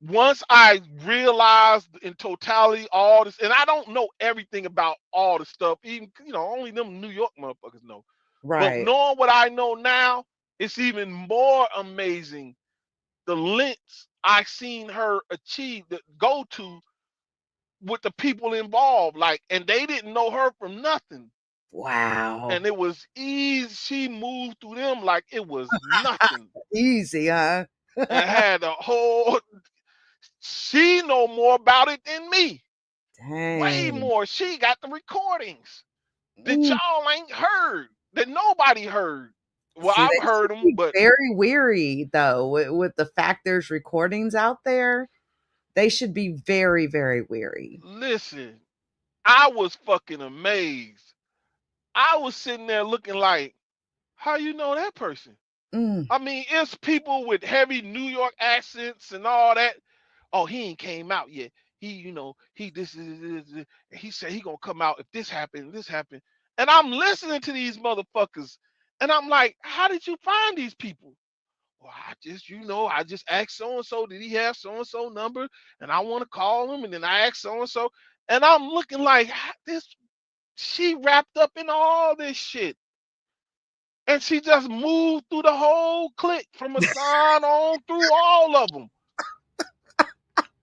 D: once I realized in totality all this, and I don't know everything about all the stuff, even only them New York motherfuckers know. But
E: right.
D: knowing what I know now, it's even more amazing the lengths I seen her achieve, that go to with the people involved. Like, and they didn't know her from nothing.
E: Wow.
D: And it was easy. She moved through them like it was nothing.
E: Easy, huh?
D: And had a whole she know more about it than me. Way
E: Dang.
D: more. She got the recordings that
E: Mm.
D: y'all ain't heard, that nobody heard. Well,
E: See,
D: I've
E: they
D: heard
E: should
D: them,
E: be
D: but
E: very weary, though, with the fact there's recordings out there. They should be very, very weary.
D: listen, I was fucking amazed. I was sitting there looking like, how you know that person?
E: Mm,
D: I mean, it's people with heavy New York accents and all that. Oh, he ain't came out yet. He this is he said he gonna come out if this happened, this happened. And I'm listening to these motherfuckers, And I'm like, how did you find these people? Well, I just asked so-and-so, did he have so-and-so number? And I want to call him. And then I asked so-and-so. And I'm looking like, she wrapped up in all this shit. And she just moved through the whole clique from Hassan on through all of them.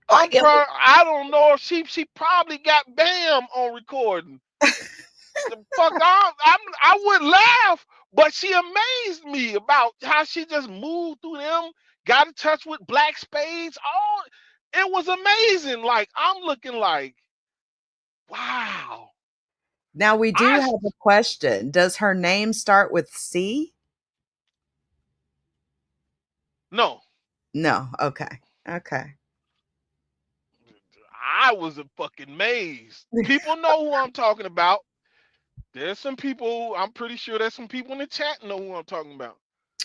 D: I don't know if she probably got Bam on recording. The fuck, I would laugh, but she amazed me about how she just moved through them, got in touch with Black Spades. It was amazing. Like, I'm looking like, wow.
E: Now we do have a question. Does her name start with C?
D: No.
E: No. Okay. Okay.
D: I was a fucking amazed. People know who I'm talking about. There's some people, I'm pretty sure there's some people in the chat know who I'm talking about.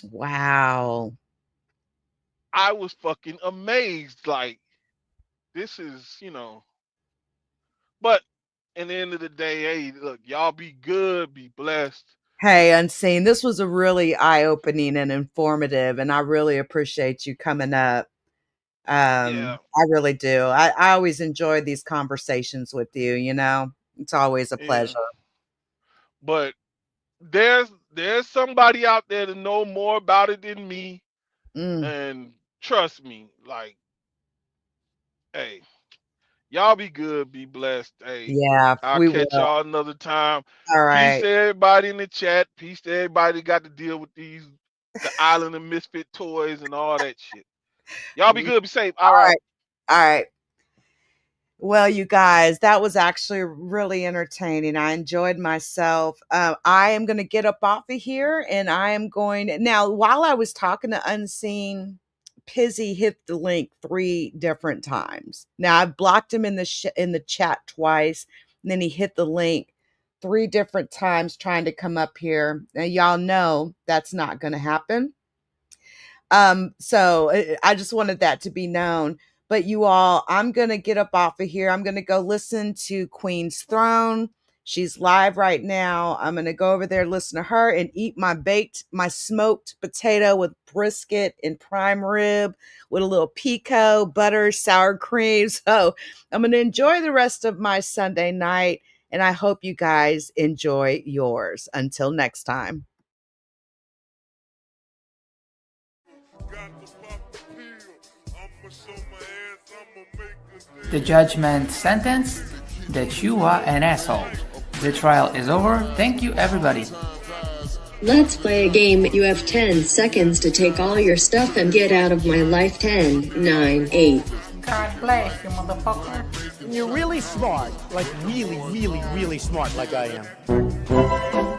E: Wow.
D: I was fucking amazed. Like, this is, but in the end of the day, hey, look, y'all be good, be blessed.
E: Hey, Unseen, this was a really eye-opening and informative, and I really appreciate you coming up.
D: Yeah.
E: I really do. I always enjoy these conversations with you, It's always a pleasure.
D: Yeah. But there's somebody out there to know more about it than me. And trust me, like, hey, y'all be good, be blessed. Hey,
E: yeah,
D: I'll catch y'all another time.
E: All right.
D: Peace to everybody in the chat. Peace to everybody that got to deal with the Island of Misfit toys and all that shit. Y'all be good, be safe. All right.
E: All right. Well, you guys, that was actually really entertaining. I enjoyed myself. I am going to get up off of here, and I am going now. While I was talking to Unseen, Pizzy hit the link 3 different times. Now I've blocked him in the chat twice, and then he hit the link 3 different times trying to come up here. Now y'all know that's not going to happen. So I just wanted that to be known. But you all, I'm going to get up off of here. I'm going to go listen to Queen's Throne. She's live right now. I'm going to go over there, listen to her, and eat my smoked potato with brisket and prime rib with a little pico, butter, sour cream. So I'm going to enjoy the rest of my Sunday night, and I hope you guys enjoy yours. Until next time.
F: The judgment sentence that you are an asshole. The trial is over. Thank you, everybody.
G: Let's play a game. You have 10 seconds to take all your stuff and get out of my life. 10, 9, 8.
F: God bless you, motherfucker.
H: You're really smart. Like really, really, really smart like I am.